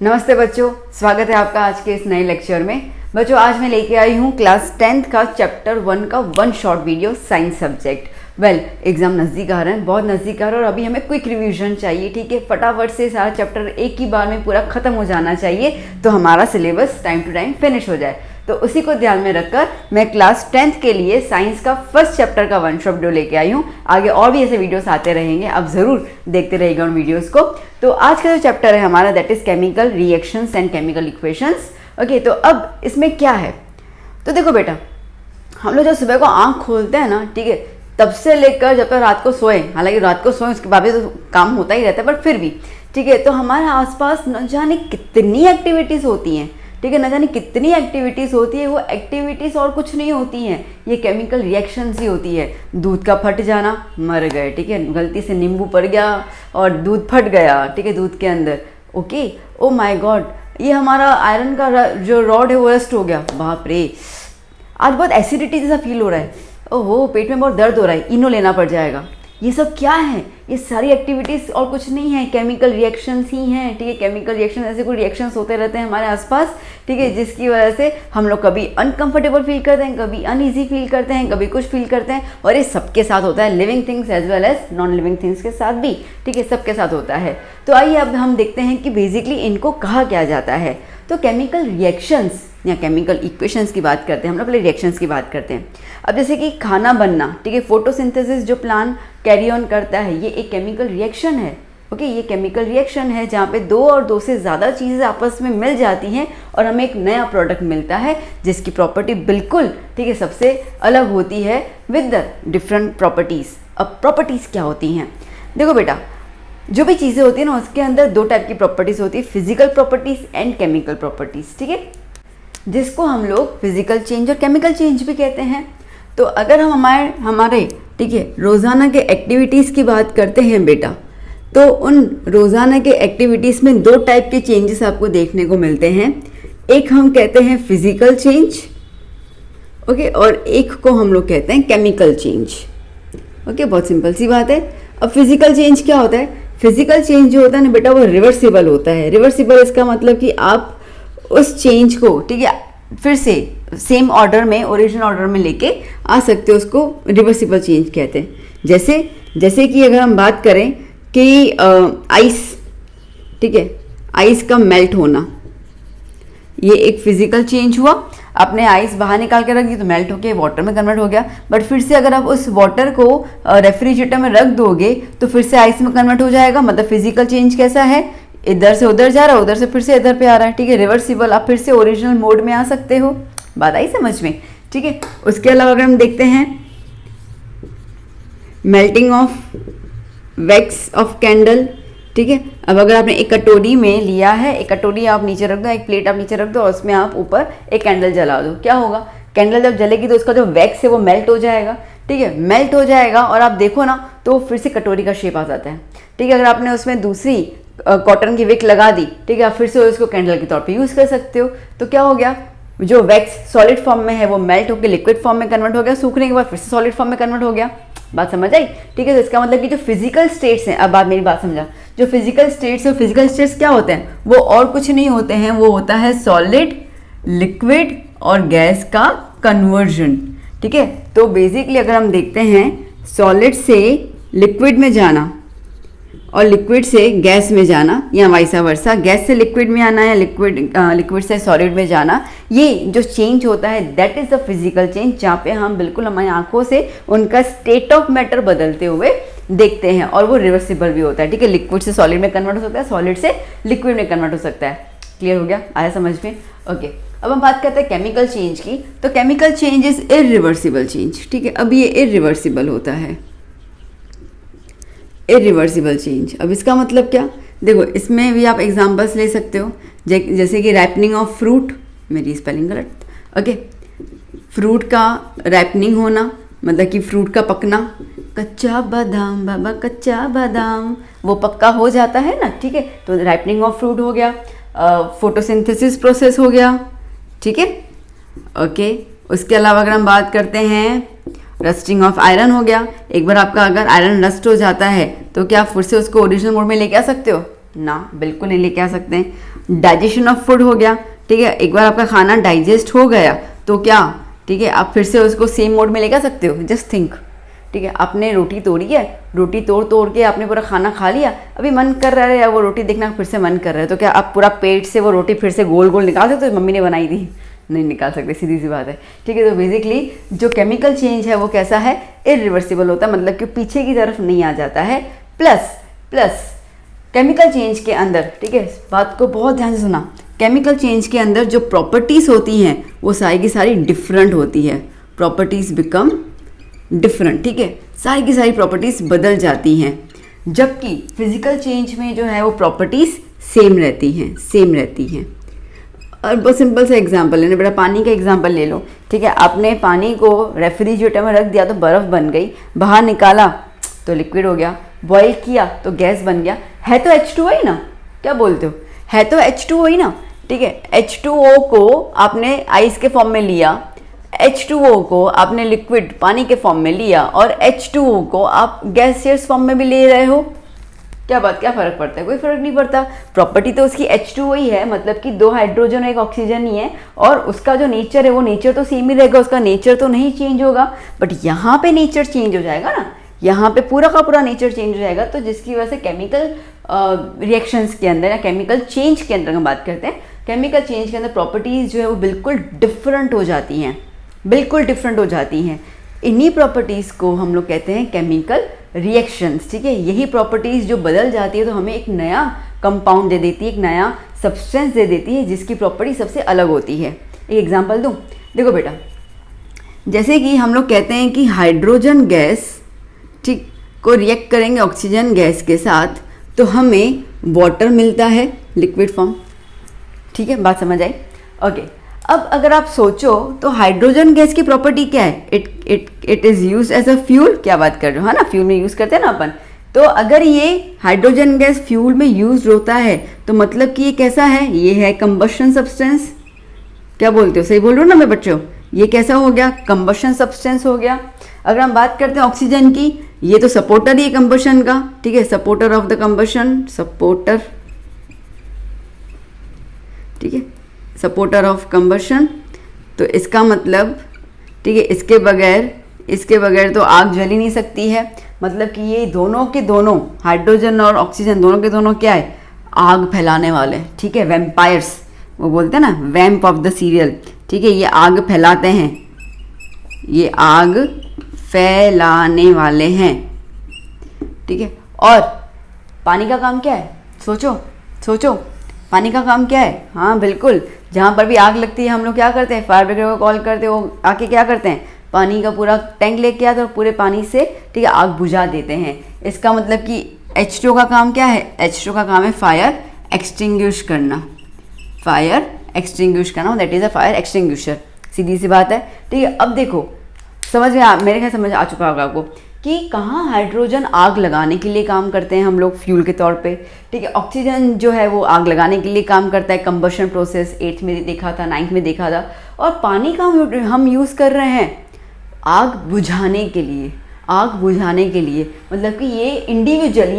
नमस्ते बच्चों, स्वागत है आपका आज के इस नए लेक्चर में। बच्चों आज मैं लेके आई हूँ क्लास 10th का चैप्टर 1 का one short video science subject. Exam नज़दीक आ रहे हैं, बहुत नज़दीक आ रहा है और अभी हमें क्विक रिवीजन चाहिए। ठीक है, फटाफट से सारा चैप्टर एक ही बार में पूरा खत्म हो जाना चाहिए तो हमारा syllabus time to time finish हो जाए। तो उसी को ध्यान में रखकर मैं क्लास 10th के लिए साइंस का फर्स्ट चैप्टर का वन शॉट वीडियो लेके आई हूँ। आगे और भी ऐसे वीडियोस आते रहेंगे, आप ज़रूर देखते रहिएगा उन वीडियोस को। तो आज का जो चैप्टर है हमारा that is chemical reactions and chemical equations. Okay, तो अब इसमें क्या है, तो देखो बेटा, हम लोग जब सुबह को आँख खोलते हैं ना, ठीक है, तब से लेकर जब तक रात को सोए, हालांकि रात को सोए उसके बाद भी तो काम होता ही रहता है, बट फिर भी ठीक है, तो हमारे आसपास न जाने कितनी एक्टिविटीज़ होती हैं। ठीक है, न जाने कितनी एक्टिविटीज़ होती है। वो एक्टिविटीज़ और कुछ नहीं होती हैं, ये केमिकल रिएक्शंस ही होती है। दूध का फट जाना, मर गए, ठीक है, गलती से नींबू पड़ गया और दूध फट गया, ठीक है, दूध के अंदर। ओके, ओ माय गॉड, ये हमारा आयरन का जो रॉड है वो रस्ट हो गया, बाप रे, आज बहुत एसिडिटी जैसा फील हो रहा है, ओहो पेट में बहुत दर्द हो रहा है, इनो लेना पड़ जाएगा। ये सब क्या है? ये सारी एक्टिविटीज़ और कुछ नहीं है, केमिकल रिएक्शंस ही हैं। ठीक है, केमिकल रिएक्शन ऐसे कोई रिएक्शंस होते रहते हैं हमारे आसपास, ठीक है, जिसकी वजह से हम लोग कभी अनकंफर्टेबल फील करते हैं, कभी अनईजी फील करते हैं, कभी कुछ फील करते हैं। और ये सबके साथ होता है, living things as well as non living things के साथ भी, ठीक है, सबके साथ होता है। तो आइए अब हम देखते हैं कि बेसिकली इनको कहा क्या जाता है। तो केमिकल रिएक्शंस या केमिकल इक्वेशंस की बात करते हैं हम लोग, पहले रिएक्शंस की बात करते हैं। अब जैसे कि खाना बनना, ठीक है, फोटोसिंथेसिस जो प्लांट कैरी ऑन करता है, ये एक केमिकल रिएक्शन है। ओके, ये केमिकल रिएक्शन है जहाँ पे दो और दो से ज़्यादा चीज़ें आपस में मिल जाती हैं और हमें एक नया प्रोडक्ट मिलता है जिसकी प्रॉपर्टी बिल्कुल, ठीक है, सबसे अलग होती है विद द डिफरेंट प्रॉपर्टीज़। अब प्रॉपर्टीज़ क्या होती हैं? देखो बेटा, जो भी चीज़ें होती हैं ना उसके अंदर दो टाइप की प्रॉपर्टीज़ होती है, physical properties and chemical properties, ठीक है, जिसको हम लोग फिजिकल चेंज और केमिकल चेंज भी कहते हैं। तो अगर हम हमारे ठीक है रोज़ाना के एक्टिविटीज़ की बात करते हैं बेटा, तो उन रोज़ाना के एक्टिविटीज़ में दो टाइप के चेंजेस आपको देखने को मिलते हैं। एक हम कहते हैं फिजिकल चेंज, ओके, और एक को हम लोग कहते हैं केमिकल चेंज। ओके, बहुत सिंपल सी बात है। अब फिजिकल चेंज क्या होता है? फिजिकल चेंज जो होता है ना बेटा, वो रिवर्सिबल होता है। रिवर्सिबल इसका मतलब कि आप उस चेंज को, ठीक है, फिर से सेम ऑर्डर में, ओरिजिनल ऑर्डर में लेके आ सकते हो, उसको रिवर्सिबल चेंज कहते हैं। जैसे कि अगर हम बात करें कि आइस, ठीक है, आइस का मेल्ट होना, ये एक फिजिकल चेंज हुआ। आपने आइस बाहर निकाल के रख दी तो मेल्ट होके वाटर में कन्वर्ट हो गया, बट फिर से अगर आप उस वाटर को रेफ्रिजरेटर में रख दोगे तो फिर से आइस में कन्वर्ट हो जाएगा। मतलब फिजिकल चेंज कैसा है? इधर से उधर जा रहा है, उधर से फिर से इधर पे आ रहा है, ठीक है, रिवर्सिबल। आप फिर से ओरिजिनल मोड में आ सकते हो। बात आई समझ में? ठीक है, उसके अलावा अगर हम देखते हैं melting of wax of candle, ठीक है, अब अगर आपने एक कटोरी में लिया है, एक कटोरी आप नीचे रख दो, एक प्लेट आप नीचे रख दो और उसमें आप ऊपर एक कैंडल जला दो, क्या होगा? कैंडल जब जलेगी तो उसका जो वैक्स है वो मेल्ट हो जाएगा, ठीक है, मेल्ट हो जाएगा और आप देखो ना तो फिर से कटोरी का शेप आ जाता है, ठीक है। अगर आपने उसमें दूसरी कॉटन की विक लगा दी, ठीक है, आप फिर से उसको कैंडल के तौर पे यूज़ कर सकते हो। तो क्या हो गया? जो वैक्स सॉलिड फॉर्म में है वो मेल्ट होकर लिक्विड फॉर्म में कन्वर्ट हो गया, सूखने के बाद फिर से सॉलिड फॉर्म में कन्वर्ट हो गया। बात समझ आई? ठीक है, तो इसका मतलब कि जो फिजिकल स्टेट्स हैं, अब आप मेरी बात समझा, जो फिजिकल स्टेट्स है, फिजिकल स्टेट्स क्या होते हैं? वो और कुछ नहीं होते हैं, वो होता है सॉलिड, लिक्विड और गैस का कन्वर्जन, ठीक है। तो बेसिकली अगर हम देखते हैं सॉलिड से लिक्विड में जाना और लिक्विड से गैस में जाना या वाइसा वर्सा, गैस से लिक्विड में आना या लिक्विड से सॉलिड में जाना, ये जो चेंज होता है that is the physical change, जहाँ पे हम बिल्कुल हमारी आंखों से उनका स्टेट ऑफ मैटर बदलते हुए देखते हैं और वो रिवर्सिबल भी होता है, ठीक है। लिक्विड से सॉलिड में कन्वर्ट हो सकता है, सॉलिड से लिक्विड में कन्वर्ट हो सकता है। क्लियर हो गया? आया समझ में? ओके, अब हम बात करते हैं केमिकल चेंज की। तो chemical change is irreversible change, ठीक है। अब ये इरिवर्सिबल होता है, इरिवर्सिबल चेंज। अब इसका मतलब क्या? देखो, इसमें भी आप एग्जांपल्स ले सकते हो, जैसे कि रैपनिंग ऑफ फ्रूट, मेरी स्पेलिंग गलत, ओके, फ्रूट का रैपनिंग होना मतलब कि फ्रूट का पकना। कच्चा बादाम बाबा कच्चा बादाम, वो पक्का हो जाता है ना, ठीक है, तो रैपनिंग ऑफ फ्रूट हो गया। फोटोसिंथेसिस प्रोसेस हो गया, ठीक है, ओके। उसके अलावा अगर हम बात करते हैं रस्टिंग ऑफ आयरन हो गया। एक बार आपका अगर आयरन रस्ट हो जाता है तो क्या आप फिर से उसको ओरिजिनल मोड में लेके आ सकते हो? ना, बिल्कुल नहीं लेके आ सकते हैं। डाइजेशन ऑफ फूड हो गया, ठीक है। एक बार आपका खाना डाइजेस्ट हो गया तो क्या, ठीक है, आप फिर से उसको सेम मोड में लेकर सकते हो। जस्ट थिंक, ठीक है, आपने रोटी तोड़ी है, रोटी तोड़ के आपने पूरा खाना खा लिया, अभी मन कर रहा है या वो रोटी देखना फिर से मन कर रहा है, तो क्या आप पूरा पेट से वो रोटी फिर से गोल गोल निकाल सकते हो? मम्मी ने बनाई थी, नहीं निकाल सकते, सीधी सी बात है, ठीक है। तो बेसिकली जो केमिकल चेंज है वो कैसा है, इरिवर्सिबल होता है, मतलब कि पीछे की तरफ नहीं आ जाता है। प्लस केमिकल चेंज के अंदर, ठीक है, बात को बहुत ध्यान से सुना, केमिकल चेंज के अंदर जो प्रॉपर्टीज़ होती हैं वो सारी की सारी डिफरेंट होती है, प्रॉपर्टीज़ बिकम डिफरेंट, ठीक है, सारी की सारी प्रॉपर्टीज़ बदल जाती हैं। जबकि फिजिकल चेंज में जो है वो प्रॉपर्टीज़ सेम रहती हैं। और बहुत सिंपल सा एग्जांपल लेना बेटा, पानी का एग्जांपल ले लो, ठीक है। आपने पानी को रेफ्रिजरेटर में रख दिया तो बर्फ़ बन गई, बाहर निकाला तो लिक्विड हो गया, बॉईल किया तो गैस बन गया, है तो H2O ही ना, क्या बोलते हो, है तो H2O ही ना, ठीक है। H2O को आपने आइस के फॉर्म में लिया, H2O को आपने लिक्विड पानी के फॉर्म में लिया, और H2O को आप गैसियस फॉर्म में भी ले रहे हो, क्या फ़र्क पड़ता है? कोई फ़र्क नहीं पड़ता। प्रॉपर्टी तो उसकी H2O ही है, मतलब कि 2 हाइड्रोजन एक ऑक्सीजन ही है, और उसका जो नेचर है वो नेचर तो सेम ही रहेगा, उसका नेचर तो नहीं चेंज होगा। बट यहाँ पे नेचर चेंज हो जाएगा ना, यहाँ पे पूरा का पूरा नेचर चेंज हो जाएगा, तो जिसकी वजह से केमिकल रिएक्शंस के अंदर या केमिकल चेंज के अंदर हम बात करते हैं, केमिकल चेंज के अंदर प्रॉपर्टीज़ जो है वो बिल्कुल डिफरेंट हो जाती हैं, इन्हीं प्रॉपर्टीज़ को हम लोग कहते हैं केमिकल रिएक्शंस, ठीक है। यही प्रॉपर्टीज़ जो बदल जाती है तो हमें एक नया कंपाउंड दे देती है, एक नया सब्सटेंस दे देती है जिसकी प्रॉपर्टी सबसे अलग होती है। एक एग्जांपल दूं, देखो बेटा, जैसे कि हम लोग कहते हैं कि हाइड्रोजन गैस, ठीक, को रिएक्ट करेंगे ऑक्सीजन गैस के साथ तो हमें वाटर मिलता है लिक्विड फॉर्म, ठीक है, बात समझ आई? ओके, अब अगर आप सोचो तो हाइड्रोजन गैस की प्रॉपर्टी क्या है, it is use as a fuel, क्या बात कर रहे हो, है ना, फ्यूल में यूज़ करते हैं ना अपन। तो अगर ये हाइड्रोजन गैस फ्यूल में यूज होता है तो मतलब कि ये कैसा है, ये है कंबशन सब्सटेंस, क्या बोलते हो, सही बोल रहे हो ना मैं बच्चों, ये कैसा हो गया, कंबशन सब्सटेंस हो गया। अगर हम बात करते हैं ऑक्सीजन की, ये तो सपोर्टर ही है कंबशन का, ठीक है, supporter of the combustion, supporter, ठीक है, सपोर्टर ऑफ कंबशन। तो इसका मतलब, ठीक है, इसके बगैर तो आग जल ही नहीं सकती है, मतलब कि ये दोनों के दोनों, हाइड्रोजन और ऑक्सीजन दोनों के दोनों क्या है, आग फैलाने वाले, ठीक है, वैम्पायर्स, वो बोलते हैं ना वैम्प ऑफ द सीरियल, ठीक है, ये आग फैलाते हैं, ये आग फैलाने वाले हैं, ठीक है। और पानी का काम क्या है, सोचो पानी का काम क्या है, हाँ बिल्कुल, जहाँ पर भी आग लगती है हम लोग क्या करते हैं, फायर ब्रिगेड को कॉल करते हैं, वो आके क्या करते हैं, पानी का पूरा टैंक लेके आते हैं और पूरे पानी से, ठीक है, आग बुझा देते हैं। इसका मतलब कि H2O का काम क्या है, H2O का काम है फायर एक्सटिंग्विश करना, that is a fire extinguisher, सीधी सी बात है, ठीक है। अब देखो, मेरे ख्याल समझ आ चुका होगा आपको कि कहाँ हाइड्रोजन आग लगाने के लिए काम करते हैं हम लोग फ्यूल के तौर पे, ठीक है। ऑक्सीजन जो है वो आग लगाने के लिए काम करता है, कंबशन प्रोसेस 8th में देखा था, 9th में देखा था। और पानी का हम यूज़ कर रहे हैं आग बुझाने के लिए, मतलब कि ये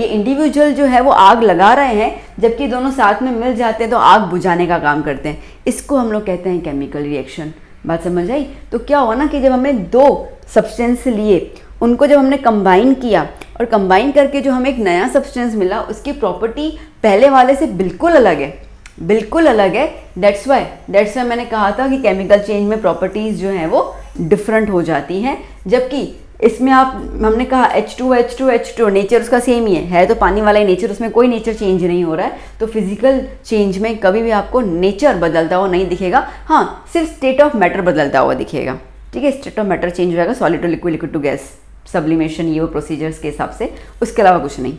इंडिविजुअल जो है वो आग लगा रहे हैं, जबकि दोनों साथ में मिल जाते हैं तो आग बुझाने का काम करते हैं। इसको हम लोग कहते हैं केमिकल रिएक्शन, बात समझ आई? तो क्या हुआ ना कि जब हमने 2 सब्सटेंस लिए, उनको जब हमने कंबाइन किया और कंबाइन करके जो हमें एक नया सब्सटेंस मिला, उसकी प्रॉपर्टी पहले वाले से बिल्कुल अलग है। दैट्स वाई मैंने कहा था कि केमिकल चेंज में प्रॉपर्टीज़ जो हैं वो डिफरेंट हो जाती हैं, जबकि इसमें हमने कहा H2 नेचर उसका सेम ही है तो पानी वाला ही नेचर, उसमें कोई नेचर चेंज नहीं हो रहा है। तो फिजिकल चेंज में कभी भी आपको नेचर बदलता हुआ नहीं दिखेगा, हाँ सिर्फ स्टेट ऑफ मैटर बदलता हुआ दिखेगा, ठीक है। स्टेट ऑफ मैटर चेंज हो जाएगा, solid to liquid, liquid to gas, sublimation, ये वो प्रोसीजर्स के हिसाब से, उसके अलावा कुछ नहीं।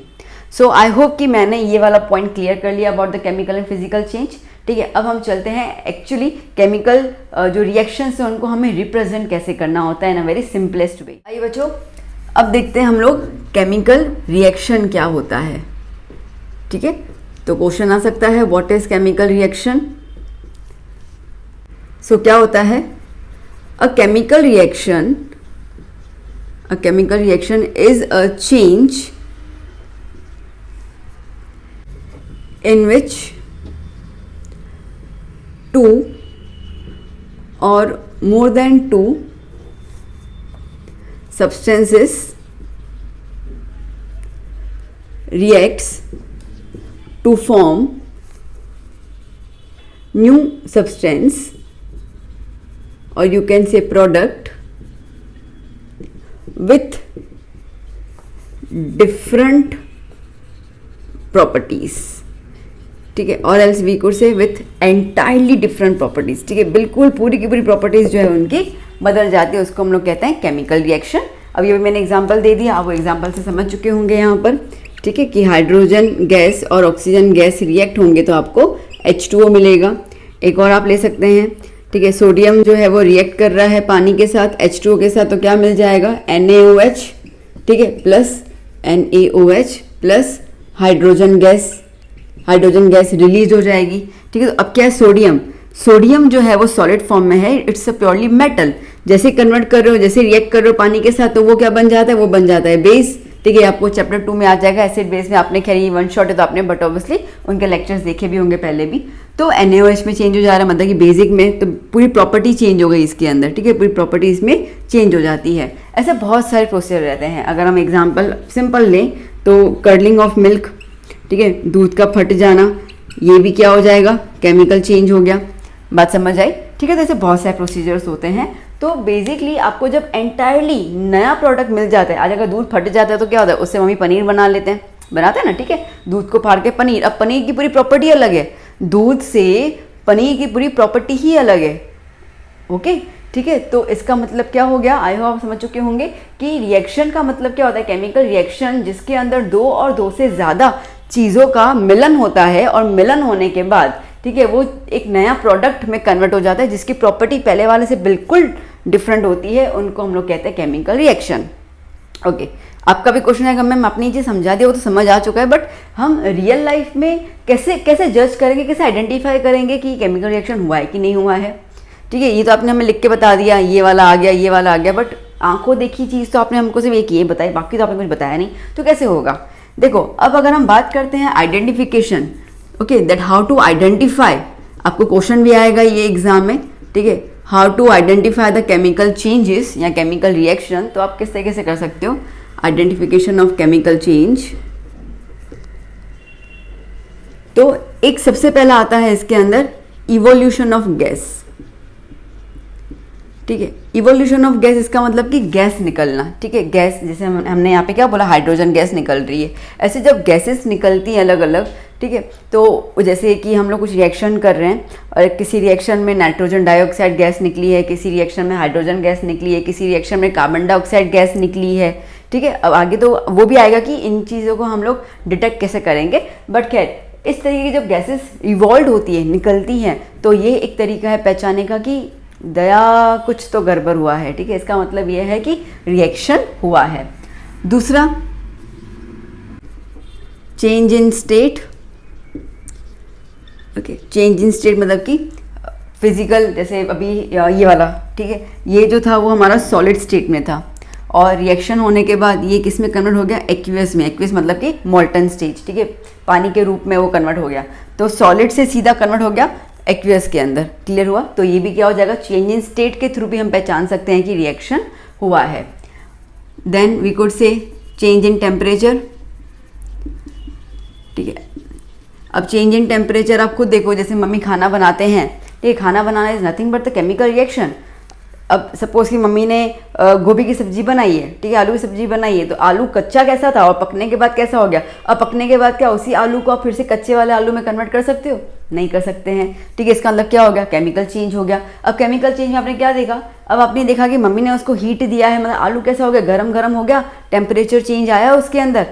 सो आई होप कि मैंने ये वाला पॉइंट क्लियर कर लिया about the chemical and physical change, ठीक है। अब हम चलते हैं एक्चुअली केमिकल जो रिएक्शंस हैं उनको हमें रिप्रेजेंट कैसे करना होता है इन अ वेरी सिंपलेस्ट वे। आइए बच्चों, अब देखते हैं हम लोग केमिकल रिएक्शन क्या होता है, ठीक है। तो क्वेश्चन आ सकता है व्हाट इज केमिकल रिएक्शन। सो क्या होता है, a chemical reaction is a change in which 2 or more than 2 substances reacts to form new substance, or you can say product, with different properties. ठीक है, और else we could say with entirely different properties. ठीक है, बिल्कुल पूरी की पूरी properties जो है उनकी बदल जाती है, उसको हम लोग कहते हैं केमिकल रिएक्शन. अभी अभी मैंने एग्जांपल दे दिया, आप वो एग्जांपल से समझ चुके होंगे यहाँ पर. ठीक है, कि हाइड्रोजन गैस और ऑक्सीजन गैस रिएक्ट होंगे तो आपको H2O मिलेगा. एक और आप ले सकते हैं. ठीक है, सोडियम जो है वो रिएक्ट कर रहा है पानी के साथ H2O के साथ, तो क्या मिल जाएगा NaOH. ठीक है, plus NaOH plus hydrogen gas release हो जाएगी. ठीक है, तो अब क्या है, सोडियम जो है वो सॉलिड फॉर्म में है, इट्स अ प्योरली मेटल. जैसे कन्वर्ट कर रहे हो, जैसे रिएक्ट कर रहे हो पानी के साथ, तो वो क्या बन जाता है, वो बन जाता है बेस. ठीक है, आपको चैप्टर 2 में आ जाएगा एसिड बेस में. आपने खैर ये वन शॉट है तो आपने बट ऑब्वियसली उनके लेक्चर्स देखे भी होंगे पहले भी. तो NaOH में चेंज हो जा रहा है, मतलब कि बेसिक में तो पूरी प्रॉपर्टी चेंज हो गई इसके अंदर. ठीक है, पूरी प्रॉपर्टी इसमें चेंज हो जाती है. ऐसे बहुत सारे प्रोसीजर रहते हैं. अगर हम एग्जाम्पल सिंपल लें तो कर्लिंग ऑफ मिल्क. ठीक है, दूध का फट जाना, ये भी क्या हो जाएगा, केमिकल चेंज हो गया. बात समझ आई. ठीक है, तो ऐसे बहुत सारे प्रोसीजर्स होते हैं. तो बेसिकली आपको जब एंटायरली नया प्रोडक्ट मिल जाता है, आज अगर दूध फट जाता है तो क्या होता है, उससे मम्मी पनीर बनाते हैं ना. ठीक है, दूध को फाड़ के पनीर. अब पनीर की पूरी प्रॉपर्टी अलग है, दूध से पनीर की पूरी प्रॉपर्टी ही अलग है. ओके, ठीक है, तो इसका मतलब क्या हो गया, आई होप आप समझ चुके होंगे कि रिएक्शन का मतलब क्या होता है. केमिकल रिएक्शन जिसके अंदर दो और दो से ज़्यादा चीज़ों का मिलन होता है, और मिलन होने के बाद ठीक है वो एक नया प्रोडक्ट में कन्वर्ट हो जाता है जिसकी प्रॉपर्टी पहले वाले से बिल्कुल डिफरेंट होती है. उनको हम लोग कहते हैं केमिकल रिएक्शन. ओके, आपका भी क्वेश्चन है, मैम आपने ये समझा दिया, वो तो समझ आ चुका है, बट हम रियल लाइफ में कैसे जज करेंगे, कैसे आइडेंटिफाई करेंगे कि केमिकल रिएक्शन हुआ है कि नहीं हुआ है. ठीक है, ये तो आपने हमें लिख के बता दिया, ये वाला आ गया, ये वाला आ गया, बट आंखों देखी चीज़ तो आपने हमको सिर्फ एक ये बताई, बाकी तो आपने कुछ बताया नहीं. तो कैसे होगा. देखो, अब अगर हम बात करते हैं identification, okay, that how to identify. आपको क्वेश्चन भी आएगा ये एग्जाम में. ठीक है, how to identify the chemical changes या केमिकल रिएक्शन. तो आप किस तरीके से कर सकते हो आइडेंटिफिकेशन ऑफ केमिकल चेंज. तो एक सबसे पहला आता है इसके अंदर इवोल्यूशन ऑफ गैस. ठीक है, इवोल्यूशन ऑफ गैस, इसका मतलब कि गैस निकलना. ठीक है, गैस जैसे हमने यहाँ पे क्या बोला, हाइड्रोजन गैस निकल रही है. ऐसे जब गैसेस निकलती हैं अलग अलग, ठीक है, तो जैसे कि हम लोग कुछ रिएक्शन कर रहे हैं और किसी रिएक्शन में नाइट्रोजन डाइऑक्साइड गैस निकली है, किसी रिएक्शन में हाइड्रोजन गैस निकली है, किसी रिएक्शन में कार्बन डाइऑक्साइड गैस निकली है. ठीक है, अब आगे तो वो भी आएगा कि इन चीज़ों को हम लोग डिटेक्ट कैसे करेंगे. बट खैर, इस तरीके की जब गैसेस इवॉल्व होती है, निकलती हैं, तो ये एक तरीका है पहचानने का कि दया कुछ तो गड़बड़ हुआ है. ठीक है, इसका मतलब यह है कि रिएक्शन हुआ है. दूसरा, change in state. Okay, change in state मतलब कि फिजिकल, जैसे अभी ये वाला, ठीक है, ये जो था वो हमारा सॉलिड स्टेट में था, और रिएक्शन होने के बाद ये किस में कन्वर्ट हो गया, एक्वियस में. एक्वियस मतलब कि मोल्टन स्टेज. ठीक है, पानी के रूप में वो कन्वर्ट हो गया. तो सॉलिड से सीधा कन्वर्ट हो गया एक्वियस के अंदर. क्लियर हुआ. तो ये भी क्या हो जाएगा, चेंज इन स्टेट के थ्रू भी हम पहचान सकते हैं कि रिएक्शन हुआ है. Then we could say change in temperature. ठीक है, अब चेंज इन टेम्परेचर आप खुद देखो, जैसे मम्मी खाना बनाते हैं. ठीक है, खाना बनाना is nothing but the chemical reaction. अब सपोज कि मम्मी ने गोभी की सब्जी बनाई है, ठीक है, आलू की सब्जी बनाई है, तो आलू कच्चा कैसा था और पकने के बाद कैसा हो गया. अब पकने के बाद क्या उसी आलू को आप फिर से कच्चे वाले आलू में कन्वर्ट कर सकते हो, नहीं कर सकते हैं. ठीक है, इसका मतलब क्या हो गया, केमिकल चेंज हो गया. अब केमिकल चेंज में आपने क्या देखा, अब आपने देखा कि मम्मी ने उसको हीट दिया है, मतलब आलू कैसा हो गया, गरम गरम हो गया, टेम्परेचर चेंज आया उसके अंदर.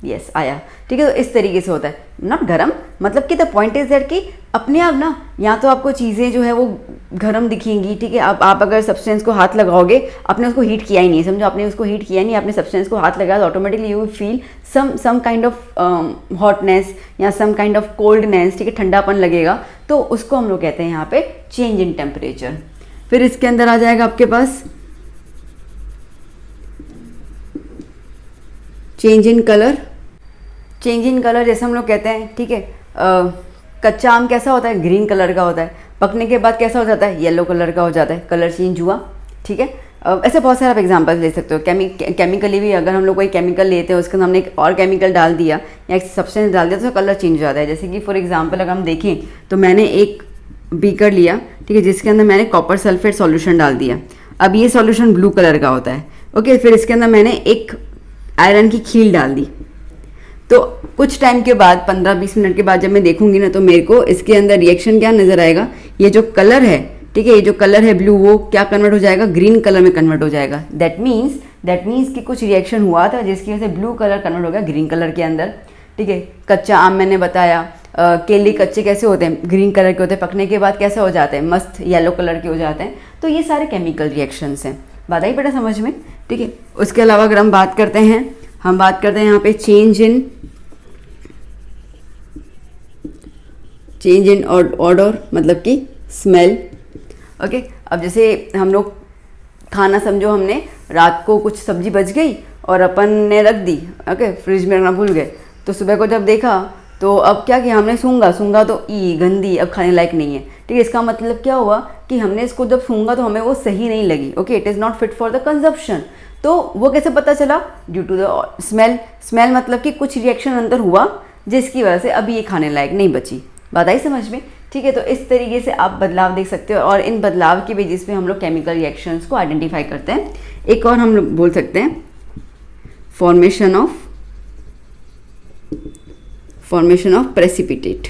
यस, आया. ठीक है, तो इस तरीके से होता है. नॉट गरम, मतलब कि द पॉइंट इज दैट कि अपने आप ना, या तो आपको चीज़ें जो है वो गरम दिखेंगी. ठीक है, आप अगर सब्सटेंस को हाथ लगाओगे, आपने उसको हीट किया ही नहीं, समझो आपने उसको हीट किया नहीं, आपने सब्सटेंस को हाथ लगाया, तो automatically you will feel some kind of hotness या सम काइंड ऑफ कोल्डनेस. ठीक है, ठंडापन लगेगा. तो उसको हम लोग कहते हैं यहाँ पे चेंज इन टेम्परेचर. फिर इसके अंदर आ जाएगा आपके पास change in colour. Change in colour जैसे हम लोग कहते हैं, ठीक है, कच्चा आम कैसा होता है, ग्रीन कलर का होता है. पकने के बाद कैसा हो जाता है, येलो कलर का हो जाता है, कलर चेंज हुआ। ठीक है, ऐसे बहुत सारे आप एग्जांपल्स ले सकते हो। केमिकली भी अगर हम लोग कोई केमिकल लेते हैं, उसके अंदर हमने एक और केमिकल डाल दिया या एक सब्सटेंस डाल दिया तो उसका कलर चेंज हो जाता है। जैसे कि फॉर एग्जांपल अगर हम देखें तो मैंने एक बीकर लिया, ठीक है, जिसके अंदर मैंने कॉपर सल्फेट सॉल्यूशन डाल दिया। अब ये सॉल्यूशन ब्लू कलर का होता है। ओके, फिर इसके अंदर मैंने एक आयरन की खील डाल दी। तो कुछ टाइम के बाद 15-20 मिनट के बाद जब मैं देखूंगी ना, तो मेरे को इसके अंदर रिएक्शन क्या नज़र आएगा, ये जो कलर है, ठीक है, ये जो कलर है ब्लू, वो क्या कन्वर्ट हो जाएगा, ग्रीन कलर में कन्वर्ट हो जाएगा। दैट मीन्स कि कुछ रिएक्शन हुआ था जिसकी वजह से ब्लू कलर कन्वर्ट हो गया ग्रीन कलर के अंदर। ठीक है, कच्चा आम मैंने बताया, केले कच्चे कैसे होते हैं, ग्रीन कलर के होते हैं, पकने के बाद कैसे हो जाते हैं, मस्त येलो कलर के हो जाते हैं। तो ये सारे केमिकल रिएक्शंस हैं। बात आई बेटा समझ में? ठीक है, उसके अलावा अगर हम बात करते हैं यहाँ पे चेंज इन ऑर्डर, मतलब कि स्मेल। ओके, अब जैसे हम लोग खाना, समझो हमने रात को कुछ सब्जी बच गई और अपन ने रख दी, ओके, फ्रिज में रखना भूल गए, तो सुबह को जब देखा तो अब क्या किया हमने, सूंघा तो गंदी, अब खाने लायक नहीं है। ठीक है, इसका मतलब क्या हुआ कि हमने इसको जब सूंघा तो हमें वो सही नहीं लगी। Okay, it is not fit for the consumption. तो वो कैसे पता चला, ड्यू टू द स्मेल मतलब कि कुछ रिएक्शन अंदर हुआ जिसकी वजह से अभी ये खाने लायक नहीं बची। बात आई समझ में? ठीक है, तो इस तरीके से आप बदलाव देख सकते हो और इन बदलाव की बेसिस पे हम लोग केमिकल रिएक्शंस को आइडेंटिफाई करते हैं। एक और हम लोग बोल सकते हैं फॉर्मेशन ऑफ प्रेसिपिटेट।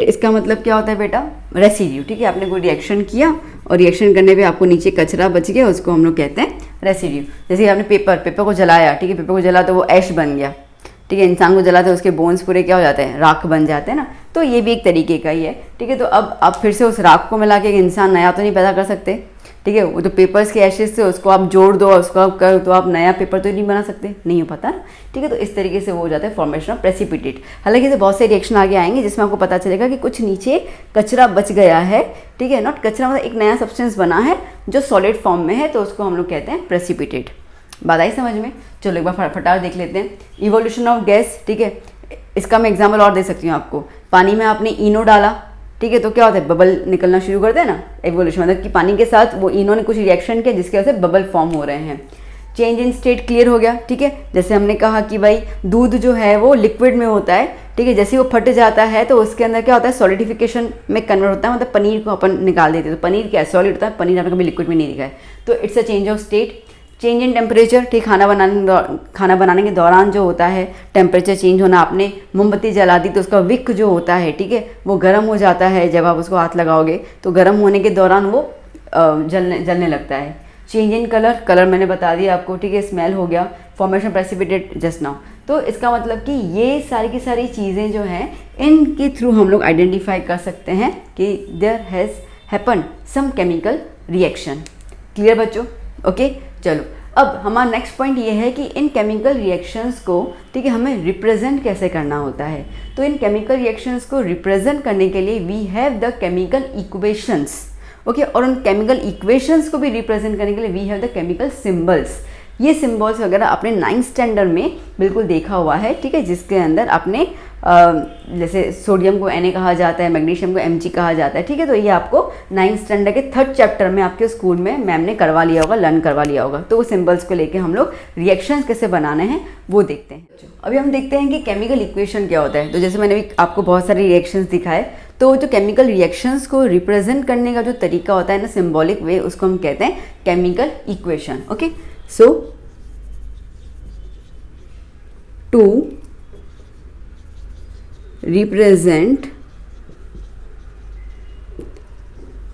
इसका मतलब क्या होता है बेटा, रेसिड्यू। ठीक है, आपने कोई रिएक्शन किया और रिएक्शन करने पे आपको नीचे कचरा बच गया, उसको हम लोग कहते हैं रेसिड्यू। जैसे आपने पेपर को जलाया, ठीक है, पेपर को जला तो वो ऐश बन गया। ठीक है, इंसान को जलाते हैं, उसके बोन्स पूरे क्या हो जाते हैं, राख बन जाते हैं ना। तो ये भी एक तरीके का ही है। ठीक है, तो अब आप फिर से उस राख को मिला के एक इंसान नया तो नहीं पैदा कर सकते। ठीक है, वो तो पेपर्स के एशेज से उसको आप जोड़ दो, उसको आप कर तो आप नया पेपर तो नहीं बना सकते, नहीं हो पाता ना। ठीक है, तो इस तरीके से वो हो जाता है फॉर्मेशन ऑफ प्रेसिपिटेट। हालांकि इसे बहुत से रिएक्शन आगे आएंगे जिसमें आपको पता चलेगा कि कुछ नीचे कचरा बच गया है। ठीक है, नॉट कचरा मतलब एक नया सब्सटेंस बना है जो सॉलिड फॉर्म में है, तो उसको हम लोग कहते हैं प्रेसिपिटेट। बात आई समझ में? चलो एक बार फटाफट देख लेते हैं। Evolution of gas. ठीक है, इसका मैं एग्जाम्पल और दे सकती हूँ आपको। पानी में आपने इनो डाला, ठीक है, तो क्या होता है, बबल निकलना शुरू करते हैं ना। इवोल्यूशन मतलब कि पानी के साथ वो इनो ने कुछ रिएक्शन किया जिसकी वजह से बबल फॉर्म हो रहे हैं। चेंज इन स्टेट क्लियर हो गया। ठीक है, जैसे हमने कहा कि भाई दूध जो है वो लिक्विड में होता है। ठीक है, जैसे वो फट जाता है तो उसके अंदर क्या होता है, सॉलिडिफिकेशन में कन्वर्ट होता है। मतलब पनीर को अपन निकाल देते हैं, तो पनीर क्या सॉलिड होता है, पनीर आपने कभी लिक्विड में नहीं दिखा है। तो it's a change of state. Change in temperature. ठीक, खाना बनाने के दौरान जो होता है टेम्परेचर चेंज होना। आपने मोमबत्ती जला दी तो उसका विक जो होता है, ठीक है, वो गर्म हो जाता है। जब आप उसको हाथ लगाओगे तो गर्म होने के दौरान वो जलने लगता है। चेंज इन कलर मैंने बता दिया आपको। ठीक है, स्मेल हो गया। Formation precipitate just now. तो इसका मतलब कि ये सारी की सारी चीज़ें जो हैं इनके थ्रू हम लोग आइडेंटिफाई कर सकते हैं कि there has happen some chemical reaction. Clear बच्चों? ओके, चलो अब हमारा नेक्स्ट पॉइंट ये है कि इन केमिकल रिएक्शंस को, ठीक है, हमें रिप्रेजेंट कैसे करना होता है। तो इन केमिकल रिएक्शंस को रिप्रेजेंट करने के लिए we have the chemical equations. Okay, और उन केमिकल इक्वेशंस को भी रिप्रेजेंट करने के लिए we have the chemical symbols. ये सिंबल्स वगैरह आपने 9th स्टैंडर्ड में बिल्कुल देखा हुआ है। ठीक है, जिसके अंदर आपने जैसे सोडियम को Na कहा जाता है, मैग्नीशियम को Mg कहा जाता है। ठीक है, तो ये आपको 9th स्टैंडर्ड के 3rd चैप्टर में आपके स्कूल में मैम ने करवा लिया होगा, लर्न करवा लिया होगा। तो वो सिंबल्स को लेके हम लोग रिएक्शंस कैसे बनाने हैं वो देखते हैं। अभी हम देखते हैं कि केमिकल इक्वेशन क्या होता है। तो जैसे मैंने भी आपको बहुत सारे रिएक्शंस दिखाए, तो जो केमिकल रिएक्शंस को रिप्रेजेंट करने का जो तरीका होता है ना, सिम्बॉलिक वे, उसको हम कहते हैं chemical equation. Okay, so to represent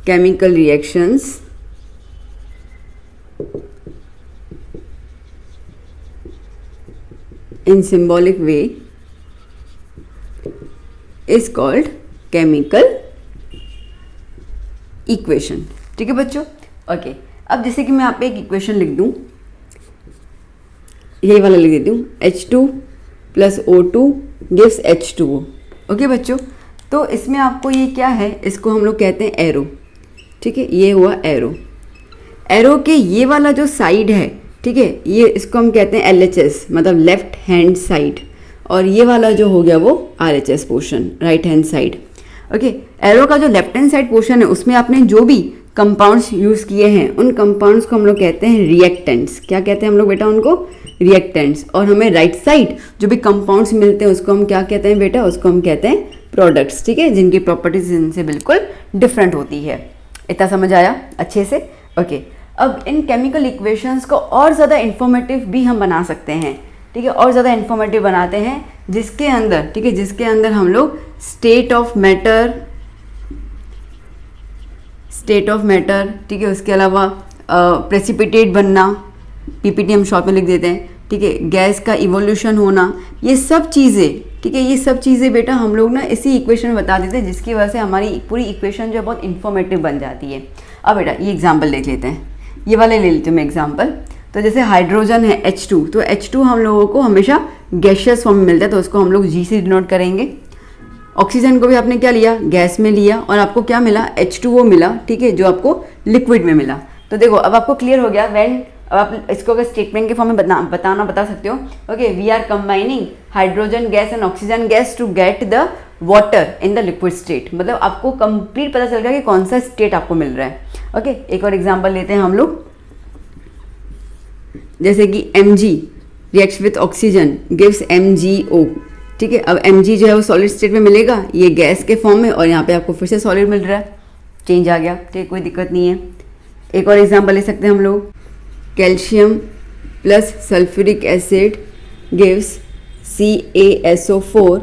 chemical reactions in symbolic way is called chemical equation। ठीक है बच्चों? ओके, अब जैसे कि मैं आप पे एक इक्वेशन लिख दूं, यही वाला लिख देती हूँ, H2 + O2 gives H2O। Okay बच्चों, तो इसमें आपको ये क्या है, इसको हम लोग कहते हैं एरो। ठीक है, ये हुआ एरो। एरो के ये वाला जो साइड है, ठीक है, ये इसको हम कहते हैं LHS, मतलब लेफ्ट हैंड साइड, और ये वाला जो हो गया वो RHS portion, right hand side. Okay, arrow का जो लेफ्ट हैंड साइड पोर्शन है उसमें आपने जो भी कंपाउंड्स यूज़ किए हैं उन कंपाउंड्स को हम लोग कहते हैं रिएक्टेंट्स। क्या कहते हैं हम लोग बेटा उनको? रिएक्टेंट्स। और हमें राइट साइड जो भी कंपाउंड्स मिलते हैं उसको हम क्या कहते हैं बेटा? उसको हम कहते हैं प्रोडक्ट्स। ठीक है, जिनकी प्रॉपर्टीज इनसे बिल्कुल डिफरेंट होती है। इतना समझ आया अच्छे से? ओके, अब इन केमिकल इक्वेशंस को और ज़्यादा इंफॉर्मेटिव भी हम बना सकते हैं। ठीक है, और ज़्यादा इंफॉर्मेटिव बनाते हैं जिसके अंदर, ठीक है, जिसके अंदर हम लोग स्टेट ऑफ मैटर, ठीक है, उसके अलावा प्रेसिपिटेट बनना, पीपीटी हम शॉर्ट में लिख देते हैं। ठीक है, गैस का इवोल्यूशन होना, ये सब चीज़ें, ठीक है, ये सब चीज़ें बेटा हम लोग ना इसी इक्वेशन में बता देते हैं, जिसकी वजह से हमारी पूरी इक्वेशन जो है बहुत इन्फॉर्मेटिव बन जाती है। अब बेटा ये एग्जाम्पल देख लेते हैं, ये वाले ले लेती हूँ मैं एग्जाम्पल। तो जैसे हाइड्रोजन है H2, तो H2 हम लोगों को हमेशा गैशियस फॉर्म में मिलता है, तो उसको हम लोग G से डिनोट करेंगे। ऑक्सीजन को भी आपने क्या लिया? गैस में लिया, और आपको क्या मिला? H2O मिला। ठीक है, जो आपको लिक्विड में मिला। तो देखो अब आपको क्लियर हो गया। व्हेन, अब आप इसको अगर स्टेटमेंट के फॉर्म में बता सकते हो। Okay, we are combining hydrogen gas and oxygen gas to get the water in the liquid state. मतलब आपको कंप्लीट पता चल गया कि कौन सा स्टेट आपको मिल रहा है। ओके, एक और एग्जांपल लेते हैं हम लोग, जैसे कि Mg reacts with oxygen gives MgO। ठीक है, अब Mg जो है वो सॉलिड स्टेट में मिलेगा, ये गैस के फॉर्म में, और यहाँ पे आपको फिर से सॉलिड मिल रहा है, चेंज आ गया। ठीक है, कोई दिक्कत नहीं है। एक और एग्जांपल ले सकते हैं हम लोग, calcium plus sulphuric acid gives CaSO4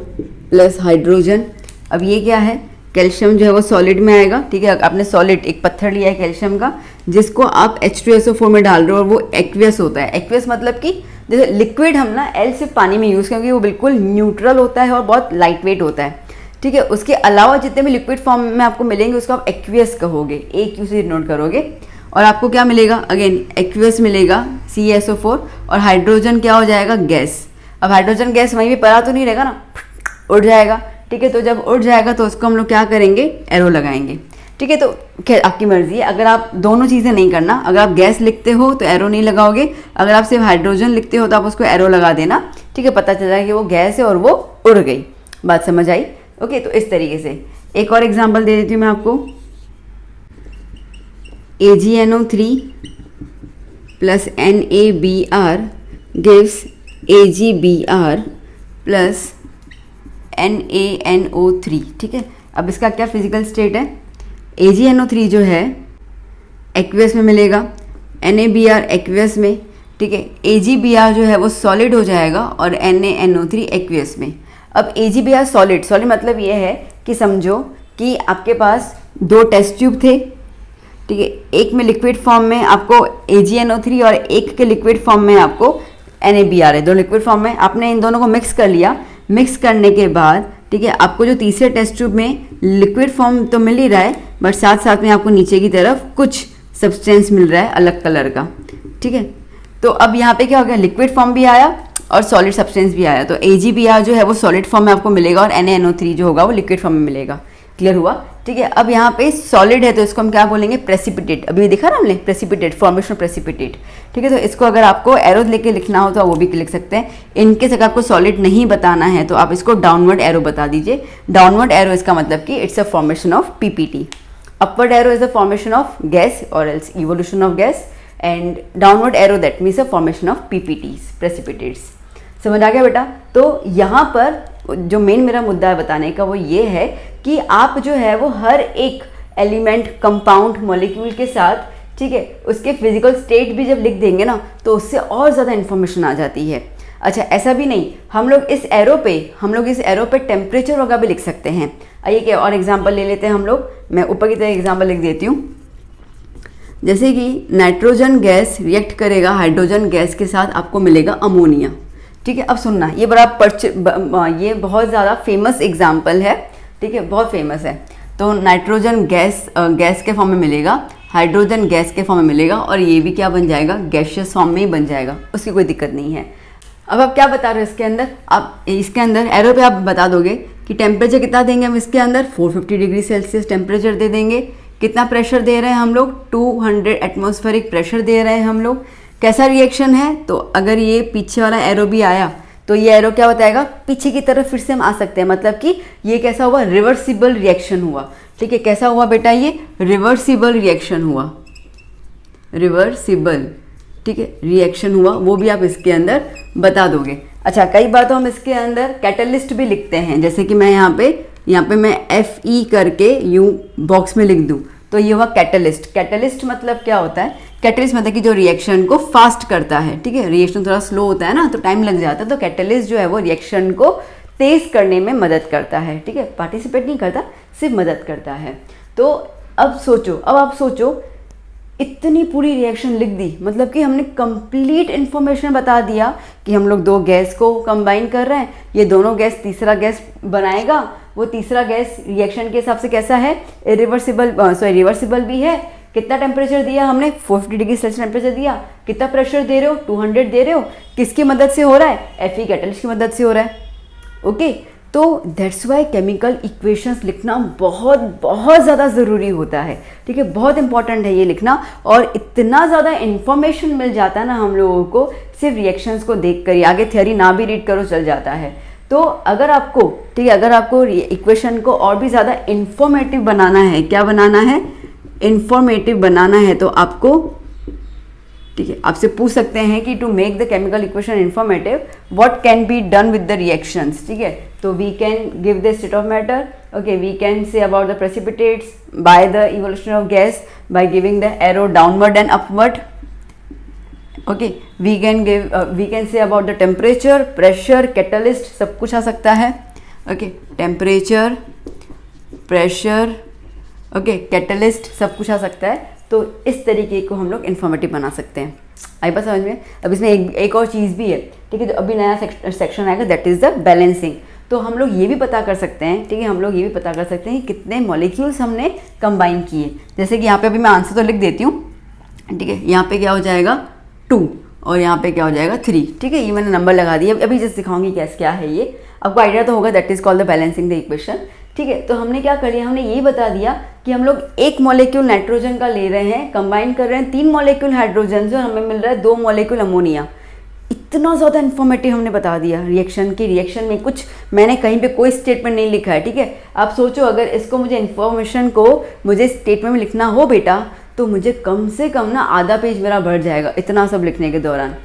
plus hydrogen. अब ये क्या है? कैल्शियम जो है वो सॉलिड में आएगा। ठीक है, आपने सॉलिड एक पत्थर लिया है कैल्शियम का, जिसको आप H2SO4 में डाल रहे हो, और वो एक्वियस होता है। एक्वियस मतलब कि जैसे लिक्विड हम ना L सिर्फ पानी में यूज़, क्योंकि वो बिल्कुल न्यूट्रल होता है और बहुत लाइट वेट होता है। ठीक है, उसके अलावा जितने भी लिक्विड फॉर्म में आपको मिलेंगे उसको आप एक्वियस कहोगे, AQ से नोट करोगे। और आपको क्या मिलेगा? अगेन एक्वियस मिलेगा CaSO4, और हाइड्रोजन क्या हो जाएगा? गैस। अब हाइड्रोजन गैस वहीं पे पड़ा तो नहीं रहेगा ना, उड़ जाएगा। ठीक है, तो जब उड़ जाएगा तो उसको हम लोग क्या करेंगे? एरो लगाएंगे। ठीक है, तो खैर आपकी मर्जी है। अगर आप दोनों चीज़ें नहीं करना, अगर आप गैस लिखते हो तो एरो नहीं लगाओगे, अगर आप सिर्फ हाइड्रोजन लिखते हो तो आप उसको एरो लगा देना। ठीक है, पता चल जाएगा कि वो गैस है और वो उड़ गई। बात समझ आई? ओके, तो इस तरीके से एक और एग्जाम्पल दे देती हूँ मैं आपको, AgNO3 plus NaBr gives AgBr plus NaNO3। ठीक है, अब इसका क्या फिजिकल स्टेट है? AgNO3 जो है एक्वियस में मिलेगा, NaBr एक्वियस में। ठीक है, AgBr जो है वो सॉलिड हो जाएगा और NaNO3 एक्वियस में। अब AgBr सॉलिड, सॉलिड मतलब ये है कि समझो कि आपके पास दो टेस्ट ट्यूब थे। ठीक है, एक में लिक्विड फॉर्म में आपको AgNO3 और एक के लिक्विड फॉर्म में आपको NaBr है। दो लिक्विड फॉर्म में आपने इन दोनों को मिक्स कर लिया। मिक्स करने के बाद ठीक है, आपको जो तीसरे टेस्ट ट्यूब में लिक्विड फॉर्म तो मिल ही रहा है, बट साथ साथ में आपको नीचे की तरफ कुछ सब्सटेंस मिल रहा है अलग कलर का। ठीक है, तो अब यहाँ पे क्या हो गया? लिक्विड फॉर्म भी आया और सॉलिड सब्सटेंस भी आया। तो AgBr जो है वो सॉलिड फॉर्म में आपको मिलेगा और NaNO3 जो होगा वो लिक्विड फॉर्म में मिलेगा। क्लियर हुआ? ठीक है, अब यहाँ पे सॉलिड है तो इसको हम क्या बोलेंगे? प्रेसिपिटेट। अभी दिखा ना हमने, प्रेसिपिटेट, फॉर्मेशन ऑफ प्रेसिपिटेट। ठीक है, तो इसको अगर आपको एरो लेके लिखना हो तो वो भी लिख सकते हैं। इनकेस अगर आपको सॉलिड नहीं बताना है तो आप इसको डाउनवर्ड एरो बता दीजिए। डाउनवर्ड एरो इसका मतलब कि it's a formation of PPT। Upward arrow is a formation of gas और else evolution of gas, and downward arrow that means a formation of PPTs, precipitates. समझ आ गया बेटा? तो यहाँ पर जो मेन मेरा मुद्दा है बताने का वो ये है कि आप जो है वो हर एक एलिमेंट, कंपाउंड, मॉलिक्यूल के साथ, ठीक है, उसके फिजिकल स्टेट भी जब लिख देंगे ना तो उससे और ज़्यादा इन्फॉर्मेशन आ जाती है। अच्छा, ऐसा भी नहीं, हम लोग इस एरो पे टेम्परेचर वगैरह भी लिख सकते हैं। आइए क्या और एग्जांपल ले लेते हैं हम लोग। मैं ऊपर की तरह एग्जांपल लिख देती हूँ। जैसे कि नाइट्रोजन गैस रिएक्ट करेगा हाइड्रोजन गैस के साथ, आपको मिलेगा अमोनिया। ठीक है, अब सुनना, ये बहुत ज़्यादा फेमस एग्जाम्पल है। ठीक है, बहुत फेमस है। तो नाइट्रोजन गैस के फॉर्म में मिलेगा, हाइड्रोजन गैस के फॉर्म में मिलेगा, और ये भी क्या बन जाएगा? गैसियस फॉर्म में ही बन जाएगा, उसकी कोई दिक्कत नहीं है। अब आप क्या बता रहे हो इसके अंदर? आप इसके अंदर एरो पे आप बता दोगे कि टेम्परेचर कितना देंगे हम इसके अंदर? 450 डिग्री सेल्सियस टेम्परेचर दे देंगे। कितना प्रेशर दे रहे हैं हम लोग? 200 एटमॉस्फेरिक प्रेशर दे रहे हैं हम लोग। कैसा रिएक्शन है? तो अगर ये पीछे वाला एरो भी आया तो ये एरो क्या बताएगा, पीछे की तरफ फिर से हम आ सकते हैं, मतलब कि ये कैसा हुआ, रिवर्सिबल रिएक्शन हुआ। ठीक है, कैसा हुआ बेटा, ये रिवर्सिबल रिएक्शन हुआ, रिवर्सिबल, ठीक है, रिएक्शन हुआ, वो भी आप इसके अंदर बता दोगे। अच्छा, कई बार तो हम इसके अंदर कैटलिस्ट भी लिखते हैं, जैसे कि मैं यहाँ पे मैं FE करके यूँ बॉक्स में लिख दूँ, तो ये हुआ कैटलिस्ट। कैटलिस्ट मतलब क्या होता है, कैटलिस्ट मतलब कि जो रिएक्शन को फास्ट करता है। ठीक है, रिएक्शन थोड़ा स्लो होता है ना, तो टाइम लग जाता है, तो कैटलिस्ट जो है वो रिएक्शन को तेज करने में मदद करता है। ठीक है, पार्टिसिपेट नहीं करता, सिर्फ मदद करता है। तो अब आप सोचो इतनी पूरी रिएक्शन लिख दी, मतलब कि हमने कंप्लीट इन्फॉर्मेशन बता दिया कि हम लोग दो गैस को कंबाइन कर रहे हैं, ये दोनों गैस तीसरा गैस बनाएगा, वो तीसरा गैस रिएक्शन के हिसाब से कैसा है, रिवर्सिबल भी है। कितना टेम्परेचर दिया हमने, 450 डिग्री सेल्सियस टेम्परेचर दिया। कितना प्रेशर दे रहे हो, 200 दे रहे हो। किसकी मदद से हो रहा है, FE कैटलिस्ट की मदद से हो रहा है। ओके, तो दैट्स वाई केमिकल इक्वेशंस लिखना बहुत बहुत ज़्यादा ज़रूरी होता है। ठीक है, बहुत इंपॉर्टेंट है ये लिखना, और इतना ज़्यादा इन्फॉर्मेशन मिल जाता है ना हम लोगों को सिर्फ रिएक्शंस को देख कर ही, आगे थ्योरी ना भी रीड करो चल जाता है। तो अगर आपको, ठीक है, अगर आपको इक्वेशन को और भी ज़्यादा इन्फॉर्मेटिव बनाना है, क्या बनाना है, इन्फॉर्मेटिव बनाना है, तो आपको, ठीक है, आपसे पूछ सकते हैं कि to make the chemical equation informative what can be done with the reactions. ठीक है, तो we can give the state of matter, okay, we can say about the precipitates by the evolution of gas by giving the arrow downward and upward. Okay, we can say about the temperature, pressure, catalyst, सब कुछ आ सकता है। Okay, temperature, pressure, okay, catalyst, सब कुछ आ सकता है। तो इस तरीके को हम लोग इन्फॉर्मेटिव बना सकते हैं। आई बात समझ में। अब इसमें एक और चीज़ भी है, ठीक है, जो अभी नया सेक्शन आएगा, दैट इज़ द बैलेंसिंग। तो हम लोग ये भी पता कर सकते हैं, ठीक है, हम लोग ये भी पता कर सकते हैं कि कितने मॉलिक्यूल्स हमने कंबाइन किए। जैसे कि यहाँ पे अभी मैं आंसर तो लिख देती हूँ, ठीक है, यहाँ पे क्या हो जाएगा 2 और यहाँ पे क्या हो जाएगा 3। ठीक है, ये मैंने नंबर लगा दिया, अभी जस्ट दिखाऊंगी क्या है ये, आपको आइडिया तो होगा। That is called the balancing the equation. ठीक है, तो हमने क्या कर लिया, हमने यही बता दिया कि हम लोग एक मॉलिक्यूल नाइट्रोजन का ले रहे हैं, कंबाइन कर रहे हैं 3 मॉलिक्यूल हाइड्रोजन से, और हमें मिल रहा है 2 मॉलिक्यूल अमोनिया। इतना ज़्यादा इन्फॉर्मेटिव हमने बता दिया। रिएक्शन में कुछ मैंने कहीं पे कोई स्टेटमेंट नहीं लिखा है। ठीक है, आप सोचो अगर इसको मुझे इन्फॉर्मेशन को मुझे स्टेटमेंट में लिखना हो बेटा, तो मुझे कम से कम ना आधा पेज मेरा बढ़ जाएगा इतना सब लिखने के दौरान।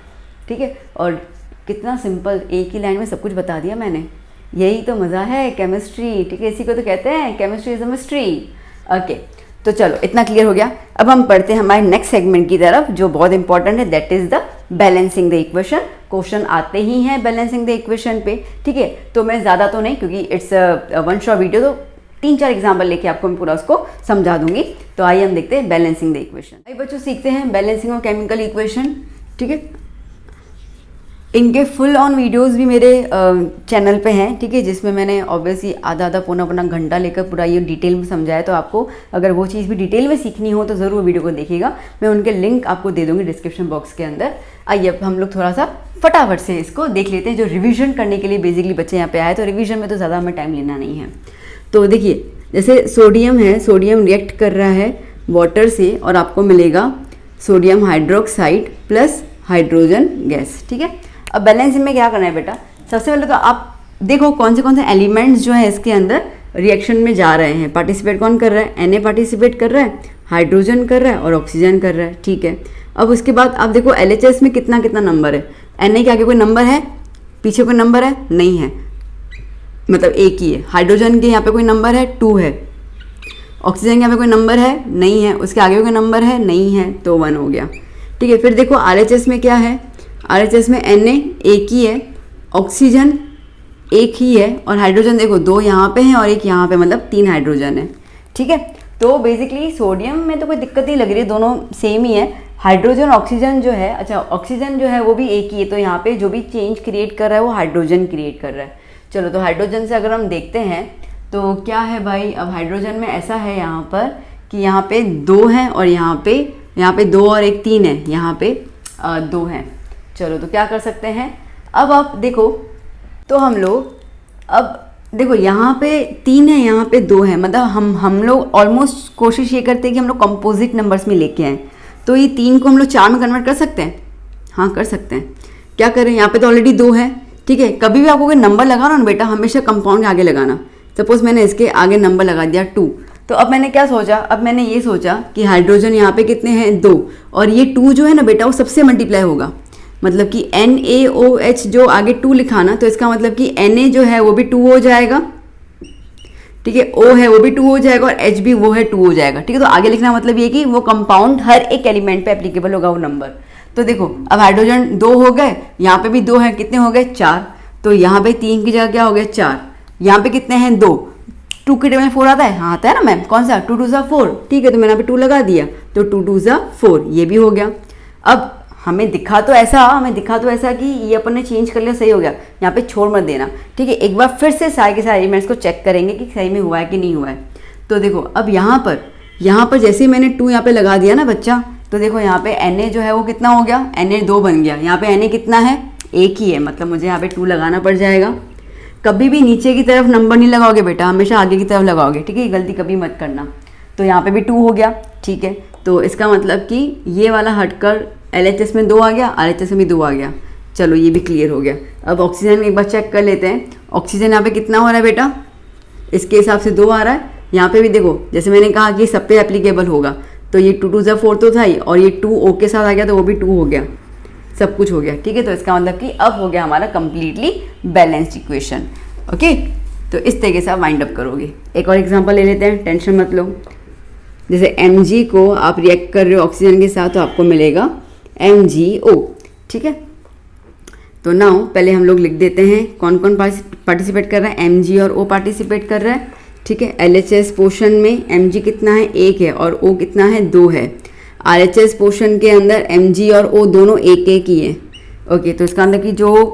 ठीक है, और कितना सिंपल, एक ही लाइन में सब कुछ बता दिया मैंने। यही तो मज़ा है केमिस्ट्री। ठीक है, इसी को तो कहते हैं chemistry is a mystery. Okay, तो चलो इतना क्लियर हो गया। अब हम पढ़ते हैं हमारे नेक्स्ट सेगमेंट की तरफ, जो बहुत इंपॉर्टेंट है, that is the balancing the equation. Question आते ही हैं बैलेंसिंग द इक्वेशन पे। ठीक है, तो मैं ज़्यादा तो नहीं, क्योंकि इट्स वन शॉट वीडियो, तो 3-4 एग्जाम्पल लेके आपको मैं पूरा उसको समझा दूंगी। तो आइए हम देखते हैं बैलेंसिंग द इक्वेशन। आइए बच्चों सीखते हैं बैलेंसिंग ऑफ केमिकल इक्वेशन। ठीक है, इनके फुल ऑन वीडियोस भी मेरे चैनल पे हैं। ठीक है, जिसमें मैंने ऑब्वियसली आधा पौना घंटा लेकर पूरा ये डिटेल में समझाया। तो आपको अगर वो चीज़ भी डिटेल में सीखनी हो तो ज़रूर वीडियो को देखिएगा, मैं उनके लिंक आपको दे दूँगी डिस्क्रिप्शन बॉक्स के अंदर। आइए अब हम लोग थोड़ा सा फटाफट से इसको देख लेते हैं, जो रिविजन करने के लिए बेसिकली बच्चे यहाँ पे आए, तो रिविजन में तो ज़्यादा हमें टाइम लेना नहीं है। तो देखिए, जैसे सोडियम है, सोडियम रिएक्ट कर रहा है वाटर से, और आपको मिलेगा sodium hydroxide plus hydrogen gas. ठीक है, अब बैलेंसिंग में क्या करना है बेटा, सबसे पहले तो आप देखो कौन से एलिमेंट्स जो है इसके अंदर रिएक्शन में जा रहे हैं। पार्टिसिपेट कौन कर रहा है, Na पार्टिसिपेट कर रहा है, हाइड्रोजन कर रहा है और ऑक्सीजन कर रहा है। ठीक है, अब उसके बाद आप देखो LHS में कितना नंबर है। Na के आगे कोई नंबर है, पीछे कोई नंबर है, नहीं है, मतलब एक ही है। हाइड्रोजन के यहाँ पे कोई नंबर है, 2 है। ऑक्सीजन के यहाँ पे कोई नंबर है, नहीं है। उसके आगे कोई नंबर है, नहीं है, तो 1 हो गया। ठीक है, फिर देखो RHS में क्या है, RHS में Na एक ही है, ऑक्सीजन एक ही है, और हाइड्रोजन देखो 2 यहाँ पे हैं और एक यहाँ पे, मतलब 3 हाइड्रोजन है। ठीक है, तो बेसिकली सोडियम में तो कोई दिक्कत नहीं लग रही है, दोनों सेम ही है। हाइड्रोजन ऑक्सीजन जो है, अच्छा ऑक्सीजन जो है वो भी एक ही है, तो यहाँ पे जो भी चेंज क्रिएट कर रहा है वो हाइड्रोजन क्रिएट कर रहा है। चलो, तो हाइड्रोजन से अगर हम देखते हैं तो क्या है भाई, अब हाइड्रोजन में ऐसा है यहाँ पर कि यहाँ पे 2 हैं और यहाँ पे 2 और एक 3 है, यहाँ पे 2 हैं। चलो, तो क्या कर सकते हैं, अब आप देखो, तो हम लोग अब देखो यहाँ पे 3 है, यहाँ पे 2 है, मतलब हम लोग ऑलमोस्ट कोशिश ये करते हैं कि हम लोग कंपोजिट नंबर्स में लेके आएँ। तो ये 3 को हम लोग 4 में कन्वर्ट कर सकते हैं, हाँ कर सकते हैं। क्या करें, यहाँ पे तो ऑलरेडी 2 है, ठीक है, कभी भी आपको कोई नंबर लगाना ना बेटा, हमेशा कंपाउंड के आगे लगाना। सपोज मैंने इसके आगे नंबर लगा दिया 2, तो अब मैंने क्या सोचा, अब मैंने ये सोचा कि हाइड्रोजन यहाँ पे कितने हैं 2, और ये 2 जो है ना बेटा वो सबसे मल्टीप्लाई होगा, मतलब कि NaOH जो आगे 2 लिखा ना, तो इसका मतलब कि Na जो है वो भी 2 हो जाएगा, ठीक है, O है वो भी 2 हो जाएगा, और H भी वो है 2 हो जाएगा, ठीक है। तो आगे लिखना मतलब ये कि वो कंपाउंड हर एक एलिमेंट पे एप्लीकेबल होगा वो नंबर। तो देखो अब हाइड्रोजन 2 हो गए, यहाँ पे भी 2 है, कितने हो गए 4, तो यहाँ पे 3 की जगह क्या हो गया 4, यहाँ पे कितने हैं 2, 2 के टेबल में 4 आता है, हाँ आता है ना मैम, कौन सा 2 2 सा 4, ठीक है, तो मैंने यहाँ पे 2 लगा दिया, तो 2 2 सा 4, ये भी हो गया। अब हमें दिखा तो ऐसा कि ये अपन ने चेंज कर लिया, सही हो गया, यहाँ पे छोड़ मत देना, ठीक है। एक बार फिर से सारे के सारे एलिमेंट्स को चेक करेंगे कि सही में हुआ है कि नहीं हुआ है। तो देखो अब यहाँ पर जैसे ही मैंने 2 यहाँ पे लगा दिया ना बच्चा, तो देखो यहाँ पे Na जो है वो कितना हो गया, Na 2 बन गया, यहाँ पे Na कितना है 1 ही है, मतलब मुझे यहाँ पे 2 लगाना पड़ जाएगा। कभी भी नीचे की तरफ नंबर नहीं लगाओगे बेटा, हमेशा आगे की तरफ लगाओगे, ठीक है, गलती कभी मत करना। तो यहाँ पे भी 2 हो गया, ठीक है, तो इसका मतलब कि ये वाला हटकर LHS में 2 आ गया, RHS में भी 2 आ गया, चलो ये भी क्लियर हो गया। अब ऑक्सीजन एक बार चेक कर लेते हैं, ऑक्सीजन यहाँ पे कितना हो रहा है बेटा, इसके हिसाब से 2 आ रहा है। यहाँ पे भी देखो जैसे मैंने कहा कि सब पे एप्लीकेबल होगा, तो ये 2 2 सा 4 तो था ही, और ये 2 O के साथ आ गया तो वो भी 2 हो गया, सब कुछ हो गया, ठीक है। तो इसका मतलब कि अब हो गया हमारा कंप्लीटली बैलेंस्ड इक्वेशन, ओके। तो इस तरीके से आप वाइंड अप करोगे। एक और एग्जांपल ले लेते हैं, टेंशन मत लो। जैसे Mg को आप रिएक्ट कर रहे हो ऑक्सीजन के साथ, तो आपको मिलेगा MgO, ठीक है। तो नाउ पहले हम लोग लिख देते हैं कौन कौन पार्टिसिपेट कर रहा है, Mg और O पार्टिसिपेट कर रहा है, ठीक है। LHS पोर्शन में Mg कितना है 1 है, और O कितना है 2 है। RHS पोर्शन के अंदर Mg और O दोनों 1 1 ही है, ओके। तो इसका अंदर की जो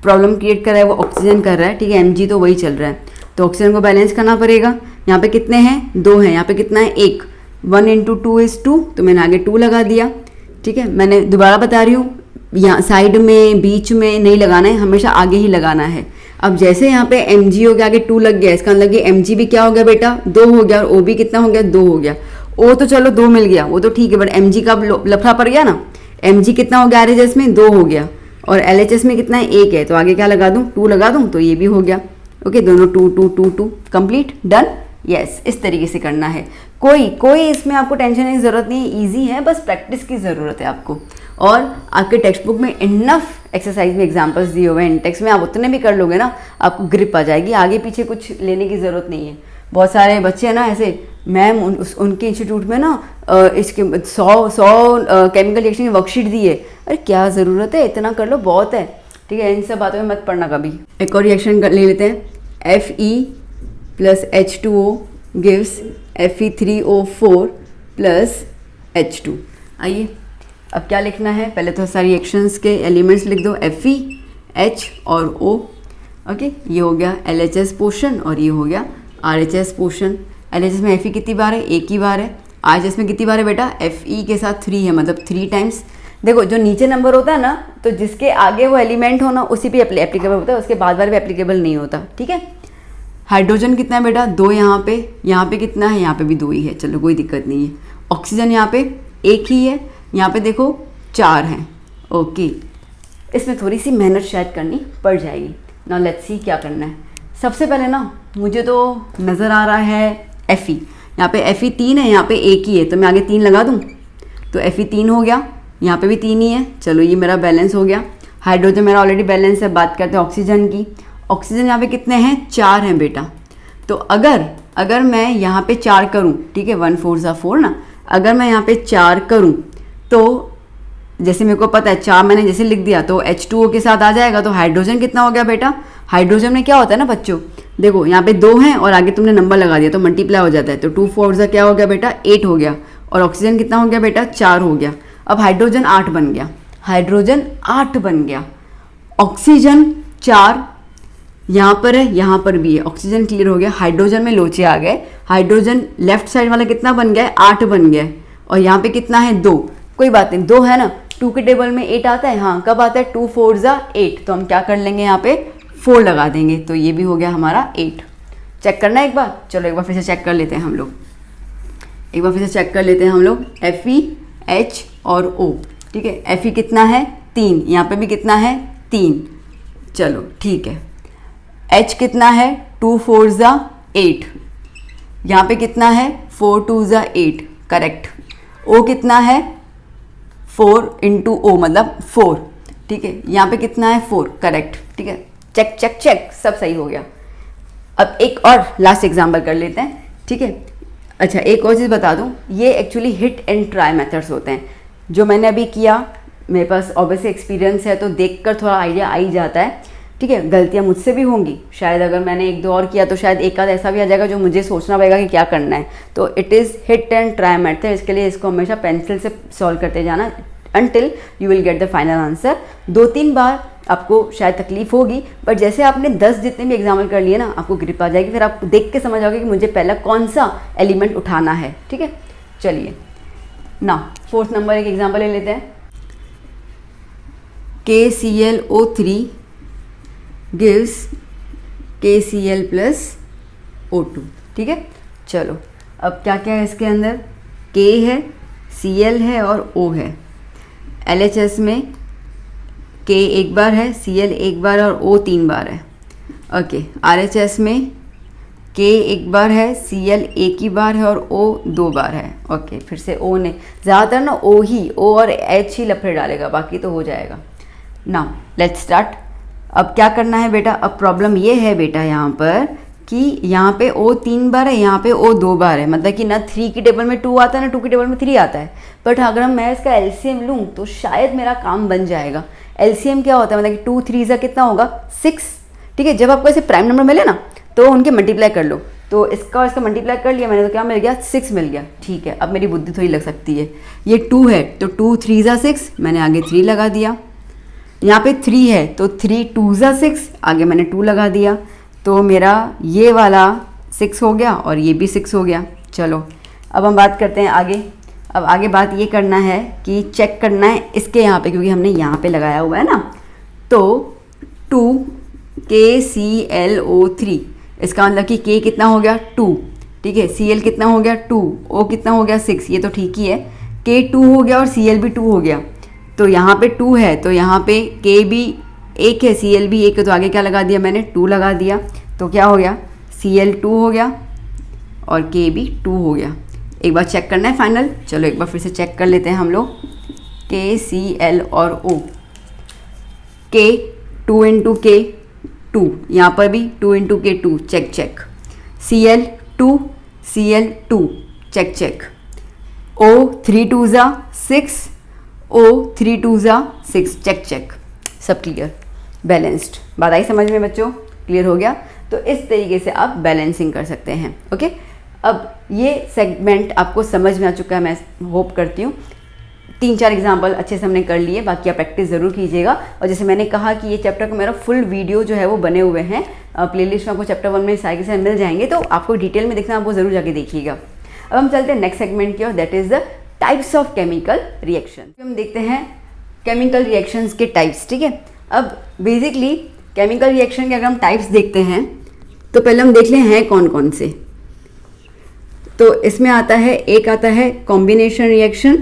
प्रॉब्लम क्रिएट कर रहा है वो ऑक्सीजन कर रहा है, ठीक है, Mg तो वही चल रहा है, तो ऑक्सीजन को बैलेंस करना पड़ेगा। यहाँ पे कितने हैं 2 हैं, यहाँ पे कितना है 1, 1 × 2 = 2, तो मैंने आगे 2 लगा दिया, ठीक है। मैंने दोबारा बता रही हूँ, यहाँ साइड में बीच में नहीं लगाना है, हमेशा आगे ही लगाना है। अब जैसे यहाँ पे MgO के आगे 2 लग गया, इसका मतलब कि Mg भी क्या हो गया बेटा 2 हो गया, और O भी कितना हो गया 2 हो गया। O तो चलो 2 मिल गया, वो तो ठीक है, बट Mg का लफड़ा पड़ गया ना, Mg कितना हो गया RHS में 2 हो गया, और LHS में कितना है 1 है, तो आगे क्या लगा दूँ 2 लगा दूँ, तो ये भी हो गया, ओके। दोनों 2 2 2 2 कंप्लीट, डन, यस। इस तरीके से करना है, कोई इसमें आपको टेंशन की ज़रूरत नहीं है, ईजी है, बस प्रैक्टिस की ज़रूरत है आपको। और आपके टेक्स्ट बुक में इनफ एक्सरसाइज में एग्जांपल्स दिए हुए हैं, टेक्स्ट में आप उतने भी कर लोगे ना, आपको ग्रिप आ जाएगी, आगे पीछे कुछ लेने की ज़रूरत नहीं है। बहुत सारे बच्चे हैं ना ऐसे, मैम उनके इंस्टीट्यूट में ना इसके 100 केमिकल रिएक्शन की वर्कशीट दी है, अरे क्या ज़रूरत है, इतना कर लो बहुत है, ठीक है, इन सब बातों में मत पढ़ना कभी। एक और रिएक्शन ले लेते हैं, Fe + H2O gives Fe3O4 + H2। आइए अब क्या लिखना है, पहले तो सारी रिएक्शंस के एलिमेंट्स लिख दो, Fe, H और O, ओके। ये हो गया LHS पोर्शन, और ये हो गया RHS पोर्शन। LHS में Fe कितनी बार है, 1 ही बार है। RHS में कितनी बार है बेटा, Fe के साथ 3 है, मतलब 3 टाइम्स। देखो जो नीचे नंबर होता है ना, तो जिसके आगे वो एलिमेंट हो ना उसी पे एप्लीकेबल होता है, उसके बाद वाले पे एप्लीकेबल नहीं होता, ठीक है। हाइड्रोजन कितना है बेटा 2, यहाँ पे कितना है, यहाँ पे भी 2 ही है, चलो कोई दिक्कत नहीं है। ऑक्सीजन यहाँ पे 1 ही है, यहाँ पे देखो 4 हैं, ओके। इसमें थोड़ी सी मेहनत शायद करनी पड़ जाएगी। नाउ लेट्स सी क्या करना है। सबसे पहले ना मुझे तो नज़र आ रहा है Fe, यहाँ पे Fe 3 है, यहाँ पे 1 ही है, तो मैं आगे 3 लगा दूँ, तो Fe 3 हो गया, यहाँ पे भी 3 ही है, चलो ये मेरा बैलेंस हो गया। हाइड्रोजन मेरा ऑलरेडी बैलेंस है। बात करते हैं ऑक्सीजन की। ऑक्सीजन यहाँ पे कितने हैं, 4 हैं बेटा। तो अगर मैं यहाँ पे 4 करूँ, ठीक है, 1 4 सा 4 ना, अगर मैं यहाँ पे 4 करूँ तो जैसे मेरे को पता है 4 मैंने जैसे लिख दिया तो H2O के साथ आ जाएगा। तो हाइड्रोजन कितना हो गया बेटा, हाइड्रोजन में क्या होता है ना बच्चों, देखो यहाँ पे 2 हैं और आगे तुमने नंबर लगा दिया तो मल्टीप्लाई हो जाता है, तो 2 4 सा क्या हो गया बेटा 8 हो गया। और ऑक्सीजन कितना हो गया बेटा 4 हो गया। अब हाइड्रोजन 8 बन गया, हाइड्रोजन 8 बन गया। ऑक्सीजन 4 यहाँ पर है, यहाँ पर भी है, ऑक्सीजन क्लियर हो गया। हाइड्रोजन में लोचे आ गए, हाइड्रोजन लेफ्ट साइड वाला कितना बन गया है 8 बन गया है। और यहाँ पे कितना है 2, कोई बात नहीं 2 है ना, 2 के टेबल में 8 आता है, हाँ कब आता है 2 4 ज़ा 8, तो हम क्या कर लेंगे यहाँ पे 4 लगा देंगे, तो ये भी हो गया हमारा 8। चेक करना है एक बार, चलो एक बार फिर से चेक कर लेते हैं हम लोग, एक बार फिर से चेक कर लेते हैं हम लोग। Fe, H और O, ठीक है। Fe कितना है 3, यहाँ पे भी कितना है 3, चलो ठीक है, H कितना है 2 4 ज़ा 8, यहाँ पे कितना है 4 2 ज़ा 8, करेक्ट। O कितना है 4 इंटू O मतलब 4, ठीक है। यहाँ पे कितना है 4, करेक्ट, ठीक है। चेक चेक चेक, सब सही हो गया। अब एक और लास्ट एग्जाम्पल कर लेते हैं, ठीक है। अच्छा एक और चीज़ बता दूँ, ये actually hit and try methods होते हैं। जो मैंने अभी किया, मेरे पास ऑब्वियसली एक्सपीरियंस है तो देखकर थोड़ा आइडिया आ ही जाता है, ठीक है। गलतियाँ मुझसे भी होंगी, शायद अगर मैंने एक दो और किया तो शायद एक आध ऐसा भी आ जाएगा जो मुझे सोचना पड़ेगा कि क्या करना है। तो it is hit and try method, इसके लिए इसको हमेशा पेंसिल से सॉल्व करते जाना until you will get the final answer। 2-3 बार आपको शायद तकलीफ होगी, बट जैसे आपने 10 जितने भी एग्जाम्पल कर लिए ना, आपको ग्रिप आ जाएगी, फिर आप देख के समझ आओगे कि मुझे पहला कौन सा एलिमेंट उठाना है, ठीक है। चलिए ना 4th नंबर एक एग्जाम्पल ले लेते हैं। KClO3 gives KCl plus O2, ठीक है। चलो अब क्या क्या है इसके अंदर, K है, Cl है और O है। LHS में K एक बार है, Cl एक बार और O 3 बार है, ओके। RHS में K एक बार है, Cl एक ही बार है और O 2 बार है, ओके। फिर से O ने ज़्यादातर ना O और H ही लफड़े डालेगा, बाकी तो हो जाएगा। Now let's start. अब क्या करना है बेटा, अब प्रॉब्लम ये है बेटा यहाँ पर कि यहाँ पे O 3 बार है, यहाँ पे O 2 बार है, मतलब कि ना 3 की टेबल में 2 आता है ना 2 की टेबल में 3 आता है। बट अगर मैं इसका LCM लूँ तो शायद मेरा काम बन जाएगा। LCM क्या होता है, मतलब कि 2 3 ज़ा कितना होगा 6, ठीक है। जब आपको ऐसे प्राइम नंबर मिले ना तो उनके मल्टीप्लाई कर लो, तो इसका और इसका मल्टीप्लाई कर लिया मैंने, तो क्या मिल गया 6 मिल गया, ठीक है। अब मेरी बुद्धि थोड़ी लग सकती है, ये 2 है तो 2 3 ज़ा 6, मैंने आगे 3 लगा दिया। यहाँ पे 3 है तो 3 2 ज़ा 6, आगे मैंने 2 लगा दिया, तो मेरा ये वाला 6 हो गया और ये भी 6 हो गया। चलो अब हम बात करते हैं आगे। अब आगे बात ये करना है कि चेक करना है इसके यहाँ पे, क्योंकि हमने यहाँ पे लगाया हुआ है ना, तो 2 KClO3, इसका मतलब कि K कितना हो गया 2, ठीक है। Cl कितना हो गया 2, O कितना हो गया 6, ये तो ठीक ही है। K 2 हो गया और Cl भी 2 हो गया, तो यहाँ पे 2 है तो यहाँ पे K भी 1 है, Cl भी 1 है, तो आगे क्या लगा दिया मैंने 2 लगा दिया, तो क्या हो गया Cl 2 हो गया और K भी 2 हो गया। एक बार चेक करना है फाइनल, चलो एक बार फिर से चेक कर लेते हैं हम लोग। KCl और O, K 2 इंटू K 2, यहाँ पर भी 2 into K 2, check check. Cl 2 Cl 2, check check. O 3 2 ज़ा 6, O 3 2 ज़ा 6, चेक चेक। सब क्लियर, बैलेंस्ड। बात आई समझ में बच्चों, क्लियर हो गया। तो इस तरीके से आप बैलेंसिंग कर सकते हैं, ओके। अब ये सेगमेंट आपको समझ में आ चुका है, मैं होप करती हूँ। 3-4 एग्जाम्पल अच्छे से हमने कर लिए, बाकी आप प्रैक्टिस ज़रूर कीजिएगा। और जैसे मैंने कहा कि ये चैप्टर का मेरा फुल वीडियो जो है वो बने हुए हैं, प्लेलिस्ट में आपको चैप्टर 1 में सारे के सारे मिल जाएंगे, तो आपको डिटेल में देखना, आप वो ज़रूर जाके देखिएगा। अब हम चलते हैं नेक्स्ट सेगमेंट की ओर, that is the types of chemical reaction. हम देखते हैं केमिकल रिएक्शंस के टाइप्स, ठीक है। अब बेसिकली केमिकल रिएक्शन के अगर हम टाइप्स देखते हैं तो पहले हम देख लें हैं कौन कौन से। तो इसमें आता है, एक आता है कॉम्बिनेशन रिएक्शन,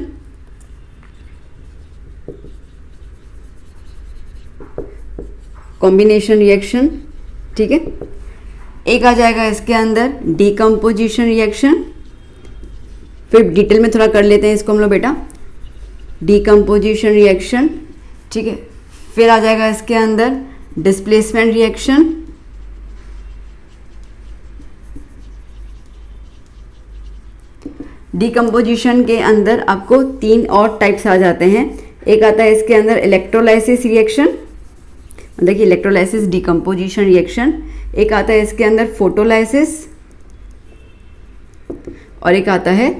कॉम्बिनेशन रिएक्शन, ठीक है। एक आ जाएगा इसके अंदर डीकम्पोजिशन रिएक्शन, फिर डिटेल में थोड़ा कर लेते हैं इसको हम लोग बेटा, डीकम्पोजिशन रिएक्शन, ठीक है। फिर आ जाएगा इसके अंदर डिस्प्लेसमेंट रिएक्शन, डीकम्पोजिशन के अंदर आपको 3 और टाइप्स आ जाते हैं। एक आता है इसके अंदर इलेक्ट्रोलाइसिस रिएक्शन, मतलब कि इलेक्ट्रोलाइसिस डीकम्पोजिशन रिएक्शन। एक आता है इसके अंदर फोटोलाइसिस और एक आता है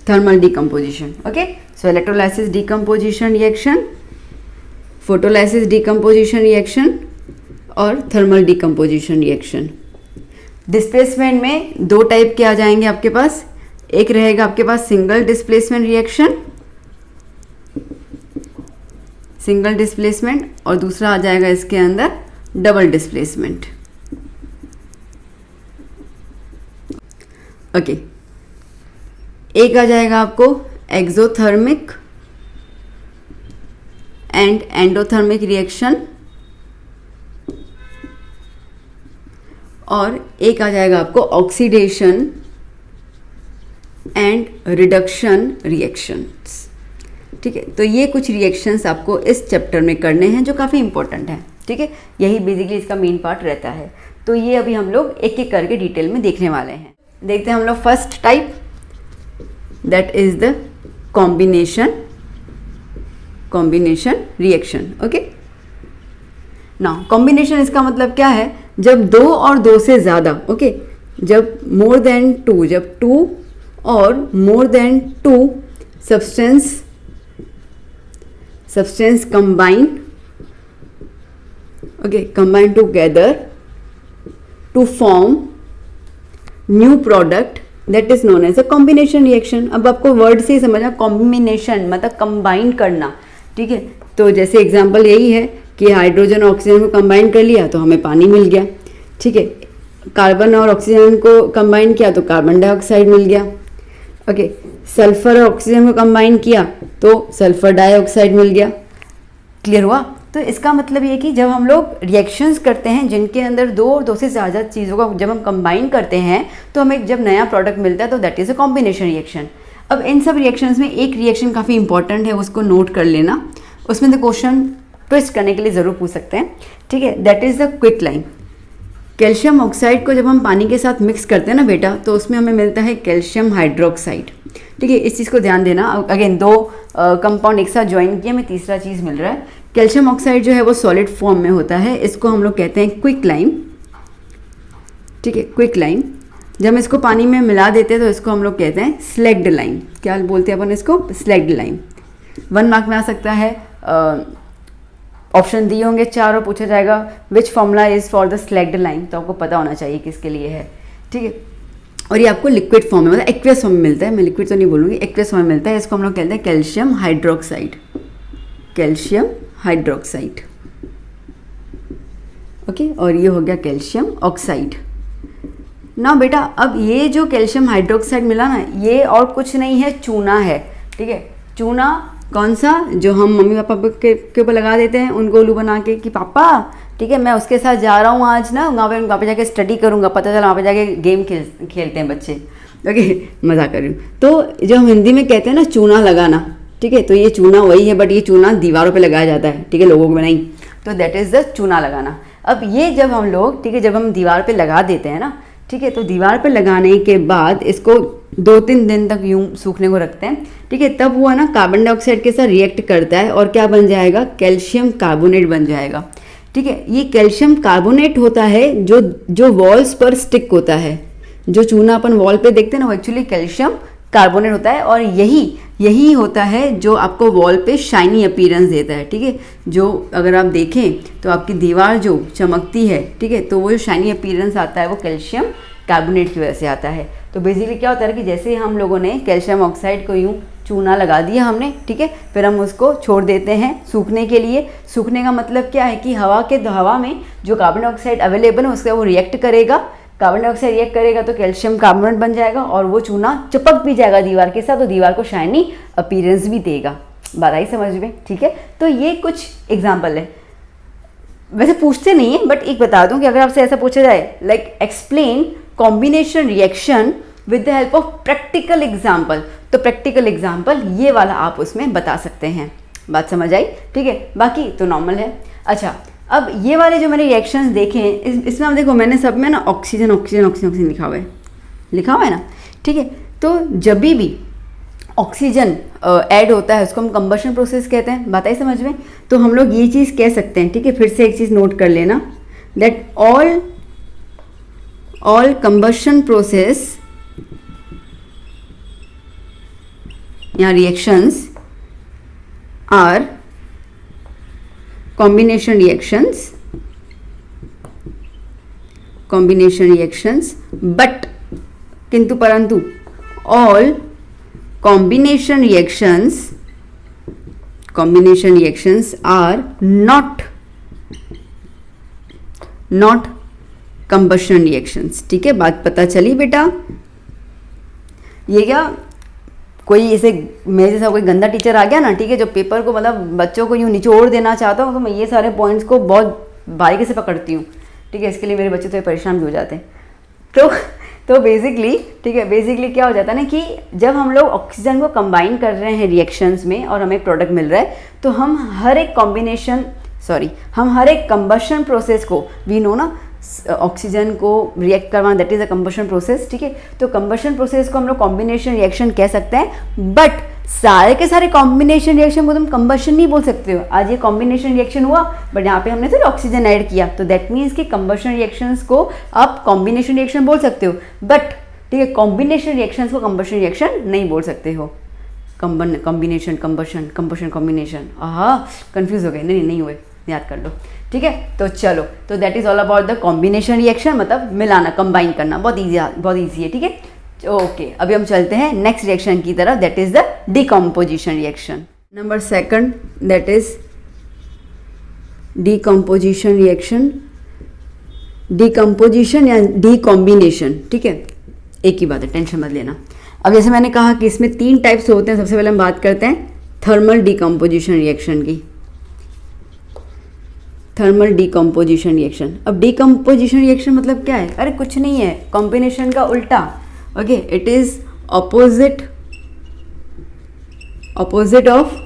thermal decomposition, okay. So electrolysis decomposition reaction, photolysis decomposition reaction और थर्मल डीकम्पोजिशन रिएक्शन। डिस्प्लेसमेंट में 2 टाइप के आ जाएंगे आपके पास, एक रहेगा आपके पास single displacement reaction, single displacement, और दूसरा आ जाएगा इसके अंदर डबल डिस्प्लेसमेंट, ओके। एक आ जाएगा आपको एक्सोथर्मिक एंड एंडोथर्मिक रिएक्शन, और एक आ जाएगा आपको ऑक्सीडेशन एंड रिडक्शन रिएक्शंस। ठीक है, तो ये कुछ रिएक्शंस आपको इस चैप्टर में करने हैं जो काफ़ी इंपॉर्टेंट हैं। ठीक है, यही बेसिकली इसका मेन पार्ट रहता है। तो ये अभी हम लोग एक एक करके डिटेल में देखने वाले हैं। देखते हैं हम लोग first type, that is the combination reaction. Okay, now combination इसका मतलब क्या है, जब दो और दो से ज़्यादा, ओके, जब मोर देन टू, जब टू और more than two substance combine together to form new product that is known as a combination reaction। अब आपको वर्ड से ही समझना, कॉम्बिनेशन मतलब कंबाइन करना। ठीक है, तो जैसे एग्जांपल यही है कि हाइड्रोजन और ऑक्सीजन को कंबाइन कर लिया तो हमें पानी मिल गया। ठीक है, कार्बन और ऑक्सीजन को कंबाइन किया तो कार्बन डाइऑक्साइड मिल गया। ओके, सल्फर और ऑक्सीजन को कंबाइन किया तो सल्फर डाइऑक्साइड मिल गया। क्लियर हुआ? तो इसका मतलब ये कि जब हम लोग रिएक्शंस करते हैं जिनके अंदर दो और दो से ज़्यादा चीज़ों का जब हम कंबाइन करते हैं तो हमें जब नया प्रोडक्ट मिलता है तो that is a combination reaction. अब इन सब रिएक्शंस में एक रिएक्शन काफ़ी इंपॉर्टेंट है, उसको नोट कर लेना, उसमें तो क्वेश्चन ट्विस्ट करने के लिए ज़रूर पूछ सकते हैं। ठीक है, that is the quicklime. Calcium oxide को जब हम पानी के साथ मिक्स करते हैं ना बेटा, तो उसमें हमें मिलता है कैल्शियम हाइड्रोक्साइड। ठीक है, इस चीज़ को ध्यान देना। अगेन दो कंपाउंड एक साथ ज्वाइन किए, हमें तीसरा चीज़ मिल रहा है। कैल्शियम ऑक्साइड जो है वो सॉलिड फॉर्म में होता है, इसको हम लोग कहते हैं क्विकलाइन। ठीक है, क्विकलाइन। जब हम इसको पानी में मिला देते हैं तो इसको हम लोग कहते हैं स्लैग्ड लाइन। क्या बोलते हैं अपन इसको? Slagged line. 1 मार्क में आ सकता है। ऑप्शन दिए होंगे 4 और पूछा जाएगा which formula is for the slagged line, तो आपको पता होना चाहिए किसके लिए है। ठीक है, और ये आपको लिक्विड फॉर्म में मतलब एक्वेस फॉर्म में मिलता है। मैं लिक्विड तो नहीं बोलूँगी, एक्वेस फॉर्म में मिलता है। इसको हम लोग कहते हैं calcium hydroxide. Calcium hydroxide. Okay, और ये हो गया कैल्शियम ऑक्साइड। ना बेटा, अब ये जो कैल्शियम हाइड्रोक्साइड मिला ना, ये और कुछ नहीं है, चूना है। ठीक है, चूना कौन सा, जो हम मम्मी पापा के ऊपर लगा देते हैं उनको उल्लू बना के कि पापा ठीक है मैं उसके साथ जा रहा हूँ आज ना, वहाँ पे जाके स्टडी करूँगा, पता चला वहाँ पे जाके गेम खेलते हैं बच्चे। ओके, मज़ा कर रही हूँ। तो जो हम हिंदी में कहते हैं ना चूना लगाना, ठीक है, तो ये चूना वही है, बट ये चूना दीवारों पे लगाया जाता है। ठीक है, लोगों को नहीं, तो दैट इज़ द चूना लगाना। अब ये जब हम लोग, ठीक है, जब हम दीवार पे लगा देते हैं ना, ठीक है, तो दीवार पे लगाने के बाद इसको 2-3 दिन तक यूं सूखने को रखते हैं। ठीक है, तब वो है ना कार्बन डाइऑक्साइड के साथ रिएक्ट करता है और क्या बन जाएगा? कैल्शियम कार्बोनेट बन जाएगा। ठीक है, ये कैल्शियम कार्बोनेट होता है जो वॉल्स पर स्टिक होता है। जो चूना अपन वॉल पे देखते हैं ना, वो एक्चुअली कैल्शियम कार्बोनेट होता है, और यही होता है जो आपको वॉल पे शाइनी अपीयरेंस देता है। ठीक है, जो अगर आप देखें तो आपकी दीवार जो चमकती है, ठीक है, तो वो जो शाइनी अपीयरेंस आता है वो कैल्शियम कार्बोनेट की वजह से आता है। तो बेसिकली क्या होता है कि जैसे हम लोगों ने कैल्शियम ऑक्साइड को यूँ चूना लगा दिया हमने, ठीक है, फिर हम उसको छोड़ देते हैं सूखने के लिए। सूखने का मतलब क्या है कि हवा में जो कार्बन डाइऑक्साइड अवेलेबल है उसका वो रिएक्ट करेगा, कार्बन डाइऑक्साइड रिएक्ट करेगा तो कैल्शियम कार्बोनेट बन जाएगा, और वो चूना चिपक भी जाएगा दीवार के साथ, तो दीवार को शाइनी अपीयरेंस भी देगा। बात आई समझ में? ठीक है, तो ये कुछ एग्जाम्पल है। वैसे पूछते नहीं है, बट एक बता दूं कि अगर आपसे ऐसा पूछा जाए like explain combination reaction with the help of practical example, तो प्रैक्टिकल एग्जाम्पल ये वाला आप उसमें बता सकते हैं। बात समझ आई? ठीक है, बाकी तो नॉर्मल है। अच्छा, अब ये वाले जो मैंने रिएक्शंस देखे हैं इसमें आप देखो मैंने सब में ना ऑक्सीजन ऑक्सीजन ऑक्सीजन लिखा हुआ है ना। ठीक है, तो जब भी ऑक्सीजन ऐड होता है उसको हम कंबशन प्रोसेस कहते हैं। बात आई समझ में? तो हम लोग ये चीज़ कह सकते हैं। ठीक है, फिर से एक चीज़ नोट कर लेना, दैट ऑल कंबशन प्रोसेस या reactions are combination reactions, but किंतु परंतु all combination reactions are not combustion reactions। ठीक है, बात पता चली बेटा? ये क्या कोई ऐसे मेरे जैसा कोई गंदा टीचर आ गया ना, ठीक है, जो पेपर को मतलब बच्चों को यूँ निचोड़ देना चाहता हूँ, तो मैं ये सारे पॉइंट्स को बहुत बारीकी से पकड़ती हूँ, ठीक है। इसके लिए मेरे बच्चे तो परेशान भी हो जाते हैं। तो बेसिकली, ठीक है, बेसिकली क्या हो जाता है ना कि जब हम लोग ऑक्सीजन को कंबाइन कर रहे हैं रिएक्शंस में और हमें प्रोडक्ट मिल रहा है, तो हम हर एक कंबशन प्रोसेस को, वी नो ना, ऑक्सीजन को रिएक्ट करवाना, that is a combustion process, ठीक है। तो कंबशन प्रोसेस को हम लोग कॉम्बिनेशन रिएक्शन कह सकते हैं, बट सारे के सारे कॉम्बिनेशन रिएक्शन को तुम कंबशन नहीं बोल सकते हो। आज ये कॉम्बिनेशन रिएक्शन हुआ, बट यहाँ पे हमने तो ऑक्सीजन ऐड किया, तो दैट मीन्स कि कंबशन रिएक्शंस को आप कॉम्बिनेशन रिएक्शन बोल सकते हो, बट ठीक है, कॉम्बिनेशन रिएक्शंस को कंबशन रिएक्शन नहीं बोल सकते हो। Combination, combustion, combustion, combination, confuse हो गए, नहीं हुए, याद कर लो, ठीक है। तो चलो, तो that is all about the combination reaction, मतलब मिलाना, कंबाइन करना, बहुत ईजी है, ठीक है। ओके, अभी हम चलते हैं नेक्स्ट रिएक्शन की तरफ, that is the decomposition reaction. Number second, that is decomposition reaction. Decomposition या डिकॉम्बिनेशन, ठीक है, एक ही बात है, टेंशन मत लेना। अब जैसे मैंने कहा कि इसमें 3 टाइप्स होते हैं। सबसे पहले हम बात करते हैं थर्मल डिकम्पोजिशन रिएक्शन की। Thermal decomposition reaction. अब डिकम्पोजिशन रिएक्शन मतलब क्या है? अरे कुछ नहीं है, कॉम्बिनेशन का उल्टा। Okay, it is opposite of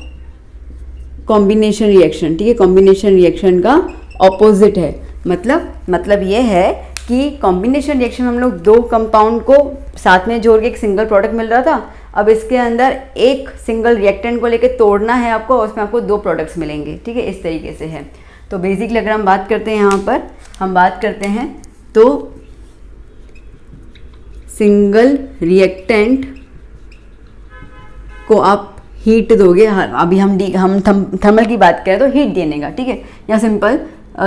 combination reaction, ठीक है। कॉम्बिनेशन रिएक्शन का ऑपोजिट है। मतलब ये है कि कॉम्बिनेशन रिएक्शन में हम लोग 2 कंपाउंड को साथ में जोड़ के एक सिंगल प्रोडक्ट मिल रहा था। अब इसके अंदर एक सिंगल रिएक्टेंट को लेके तोड़ना है आपको, और उसमें आपको 2 प्रोडक्ट्स मिलेंगे, ठीक है। इस तरीके से है। तो बेसिकली अगर हम बात करते हैं, यहाँ पर हम बात करते हैं तो सिंगल रिएक्टेंट को आप हीट दोगे। अभी हम थर्मल की बात करें तो हीट देने का, ठीक है। या सिंपल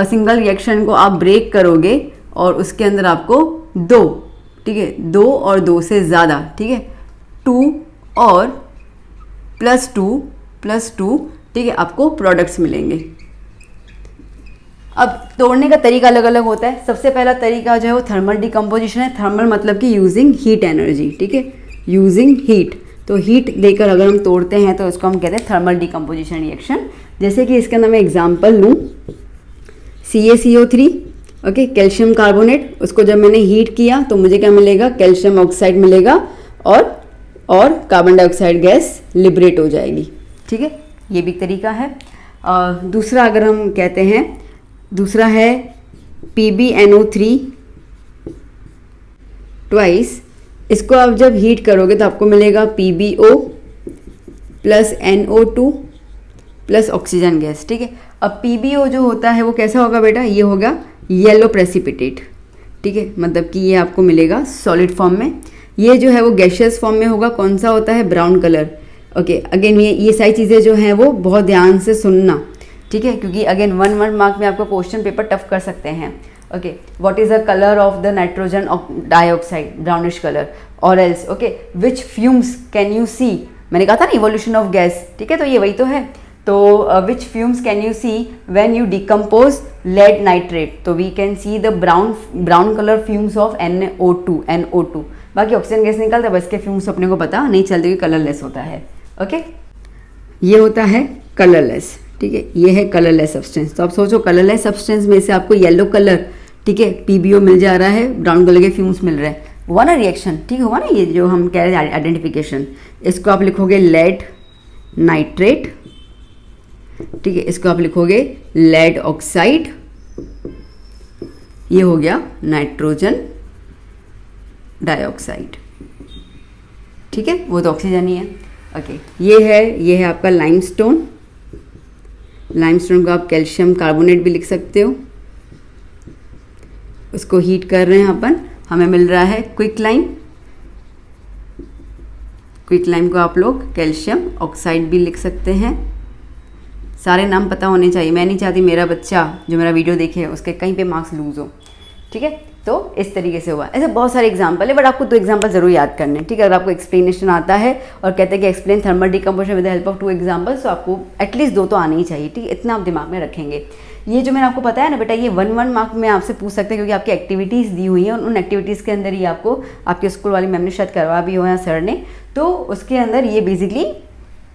सिंगल रिएक्शन को आप ब्रेक करोगे और उसके अंदर आपको 2, ठीक है, 2 और 2 से ज़्यादा, ठीक है, 2 और +2, ठीक है, आपको प्रोडक्ट्स मिलेंगे। अब तोड़ने का तरीका अलग अलग होता है। सबसे पहला तरीका जो है वो थर्मल डिकम्पोजिशन है। थर्मल मतलब कि यूजिंग हीट एनर्जी, ठीक है, यूजिंग हीट। तो हीट लेकर अगर हम तोड़ते हैं तो उसको हम कहते हैं थर्मल डिकम्पोजिशन रिएक्शन। जैसे कि इसका मैं एग्जांपल लूँ, CaCO3, ओके, कैल्शियम कार्बोनेट, उसको जब मैंने हीट किया तो मुझे क्या मिलेगा? कैल्शियम ऑक्साइड मिलेगा और कार्बन डाइऑक्साइड गैस लिबरेट हो जाएगी, ठीक है। ये भी तरीका है। दूसरा अगर हम कहते हैं, दूसरा है PbNO3 ट्वाइस। इसको आप जब हीट करोगे तो आपको मिलेगा PbO + NO2 + ऑक्सीजन गैस, ठीक है। अब PbO जो होता है वो कैसा होगा बेटा? ये होगा येलो प्रेसिपिटेट, ठीक है, मतलब कि ये आपको मिलेगा सॉलिड फॉर्म में। ये जो है वो गैशियस फॉर्म में होगा। कौन सा होता है? Brown colour. ओके, अगेन ये सारी चीज़ें जो हैं वो बहुत ध्यान से सुनना, ठीक है, क्योंकि अगेन 1 मार्क में आपको क्वेश्चन पेपर टफ कर सकते हैं। Okay, what is the colour of the nitrogen dioxide? Brownish colour. और else, okay, which fumes can you see? मैंने कहा था ना इवोल्यूशन ऑफ गैस, ठीक है, तो ये वही तो है। तो which fumes can you see when you decompose lead nitrate? तो we can see the brown colour fumes of NO2। बाकी ऑक्सीजन गैस निकलता है, बस के फ्यूम्स अपने को पता नहीं चलते कि कलरलेस होता है। ओके, ये होता है कलरलेस, ठीक है, ये है कलरलेस सब्सटेंस। तो आप सोचो कलरलेस सब्सटेंस में से आपको येलो कलर, ठीक है, PbO मिल जा रहा है, ब्राउन कलर के फ्यूम्स मिल रहे हैं, हुआ ना रिएक्शन, ठीक हुआ ना। ये जो हम कह रहे हैं आइडेंटिफिकेशन, इसको आप लिखोगे लेड नाइट्रेट, ठीक है, इसको आप लिखोगे लेड ऑक्साइड, ये हो गया नाइट्रोजन डाइऑक्साइड, ठीक है, वो तो ऑक्सीजन ही है। ओके, ये है आपका लाइमस्टोन। लाइमस्टोन को आप कैल्शियम कार्बोनेट भी लिख सकते हो। उसको हीट कर रहे हैं अपन, हमें मिल रहा है क्विकलाइम। क्विकलाइम को आप लोग कैल्शियम ऑक्साइड भी लिख सकते हैं। सारे नाम पता होने चाहिए। मैं नहीं चाहती मेरा बच्चा जो मेरा वीडियो देखे उसके कहीं पे मार्क्स लूज हो, ठीक है। तो इस तरीके से हुआ। ऐसे बहुत सारे एग्जाम्पल है, बट आपको 2 एग्जाम्पल जरूर याद करने हैं, ठीक है। अगर आपको एक्सप्लेनेशन आता है और कहते हैं कि explain thermal decomposition with the help of 2 examples, तो आपको एटलीस्ट 2 तो आने ही चाहिए, ठीक है। इतना आप दिमाग में रखेंगे। ये जो मैंने आपको बताया ना बेटा, ये 1 मार्क में आपसे पूछ सकते हैं, क्योंकि आपकी एक्टिविटीज़ दी हुई हैं, उन एक्टिविटीज़ के अंदर ही आपको आपके स्कूल वाली मैम ने शायद करवा भी हो या सर ने, तो उसके अंदर ये बेसिकली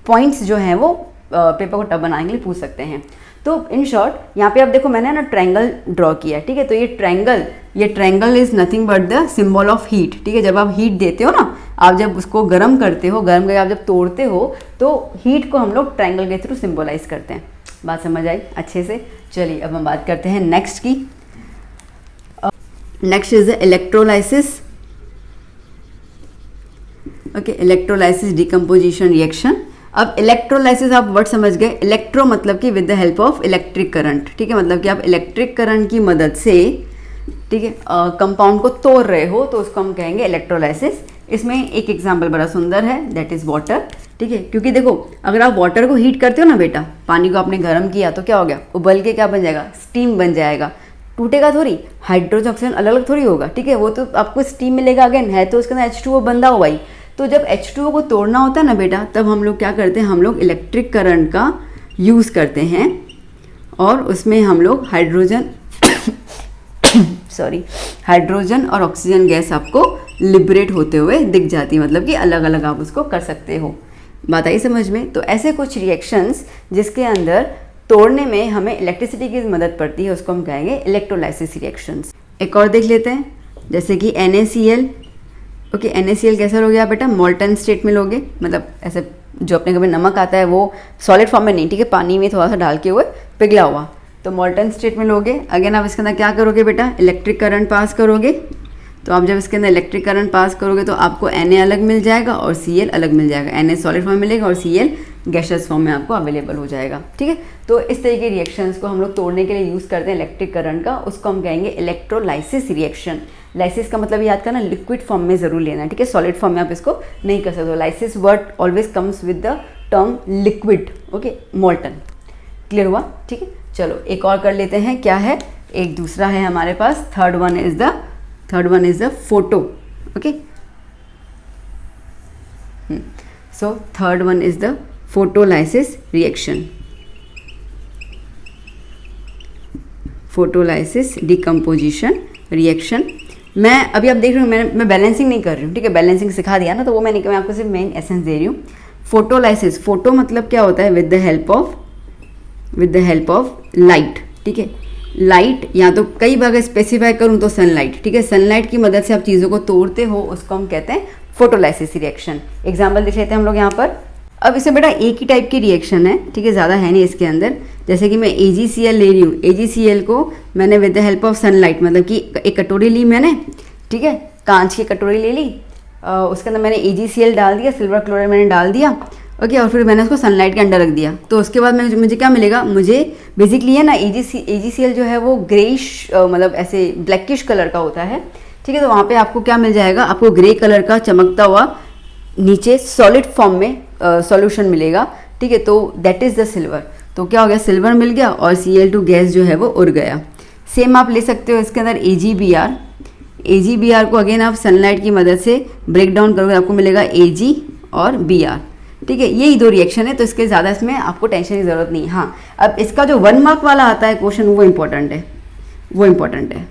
पॉइंट्स जो हैं वो पेपर को टफ बनाने के लिए पूछ सकते हैं। तो इन शॉर्ट यहाँ पे आप देखो मैंने ना ट्रायंगल ड्रॉ किया है, ठीक है। तो ये triangle is nothing but the symbol of heat, ठीक है। जब आप हीट देते हो ना, आप जब उसको गर्म करते हो, गर्म करके आप जब तोड़ते हो, तो हीट को हम लोग ट्रायंगल के थ्रू सिंबलाइज करते हैं। बात समझ आई अच्छे से? चलिए अब हम बात करते हैं नेक्स्ट की। Next is the electrolysis. Okay, electrolysis decomposition reaction. अब इलेक्ट्रोलाइसिस आप वर्ड समझ गए। इलेक्ट्रो मतलब कि with the help of electric current, ठीक है। मतलब कि आप इलेक्ट्रिक करंट की मदद से, ठीक है, कंपाउंड को तोड़ रहे हो, तो उसको हम कहेंगे इलेक्ट्रोलाइसिस। इसमें एक एग्जांपल बड़ा सुंदर है, दैट इज वाटर, ठीक है। क्योंकि देखो अगर आप वाटर को हीट करते हो ना बेटा, पानी को आपने गर्म किया तो क्या हो गया, उबल के क्या बन जाएगा, स्टीम बन जाएगा। टूटेगा थोड़ी, हाइड्रोजन ऑक्सीजन अलग अलग थोड़ी होगा, ठीक है। वो तो आपको स्टीम मिलेगा, अगेन है तो उसके अंदर H2O बंधा हुआ ही। तो जब H2O को तोड़ना होता है ना बेटा, तब हम लोग क्या करते हैं, हम लोग इलेक्ट्रिक करंट का यूज़ करते हैं, और उसमें हम लोग हाइड्रोजन हाइड्रोजन और ऑक्सीजन गैस आपको लिबरेट होते हुए दिख जाती है, मतलब कि अलग अलग आप उसको कर सकते हो। बात आई समझ में? तो ऐसे कुछ रिएक्शंस जिसके अंदर तोड़ने में हमें इलेक्ट्रिसिटी की मदद पड़ती है, उसको हम कहेंगे इलेक्ट्रोलाइसिस रिएक्शंस। एक और देख लेते हैं, जैसे कि NaCl। ओके, NaCl कैसा हो गया बेटा, मोल्टन स्टेट में लोगे, मतलब ऐसे जो अपने कभी नमक आता है वो सॉलिड फॉर्म में नहीं, ठीक है, पानी में थोड़ा सा डाल के हुए पिघला हुआ, तो मोल्टन स्टेट में लोगे। अगेन आप इसके अंदर क्या करोगे बेटा, इलेक्ट्रिक करंट पास करोगे। तो आप जब इसके अंदर इलेक्ट्रिक करंट पास करोगे तो आपको Na अलग मिल जाएगा और Cl अलग मिल जाएगा। Na सॉलिड फॉर्म में मिलेगा और Cl गैसियस फॉर्म में आपको अवेलेबल हो जाएगा, ठीक है। तो इस तरीके के रिएक्शंस को हम लोग तोड़ने के लिए यूज़ करते हैं इलेक्ट्रिक करंट का, उसको हम कहेंगे इलेक्ट्रोलाइसिस रिएक्शन। लाइसिस का मतलब याद करना, लिक्विड फॉर्म में जरूर लेना है, ठीक है। सॉलिड फॉर्म में आप इसको नहीं कर सकते हो। Lysis word always comes with the term liquid, okay, molten. Clear हुआ? ठीक है, चलो एक और कर लेते हैं। क्या है, एक दूसरा है हमारे पास, third one is the photo. Okay, so third one is the photolysis reaction, photolysis decomposition reaction. मैं अभी आप देख रहे हो मैं बैलेंसिंग नहीं कर रही हूँ, ठीक है। बैलेंसिंग सिखा दिया ना, तो वो मैं आपको सिर्फ मेन एसेंस दे रही हूँ। फोटोलाइसिस, फोटो मतलब क्या होता है, with the help of light, ठीक है। लाइट, या तो कई बार स्पेसिफाई करूँ तो सनलाइट, ठीक है। सनलाइट की मदद से आप चीज़ों को तोड़ते हो, उसको हम कहते हैं फोटोलाइसिस रिएक्शन। एग्जाम्पल देख लेते हैं हम लोग यहाँ पर। अब इसमें बेटा एक ही टाइप की रिएक्शन है, ठीक है, ज़्यादा है नहीं इसके अंदर। जैसे कि मैं AgCl ले रही हूँ, AgCl को मैंने with the help of sunlight, मतलब कि एक कटोरी ली मैंने, ठीक है, कांच की कटोरी ले ली, उसके अंदर मैंने AgCl डाल दिया, सिल्वर क्लोराइड मैंने डाल दिया, ओके, और फिर मैंने उसको सनलाइट के अंदर रख दिया। तो उसके बाद मुझे क्या मिलेगा, मुझे बेसिकली है ना AgCl जो है वो ग्रेइश मतलब ऐसे ब्लैकिश कलर का होता है, ठीक है। तो वहाँ पे आपको क्या मिल जाएगा, आपको ग्रे कलर का चमकता हुआ नीचे सॉलिड फॉर्म में सॉल्यूशन मिलेगा, ठीक है। तो दैट इज़ द सिल्वर। तो क्या हो गया, सिल्वर मिल गया और Cl2 गैस जो है वो उड़ गया। सेम आप ले सकते हो इसके अंदर AgBr को अगेन आप सनलाइट की मदद से ब्रेक डाउन करोगे, आपको मिलेगा Ag और Br, ठीक है। यही 2 रिएक्शन है, तो इसके ज़्यादा इसमें आपको टेंशन की ज़रूरत नहीं है। हाँ, अब इसका जो 1 मार्क वाला आता है क्वेश्चन, वो इम्पोर्टेंट है।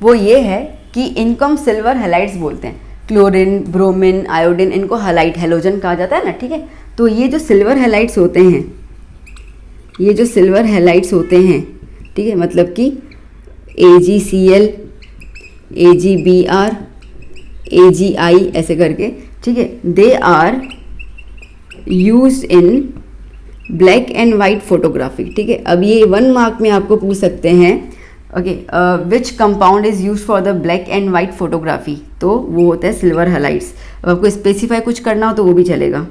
वो ये है कि इनको हम सिल्वर हैलाइड्स बोलते हैं। क्लोरीन, ब्रोमीन, आयोडीन, इनको हैलोजन कहा जाता है ना, ठीक है। तो ये जो सिल्वर हैलाइड्स होते हैं, ठीक है, मतलब कि AgCl, AgBr, AgI ऐसे करके, ठीक है, they are used in black and white photography, ठीक है। अब ये 1 मार्क में आपको पूछ सकते हैं, okay, which compound is use for the black and white photography, तो वो होता है सिल्वर हैलाइड्स। अब आपको स्पेसिफाई कुछ करना हो तो वो भी चलेगा।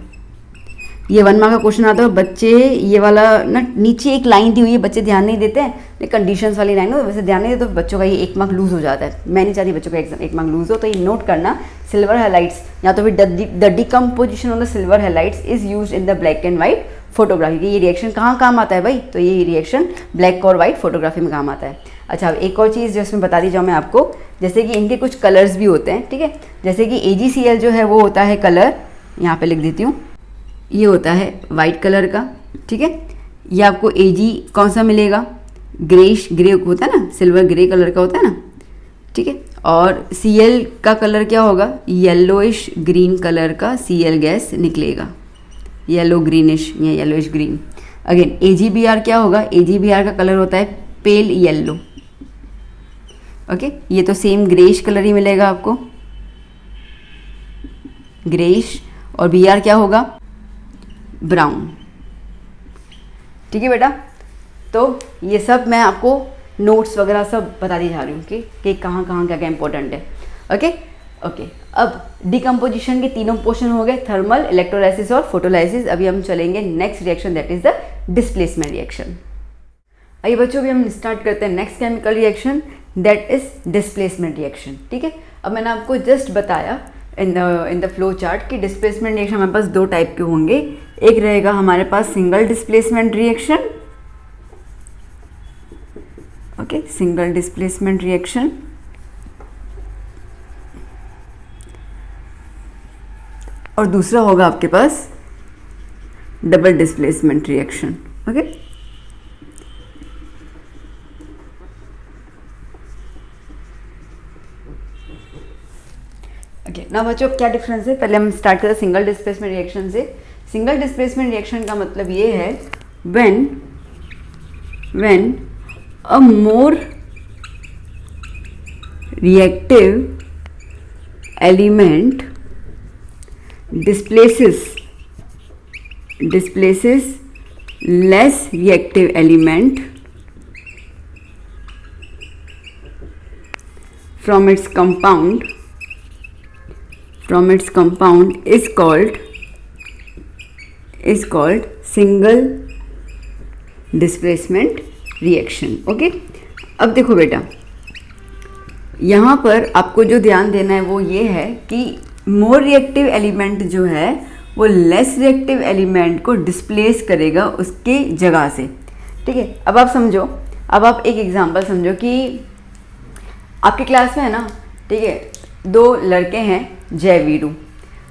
ये 1 मार्क का क्वेश्चन आता है। बच्चे ये वाला ना, नीचे एक लाइन दी हुई है, बच्चे ध्यान नहीं देते हैं, कंडीशंस वाली लाइन हो, वैसे ध्यान नहीं देते तो बच्चों का ये 1 मार्क लूज हो जाता है। मैं नहीं चाहती बच्चों का 1 मार्क लूज हो, तो ये नोट करना, सिल्वर हैलाइड्स या तो फिर the decomposition of the silver halides is use in the black and white photography. ये रिएक्शन कहाँ काम आता है भाई, तो ये रिएक्शन ब्लैक और वाइट फोटोग्राफी में काम आता है। अच्छा, अब एक और चीज़ जो इसमें बता दी जाऊँ मैं आपको, जैसे कि इनके कुछ कलर्स भी होते हैं, ठीक है। जैसे कि AgCl जो है वो होता है कलर, यहाँ पे लिख देती हूँ, ये होता है वाइट कलर का, ठीक है। ये आपको Ag कौन सा मिलेगा, ग्रेश ग्रे होता है ना, सिल्वर ग्रे कलर का होता है ना, ठीक है। और Cl का कलर क्या होगा, येलोइश ग्रीन कलर का Cl गैस निकलेगा, येलो ग्रीनिश या येलोइश ग्रीन। अगेन AgBr क्या होगा, AgBr का कलर होता है पेल येलो, ओके। ये तो सेम ग्रेश कलर ही मिलेगा आपको, ग्रेश। और Br क्या होगा, ब्राउन, ठीक है बेटा। तो ये सब मैं आपको नोट्स वगैरह सब बताती जा रही हूँ कि कहाँ कहाँ क्या क्या इंपॉर्टेंट है, ओके ओके। अब डिकम्पोजिशन के तीनों पोर्शन हो गए, थर्मल, इलेक्ट्रोलाइसिस और फोटोलाइसिस। अभी हम चलेंगे next reaction, that is the displacement reaction. आइए बच्चों, अभी हम स्टार्ट करते हैं next chemical reaction, that is displacement reaction, ठीक है। अब मैंने आपको जस्ट बताया इन द फ्लो चार्ट कि डिस्प्लेसमेंट रिएक्शन हमारे पास दो टाइप के होंगे। एक रहेगा हमारे पास single displacement reaction, okay, single displacement reaction. और दूसरा होगा आपके पास double displacement reaction, okay. Okay ना बच्चों, क्या डिफरेंस है, पहले हम स्टार्ट करते हैं सिंगल डिस्प्लेसमेंट रिएक्शन से। सिंगल डिस्प्लेसमेंट रिएक्शन का मतलब ये है when a more reactive element displaces less reactive element from its compound is called single displacement reaction, okay. अब देखो बेटा, यहाँ पर आपको जो ध्यान देना है वो ये है कि मोर रिएक्टिव एलिमेंट जो है वो लेस रिएक्टिव एलिमेंट को डिस्प्लेस करेगा उसके जगह से, ठीक है। अब आप समझो, अब आप एक एग्जांपल समझो कि आपकी क्लास में है ना, ठीक है, दो लड़के हैं जय वीरू।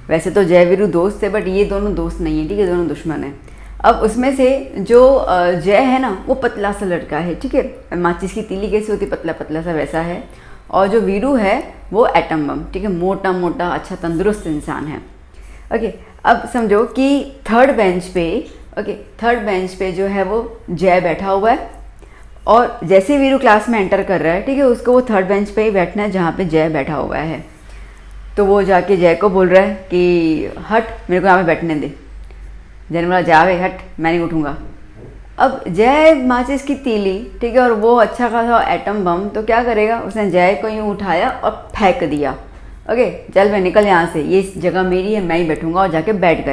वैसे तो जय वीरू दोस्त थे, बट ये दोनों दोस्त नहीं है, ठीक है, दोनों दुश्मन हैं। अब उसमें से जो जय है ना वो पतला सा लड़का है, ठीक है, माचिस की तीली कैसे होती, पतला पतला सा वैसा है। और जो वीरू है वो एटम बम, ठीक है, मोटा मोटा अच्छा तंदुरुस्त इंसान है, ओके। अब समझो कि थर्ड बेंच पे जो है वो जय बैठा हुआ है, और जैसे वीरू क्लास में एंटर कर रहा है, ठीक है, उसको वो थर्ड बेंच पे ही बैठना है जहाँ पे जय बैठा हुआ है। तो वो जाके जय को बोल रहा है कि हट, मेरे को यहाँ पे बैठने दे। जय ने बोला जावे हट, मैं नहीं उठूँगा। अब जय माचिस की तीली, ठीक है, और वो अच्छा खासा एटम बम, तो क्या करेगा, उसने जय को यूँ उठाया और फेंक दिया, ओके, चल मैं निकल यहाँ से, ये जगह मेरी है, मैं ही बैठूँगा। और जाके बैठ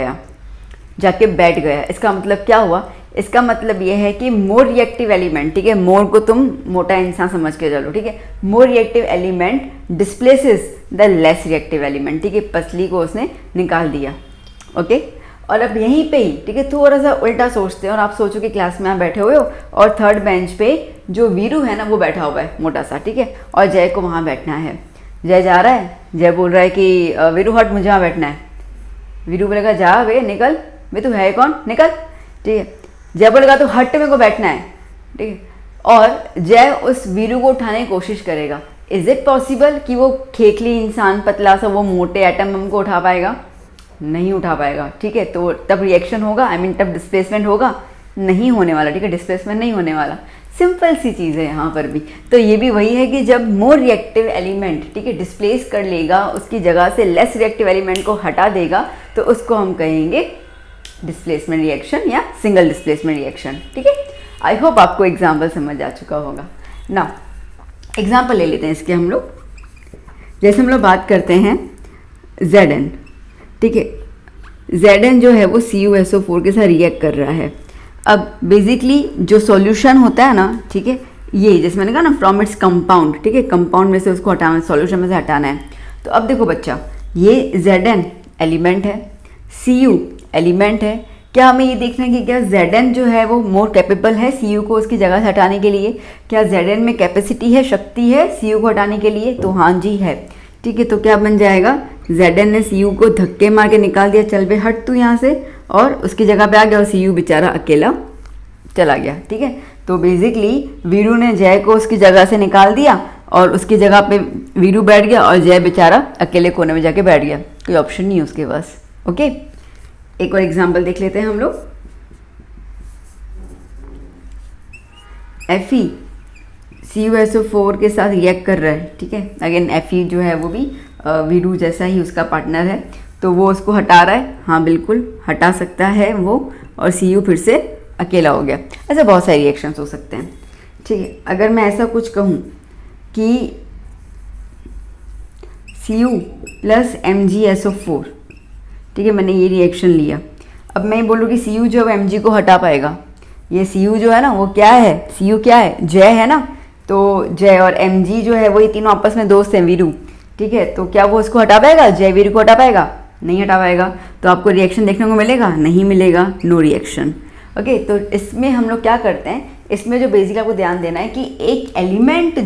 गया। इसका मतलब क्या हुआ, इसका मतलब ये है कि मोर रिएक्टिव एलिमेंट, ठीक है, मोर को तुम मोटा इंसान समझ के चलो, ठीक है, more reactive element displaces the less reactive element, ठीक है, पसली को उसने निकाल दिया, ओके। और अब यहीं पे ही, ठीक है, थोड़ा सा उल्टा सोचते हैं, और आप सोचो कि क्लास में आप बैठे हुए हो और थर्ड बेंच पे जो वीरू है ना वो बैठा हुआ है मोटा सा, ठीक है, और जय को वहाँ बैठना है। जय जा रहा है, जय बोल रहा है कि वीरू हट, मुझे वहाँ बैठना है। वीरू बोलेगा जा वे निकल, वे तू है कौन, निकल, ठीक है। जय बोलेगा तो हट, मेरे को बैठना है, ठीक है। और जय उस वीरू को उठाने की कोशिश करेगा। इज इट पॉसिबल कि वो खेखली इंसान पतला सा वो मोटे एटम बम को उठा पाएगा? नहीं उठा पाएगा, ठीक है। तो तब रिएक्शन होगा, तब डिस्प्लेसमेंट होगा, नहीं होने वाला, ठीक है, डिस्प्लेसमेंट नहीं होने वाला। सिंपल सी चीज़ है यहाँ पर भी। तो ये भी वही है कि जब मोर रिएक्टिव एलिमेंट, ठीक है, डिस्प्लेस कर लेगा, उसकी जगह से लेस रिएक्टिव एलिमेंट को हटा देगा, तो उसको हम कहेंगे डिस्प्लेसमेंट रिएक्शन या सिंगल डिस्प्लेसमेंट रिएक्शन, ठीक है। आई होप आपको एग्जाम्पल समझ आ चुका होगा ना। एग्जाम्पल ले लेते हैं इसके हम लोग। जैसे हम लोग बात करते हैं Zn, ठीक है, Zn जो है वो CuSO4 के साथ रिएक्ट कर रहा है। अब बेसिकली जो सॉल्यूशन होता है ना, ठीक है, ये जैसे मैंने कहा ना, फ्रॉम इट्स कंपाउंड, ठीक है, कंपाउंड में से उसको हटाना, सॉल्यूशन में से हटाना है। तो अब देखो बच्चा, ये Zn एलिमेंट है, Cu एलिमेंट है, क्या हमें ये देखना है कि क्या Zn जो है वो मोर कैपेबल है Cu को उसकी जगह से हटाने के लिए? क्या Zn में कैपेसिटी है, शक्ति है Cu को हटाने के लिए? तो हाँ जी है। ठीक है, तो क्या बन जाएगा, Zn ने Cu को धक्के मार के निकाल दिया, चल बे हट तू यहाँ से, और उसकी जगह पे आ गया और Cu बेचारा अकेला चला गया। ठीक है, तो बेसिकली वीरू ने जय को उसकी जगह से निकाल दिया और उसकी जगह पे वीरू बैठ गया और जय बेचारा अकेले कोने में जाके बैठ गया, कोई ऑप्शन नहीं है उसके पास। ओके, एक और एग्जांपल देख लेते हैं हम लोग। Fe CuSO4 के साथ रिएक्ट कर रहा है। ठीक है, अगेन Fe जो है वो भी वीरू जैसा ही उसका पार्टनर है, तो वो उसको हटा रहा है। हाँ बिल्कुल हटा सकता है वो, और Cu फिर से अकेला हो गया। ऐसे बहुत सारे रिएक्शंस हो सकते हैं। ठीक है, अगर मैं ऐसा कुछ कहूँ कि Cu प्लस MgSO4, ठीक है, मैंने ये रिएक्शन लिया। अब मैं बोलूँ कि Cu जो है Mg को हटा पाएगा, ये Cu जो है ना वो क्या है, Cu क्या है, जय है ना, तो जय और Mg जो है वो ये तीनों आपस में दोस्त हैं, वीरू। ठीक है, तो क्या वो उसको हटा पाएगा, जय वीरू को हटा पाएगा? नहीं हटा पाएगा। तो आपको रिएक्शन देखने को मिलेगा, नहीं मिलेगा, नो रिएक्शन। ओके, तो इसमें हम लोग क्या करते हैं, इसमें जो बेसिक आपको ध्यान देना है कि एक एलिमेंट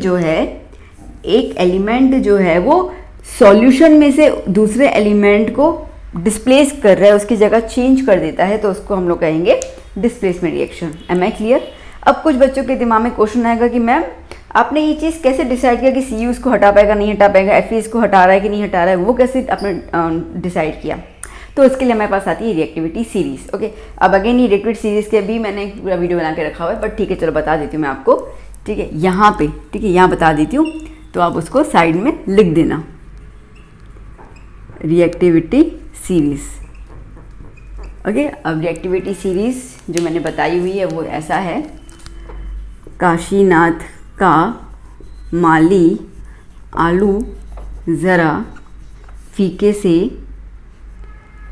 जो है वो सॉल्यूशन में से दूसरे एलिमेंट को डिस्प्लेस कर रहा है, उसकी जगह चेंज कर देता है, तो उसको हम लोग कहेंगे displacement reaction. Am I clear? अब कुछ बच्चों के दिमाग में क्वेश्चन आएगा कि मैम आपने ये चीज़ कैसे डिसाइड किया कि Cu इसको हटा पाएगा नहीं हटा पाएगा, Fe इसको हटा रहा है कि नहीं हटा रहा है, वो कैसे आपने डिसाइड किया? तो इसके लिए हमारे पास आती है रिएक्टिविटी सीरीज़। ओके, अब अगेन ये रिएक्टिविटी सीरीज़ के भी मैंने एक पूरा वीडियो बना के रखा हुआ है, बट ठीक है चलो बता देती हूँ मैं आपको। ठीक है, यहाँ पे, ठीक है, यहाँ बता देती हूँ, तो आप उसको साइड में लिख देना, रिएक्टिविटी सीरीज़। ओके, अब रिएक्टिविटी सीरीज़ जो मैंने बताई हुई है वो ऐसा है, काशीनाथ का माली आलू ज़रा फीके से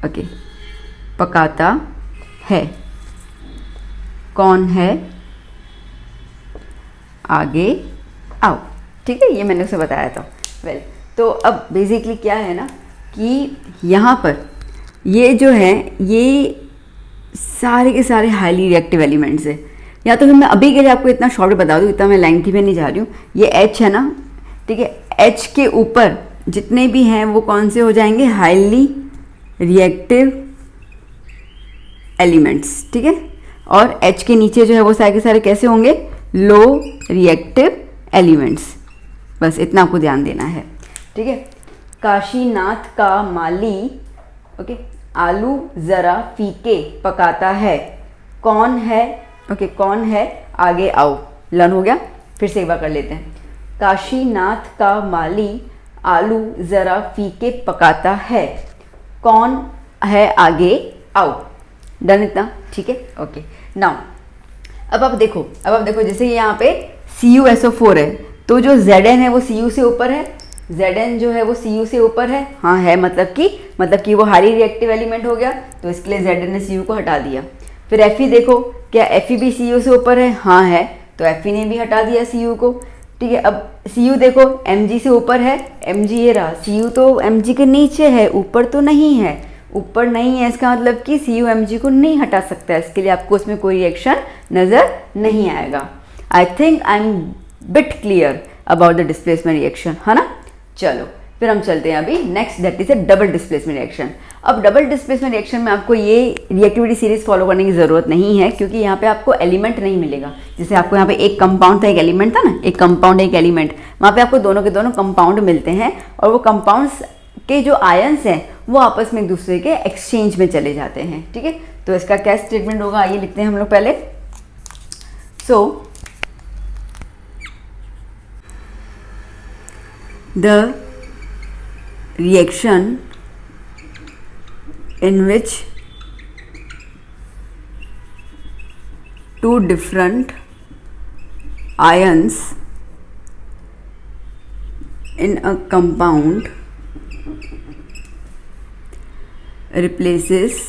ओके पकाता है, कौन है, आगे आओ। ठीक है, ये मैंने उसे बताया था। वेल, तो अब बेसिकली क्या है ना कि यहाँ पर ये जो है ये सारे के सारे हाईली रिएक्टिव एलिमेंट्स है। या तो फिर मैं अभी के लिए आपको इतना शॉर्ट बता दूँ, इतना मैं लेंथी में नहीं जा रही हूँ। ये H है ना, ठीक है, H के ऊपर जितने भी हैं वो कौन से हो जाएंगे, हाईली रिएक्टिव एलिमेंट्स। ठीक है, और H के नीचे जो है वो सारे के सारे कैसे होंगे, लो रिएक्टिव एलिमेंट्स। बस इतना आपको ध्यान देना है। ठीक है, काशीनाथ का माली ओके आलू ज़रा फीके पकाता है, कौन है, ओके कौन है, आगे आओ। लर्न हो गया? फिर से एक बार कर लेते हैं। काशीनाथ का माली आलू ज़रा फीके पकाता है, कौन है, आगे आओ। डन इतना? ठीक है, ओके। नाउ अब आप देखो जैसे यहाँ पे CuSO4 है, तो जो Zn है वो Cu से ऊपर है, Zn जो है वो Cu से ऊपर है। हाँ है, मतलब कि वो हाई रिएक्टिव एलिमेंट हो गया, तो इसके लिए Zn ने Cu को हटा दिया। फिर Fe देखो, क्या Fe भी Cu से ऊपर है? हाँ है, तो Fe ने भी हटा दिया Cu को। ठीक है, अब Cu देखो Mg से ऊपर है, Mg ये रहा, Cu तो Mg के नीचे है, ऊपर तो नहीं है, ऊपर नहीं है, इसका मतलब कि Cu Mg को नहीं हटा सकता है। इसके लिए आपको उसमें कोई रिएक्शन नज़र नहीं आएगा। I think I am bit clear about the displacement reaction, है ना? चलो फिर हम चलते हैं अभी next, that is a double displacement reaction. अब डबल डिस्प्लेसमेंट रिएक्शन में आपको ये रिएक्टिविटी सीरीज फॉलो करने की ज़रूरत नहीं है, क्योंकि यहाँ पे आपको एलिमेंट नहीं मिलेगा। जैसे आपको यहाँ पे एक कंपाउंड था, एक एलिमेंट था ना, एक कंपाउंड एक एलिमेंट, वहाँ पे आपको दोनों के दोनों कंपाउंड मिलते हैं, और वो कंपाउंड्स के जो आयंस हैं वो आपस में एक दूसरे के एक्सचेंज में चले जाते हैं। ठीक है, तो इसका क्या स्टेटमेंट होगा, आइए लिखते हैं हम लोग पहले। So the reaction in which two different ions in a compound replaces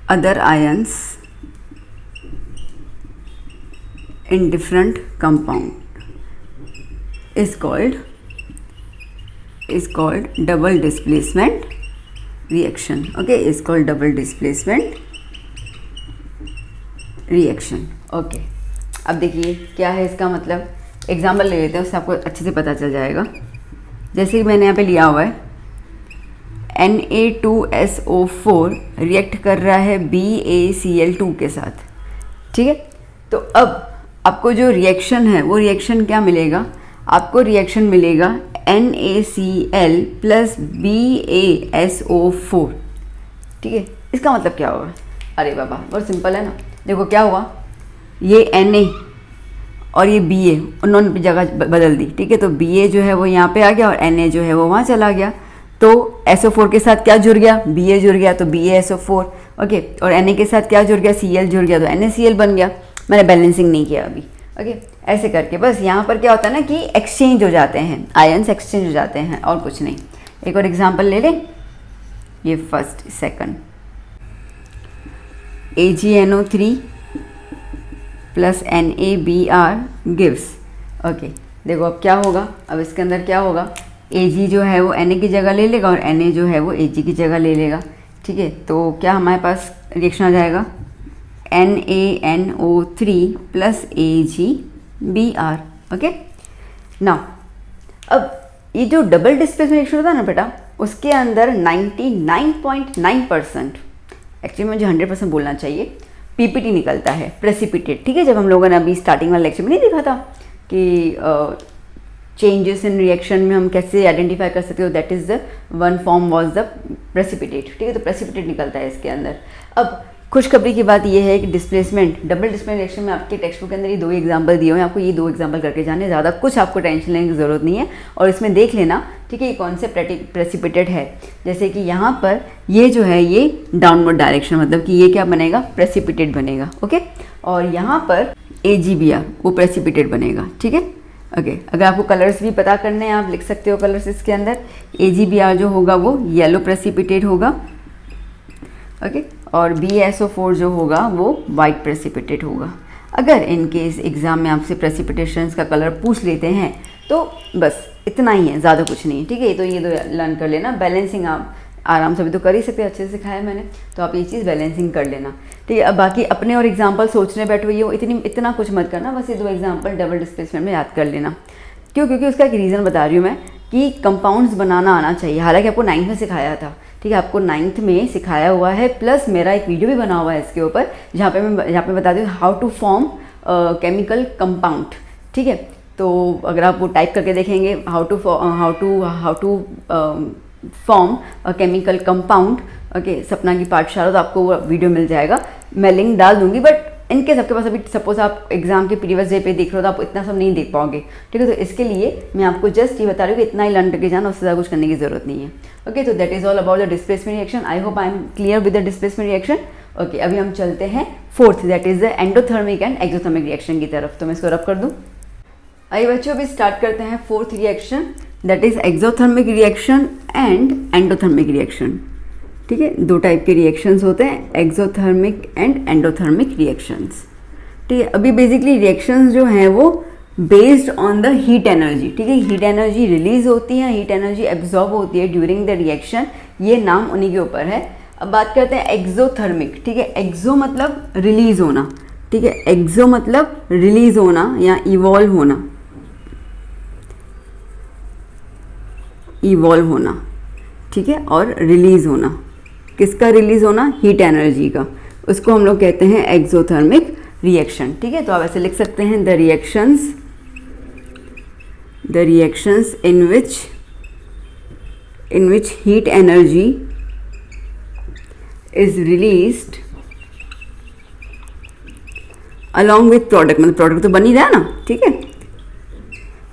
other ions in different compound is called double displacement reaction, okay, is called double displacement reaction. Okay, अब देखिए क्या है इसका मतलब, एग्जाम्पल ले लेते हैं, उससे आपको अच्छे से पता चल जाएगा। जैसे कि मैंने यहाँ पे लिया हुआ है Na2SO4 रिएक्ट कर रहा है BaCl2 के साथ, ठीक है। तो अब आपको जो रिएक्शन है वो रिएक्शन क्या मिलेगा, आपको रिएक्शन मिलेगा NaCl प्लस BaSO4, ठीक है। इसका मतलब क्या होगा, अरे बाबा बहुत सिंपल है ना, देखो क्या हुआ, ये Na और ये Ba उन्होंने जगह बदल दी, ठीक है। तो Ba जो है वो यहाँ पे आ गया और Na जो है वो वहाँ चला गया, तो SO4 के साथ क्या जुड़ गया, Ba जुड़ गया तो BaSO4, ओके, और Na के साथ क्या जुड़ गया, Cl जुड़ गया तो NaCl बन गया। मैंने बैलेंसिंग नहीं किया अभी, ओके। ऐसे करके बस यहाँ पर क्या होता है ना कि एक्सचेंज हो जाते हैं, आयन्स एक्सचेंज हो जाते हैं और कुछ नहीं। एक और एग्जांपल ले लें, ये first second, AgNO3 plus NaBr gives, okay. देखो अब क्या होगा, अब इसके अंदर क्या होगा, Ag जो है वो Na की जगह ले लेगा और Na जो है वो Ag की जगह ले लेगा, ठीक है। तो क्या हमारे पास रिएक्शन आ जाएगा, NaNO3 plus AgBr, okay. Now अब ये जो डबल डिस्प्लेसमेंट रिएक्शन होता है ना बेटा, उसके अंदर 99.9%, एक्चुअली मुझे 100% बोलना चाहिए, पीपीटी निकलता है, प्रेसिपिटेट, ठीक है। जब हम लोगों ने अभी स्टार्टिंग वाले लेक्चर में नहीं देखा था कि चेंजेस इन रिएक्शन में हम कैसे आइडेंटिफाई कर सकते हो, that is the one form was the precipitate, ठीक है। तो प्रेसिपिटेट निकलता है इसके अंदर। अब खुशखबरी की बात यह है कि डिस्प्लेसमेंट, डबल डिस्प्लेसमेंट रिएक्शन में आपके टेक्स्ट बुक के अंदर ये 2 एग्जाम्पल दिए हुए हैं, आपको ये 2 एग्जाम्पल करके जाने, ज़्यादा कुछ आपको टेंशन लेने की ज़रूरत नहीं है। और इसमें देख लेना, ठीक है, ये कौन से प्रेसिपिटेट है। जैसे कि यहाँ पर ये जो है ये डाउनवर्ड डायरेक्शन, मतलब कि ये क्या बनेगा, प्रेसिपिटेट बनेगा, ओके। और यहाँ पर AgBr वो प्रेसिपिटेट बनेगा, ठीक है, ओके। अगर आपको कलर्स भी पता करने हैं आप लिख सकते हो कलर्स इसके अंदर। AgBr जो होगा वो येलो प्रेसिपिटेट होगा, ओके, और BaSO4 जो होगा वो वाइट प्रेसिपिटेट होगा। अगर इन केस एग्जाम में आपसे प्रेसिपिटेशंस का कलर पूछ लेते हैं तो बस इतना ही है, ज़्यादा कुछ नहीं, ठीक है। तो ये 2 लर्न कर लेना। बैलेंसिंग आप आराम से भी तो कर ही सकते हैं, अच्छे से सिखाया मैंने, तो आप ये चीज़ बैलेंसिंग कर लेना, ठीक है। अब बाकी अपने और एग्जाम्पल सोचने बैठो, ये इतना कुछ मत करना, बस ये 2 एग्जाम्पल डबल डिस्प्लेसमेंट में याद कर लेना। क्यों, क्योंकि उसका एक रीज़न बता रही हूँ मैं कि कंपाउंड्स बनाना आना चाहिए। हालांकि आपको 9th में सिखाया था, ठीक है, आपको 9th में सिखाया हुआ है, प्लस मेरा एक वीडियो भी बना हुआ है इसके ऊपर, जहाँ पे मैं बताती हूँ how to form chemical compound, ठीक है। तो अगर आप वो टाइप करके देखेंगे how to form a chemical compound, okay, Sapna ki पाठशाला, तो आपको वो वीडियो मिल जाएगा, मैं लिंक डाल दूंगी। बट इनके सबके पास अभी सपोज आप एग्जाम के प्रीवियस डे पे देख रहे हो तो आप इतना सब नहीं देख पाओगे, ठीक है। तो इसके लिए मैं आपको जस्ट ये बता रही हूँ कि इतना ही लर्न करके जाना, उससे ज़्यादा कुछ करने की जरूरत नहीं है, ओके। तो that is all about the displacement reaction. I hope I am clear with the displacement reaction, okay. अभी हम चलते हैं 4th, that is the endothermic and exothermic reaction की तरफ। तो मैं इसको रब कर दूँ। आइए बच्चों, अभी स्टार्ट करते हैं 4th reaction, that is exothermic reaction and endothermic reaction, ठीक है। 2 टाइप के रिएक्शंस होते हैं, एक्सोथर्मिक एंड एंडोथर्मिक रिएक्शंस, ठीक है। अभी बेसिकली रिएक्शंस जो हैं वो based on the heat energy, ठीक है। हीट एनर्जी रिलीज होती है, हीट एनर्जी एब्जॉर्ब होती है ड्यूरिंग द रिएक्शन, ये नाम उन्हीं के ऊपर है। अब बात करते हैं एक्सोथर्मिक, ठीक है। एक्सो मतलब रिलीज होना, ठीक है, एक्सो मतलब रिलीज होना या इवॉल्व होना, इवॉल्व होना, ठीक है, और रिलीज होना, किसका रिलीज होना, हीट एनर्जी का, उसको हम लोग कहते हैं एक्सोथर्मिक रिएक्शन, ठीक है। तो आप ऐसे लिख सकते हैं, the reactions in which heat energy is released along with product, मतलब प्रोडक्ट तो बन ही रहा है ना, ठीक है,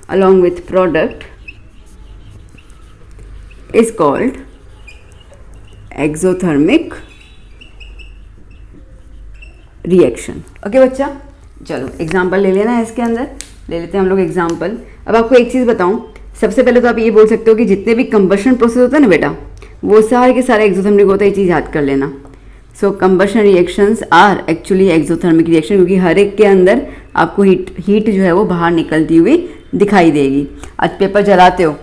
along with product is called exothermic reaction, okay बच्चा। चलो एग्जाम्पल ले लेना है, इसके अंदर ले लेते हैं हम लोग एग्जाम्पल। अब आपको एक चीज़ बताऊं, सबसे पहले तो आप ये बोल सकते हो कि जितने भी कंबशन प्रोसेस होता है ना बेटा, वो सारे के सारे एक्सोथर्मिक होता है, ये चीज़ याद कर लेना। So combustion reactions are actually exothermic reaction, क्योंकि हर एक के अंदर आपको हीट जो है वो बाहर निकलती हुई दिखाई देगी। आज पेपर जलाते हो,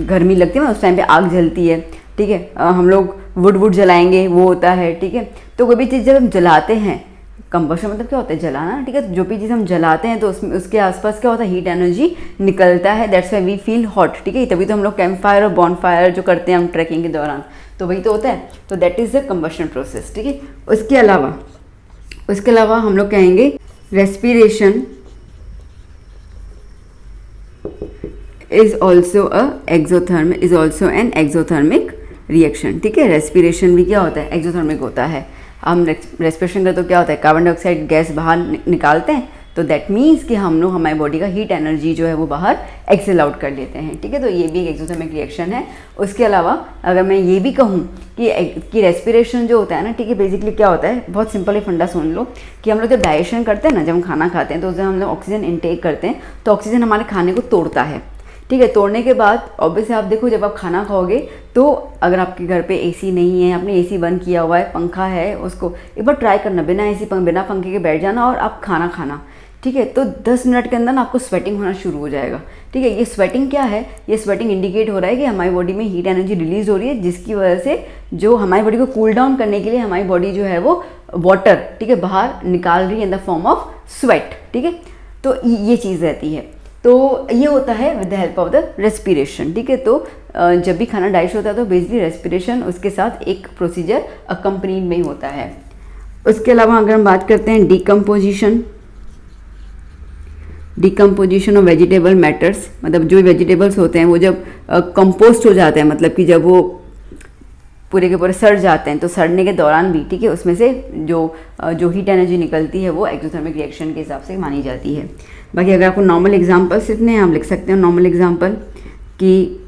गर्मी लगती है ना, उस टाइम पे आग जलती है, ठीक है। हम लोग वुड जलाएंगे, वो होता है, ठीक है। तो कोई भी चीज़ जब हम जलाते हैं, कंबशन मतलब क्या होता है, जलाना, ठीक है। जो भी चीज़ हम जलाते हैं तो उसमें उसके आसपास क्या होता है, हीट एनर्जी निकलता है, that's why we feel hot, ठीक है। तभी तो हम लोग कैंप फायर और बॉन फायर जो करते हैं हम ट्रैकिंग के दौरान, तो वही तो होता है। तो that is the combustion process, ठीक है। उसके अलावा हम लोग कहेंगे respiration is also an exothermic reaction, ठीक है। रेस्पिरेशन भी क्या होता है, एक्सोथर्मिक होता है। हम रेस्पिरेशन करते तो क्या होता है, कार्बन डाइऑक्साइड गैस बाहर निकालते हैं, तो दैट मीन्स कि हम लोग हमारी बॉडी का हीट एनर्जी जो है वो बाहर एक्सेल आउट कर लेते हैं, ठीक है। तो ये भी एक एक्सोथर्मिक रिएक्शन है। उसके अलावा अगर मैं ये भी कहूँ कि रेस्पिरेशन जो होता है ना, ठीक है, बेसिकली क्या होता है, बहुत सिंपल ही फंडा सुन लो कि हम लोग जब डाइजेशन करते हैं ना, जब हम खाना खाते हैं तो जब हम लोग ऑक्सीजन इनटेक करते हैं तो ऑक्सीजन हमारे खाने को तोड़ता है, ठीक है। तोड़ने के बाद ऑब्वियसली आप देखो जब आप खाना खाओगे तो अगर आपके घर पे एसी नहीं है, आपने एसी बंद किया हुआ है, पंखा है, उसको एक बार ट्राई करना, बिना पंखे के बैठ जाना और आप खाना खाना, ठीक है। तो 10 मिनट के अंदर ना आपको स्वेटिंग होना शुरू हो जाएगा, ठीक है। ये स्वेटिंग क्या है, ये स्वेटिंग इंडिकेट हो रहा है कि हमारी बॉडी में हीट एनर्जी रिलीज हो रही है, जिसकी वजह से जो हमारी बॉडी को कूल डाउन करने के लिए हमारी बॉडी जो है वो वाटर, ठीक है, बाहर निकाल रही है in the form of sweat, ठीक है। तो ये चीज़ रहती है। तो ये होता है with the help of the respiration, ठीक है। तो जब भी खाना डाइजेस्ट होता है तो बेसिकली रेस्पिरेशन उसके साथ एक प्रोसीजर अकम्पनीड में ही होता है। उसके अलावा अगर हम बात करते हैं डिकम्पोजिशन ऑफ वेजिटेबल मैटर्स, मतलब जो वेजिटेबल्स होते हैं वो जब कंपोस्ट हो जाते हैं, मतलब कि जब वो पूरे के पूरे सड़ जाते हैं, तो सड़ने के दौरान भी, ठीक है, उसमें से जो हीट एनर्जी निकलती है वो एक्सोथर्मिक रिएक्शन के हिसाब से मानी जाती है। बाकी अगर आपको नॉर्मल एग्जांपल्स इतने हैं, हम लिख सकते हैं नॉर्मल एग्जांपल कि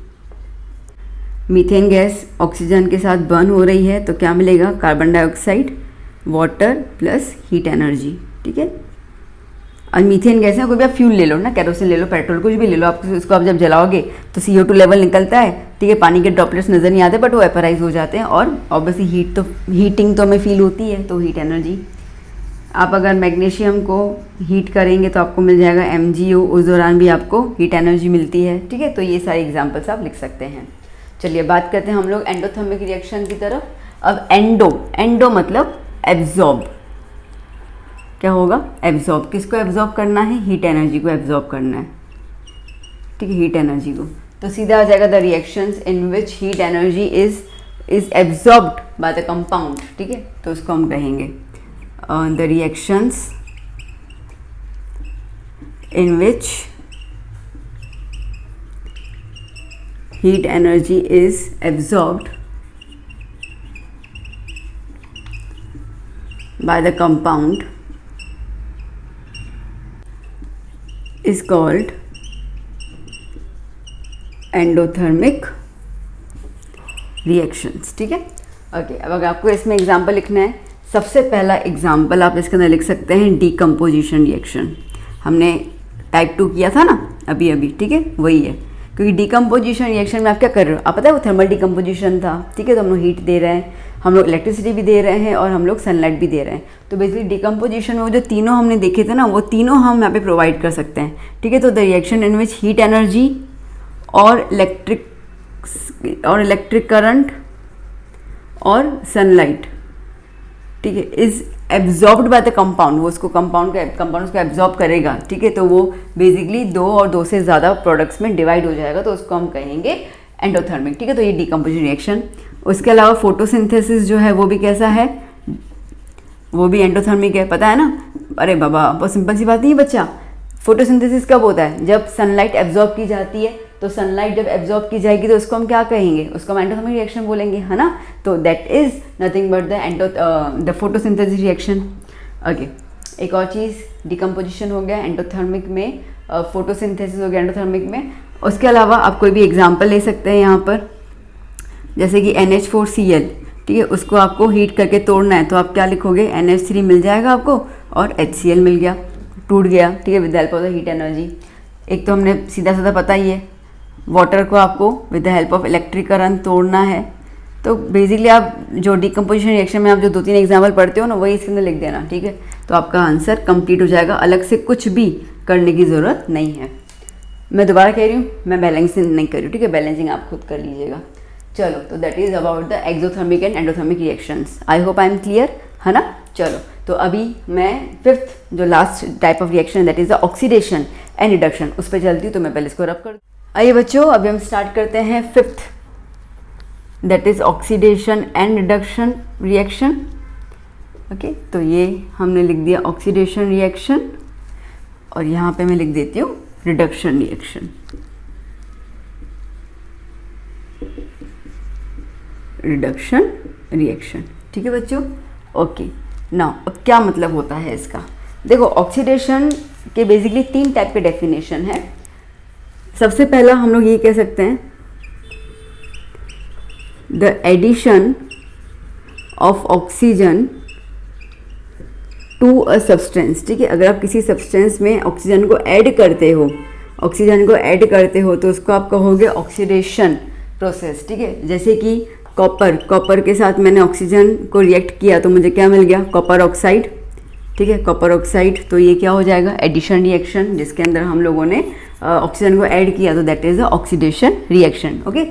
मीथेन गैस ऑक्सीजन के साथ बर्न हो रही है तो क्या मिलेगा, carbon dioxide, water plus heat energy, ठीक है। और मीथेन गैस है, कोई भी आप फ्यूल ले लो ना, कैरोसिन ले लो, पेट्रोल, कुछ भी ले लो, आप उसको आप जब जलाओगे तो CO2 लेवल निकलता है, ठीक है। पानी के ड्रॉपलेट्स नज़र नहीं आते बट वो वेपराइज हो जाते हैं और ऑब्वियसली हीटिंग तो हमें फील होती है, तो हीट एनर्जी। आप अगर मैग्नीशियम को हीट करेंगे तो आपको मिल जाएगा MgO, उस दौरान भी आपको हीट एनर्जी मिलती है, ठीक है। तो ये सारे एग्जाम्पल्स आप लिख सकते हैं। चलिए बात करते हैं हम लोग एंडोथर्मिक रिएक्शन की तरफ। अब एंडो मतलब एब्जॉर्ब, क्या होगा, एब्जॉर्ब। किसको एब्जॉर्ब करना है, हीट एनर्जी को एब्जॉर्ब करना है, ठीक है, हीट एनर्जी को। तो सीधा आ जाएगा the reactions in which heat energy is absorbed by the compound, ठीक है। तो उसको हम कहेंगे the reactions in which heat energy is absorbed by the compound is called endothermic reactions, ठीक है। ओके, अब अगर आपको इसमें एग्जांपल लिखना है, सबसे पहला एग्जांपल आप इसके अंदर लिख सकते हैं डीकम्पोजिशन रिएक्शन। हमने टाइप 2 किया था ना अभी, ठीक है, वही है। क्योंकि डीकम्पोजिशन रिएक्शन में आप क्या कर रहे हो, आप पता है वो थर्मल डीकम्पोजिशन था, ठीक है। तो हम लोग हीट दे रहे हैं, हम लोग इलेक्ट्रिसिटी भी दे रहे हैं और हम लोग सनलाइट भी दे रहे हैं। तो बेसिकली डीकम्पोजिशन में वो जो तीनों हमने देखे थे ना, वो तीनों हम यहाँ पे प्रोवाइड कर सकते हैं, ठीक है। तो the reaction in which heat energy और इलेक्ट्रिक करंट और सनलाइट, ठीक है, is absorbed by the compound, वो उसको कंपाउंड उसको एब्जॉर्ब करेगा, ठीक है। तो वो बेसिकली 2 और 2 से ज़्यादा प्रोडक्ट्स में डिवाइड हो जाएगा, तो उसको हम कहेंगे एंडोथर्मिक, ठीक है। तो ये डीकम्पोजिशन रिएक्शन। उसके अलावा फोटोसिंथेसिस जो है वो भी कैसा है, वो भी एंडोथर्मिक है, पता है ना। अरे बाबा, बहुत सिंपल सी बात नहीं है बच्चा। फोटोसिंथेसिस कब होता है, जब सनलाइट एब्जॉर्ब की जाती है, तो सनलाइट जब एब्जॉर्ब की जाएगी तो उसको हम क्या कहेंगे, उसको हम एंडोथर्मिक रिएक्शन बोलेंगे, है ना। तो that is nothing but the photosynthesis reaction. Okay, एक और चीज़, डिकम्पोजिशन हो गया एंडोथर्मिक में, फोटोसिंथेसिस हो गया एंडोथर्मिक में। उसके अलावा आप कोई भी एग्जाम्पल ले सकते हैं यहाँ पर, जैसे कि NH4Cl, ठीक है, उसको आपको हीट करके तोड़ना है, तो आप क्या लिखोगे, NH3 मिल जाएगा आपको और HCl मिल गया, टूट गया, ठीक है, with the help of the heat energy. एक तो हमने सीधा साधा पता ही है, वाटर को आपको with the help of electric current तोड़ना है। तो बेसिकली आप जो डिकम्पोजिशन रिएक्शन में आप जो 2-3 एग्जाम्पल पढ़ते हो ना, वही इसके अंदर लिख देना, ठीक है। तो आपका आंसर कंप्लीट हो जाएगा, अलग से कुछ भी करने की ज़रूरत नहीं है। मैं दोबारा कह रही हूँ, मैं बैलेंसिंग नहीं कर रही हूँ, ठीक है, बैलेंसिंग आप खुद कर लीजिएगा। चलो, तो that is about the exothermic and endothermic reactions. I hope I am clear, है ना। चलो, तो अभी मैं फिफ्थ जो last type of reaction that is the oxidation and reduction, उस पर चलती हूँ। तो मैं पहले इसको रब कर, आइए बच्चों अभी हम स्टार्ट करते हैं fifth, that is oxidation and reduction reaction. Okay, तो ये हमने लिख दिया ऑक्सीडेशन रिएक्शन, और यहाँ पे मैं लिख देती हूँ रिडक्शन रिएक्शन। रिडक्शन रिएक्शन, ठीक है बच्चों। ओके, नाउ अब क्या मतलब होता है इसका। देखो, ऑक्सीडेशन के बेसिकली 3 टाइप के डेफिनेशन है। सबसे पहला हम लोग ये कह सकते हैं the addition of oxygen to a substance. ठीक है, अगर आप किसी सब्सटेंस में ऑक्सीजन को ऐड करते हो, तो उसको आप कहोगे ऑक्सीडेशन प्रोसेस। ठीक है, जैसे कि कॉपर के साथ मैंने ऑक्सीजन को रिएक्ट किया तो मुझे क्या मिल गया, कॉपर ऑक्साइड। ठीक है, कॉपर ऑक्साइड, तो ये क्या हो जाएगा, एडिशन रिएक्शन, जिसके अंदर हम लोगों ने ऑक्सीजन को ऐड किया, तो that is the oxidation reaction. Okay,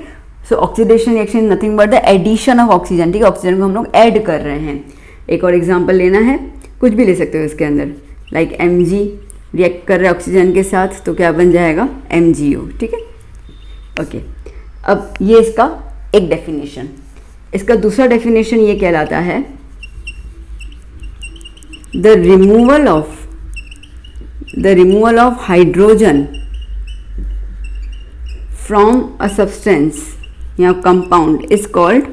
so oxidation reaction nothing but the addition of oxygen. ठीक है, ऑक्सीजन को हम लोग ऐड कर रहे हैं। एक और एग्जाम्पल लेना है, कुछ भी ले सकते हो इसके अंदर, लाइक Mg रिएक्ट कर रहा है ऑक्सीजन के साथ, तो क्या बन जाएगा, MgO। ठीक है, ओके। अब ये इसका एक डेफिनेशन। इसका दूसरा डेफिनेशन ये कहलाता है the removal of hydrogen from a substance या कंपाउंड इज कॉल्ड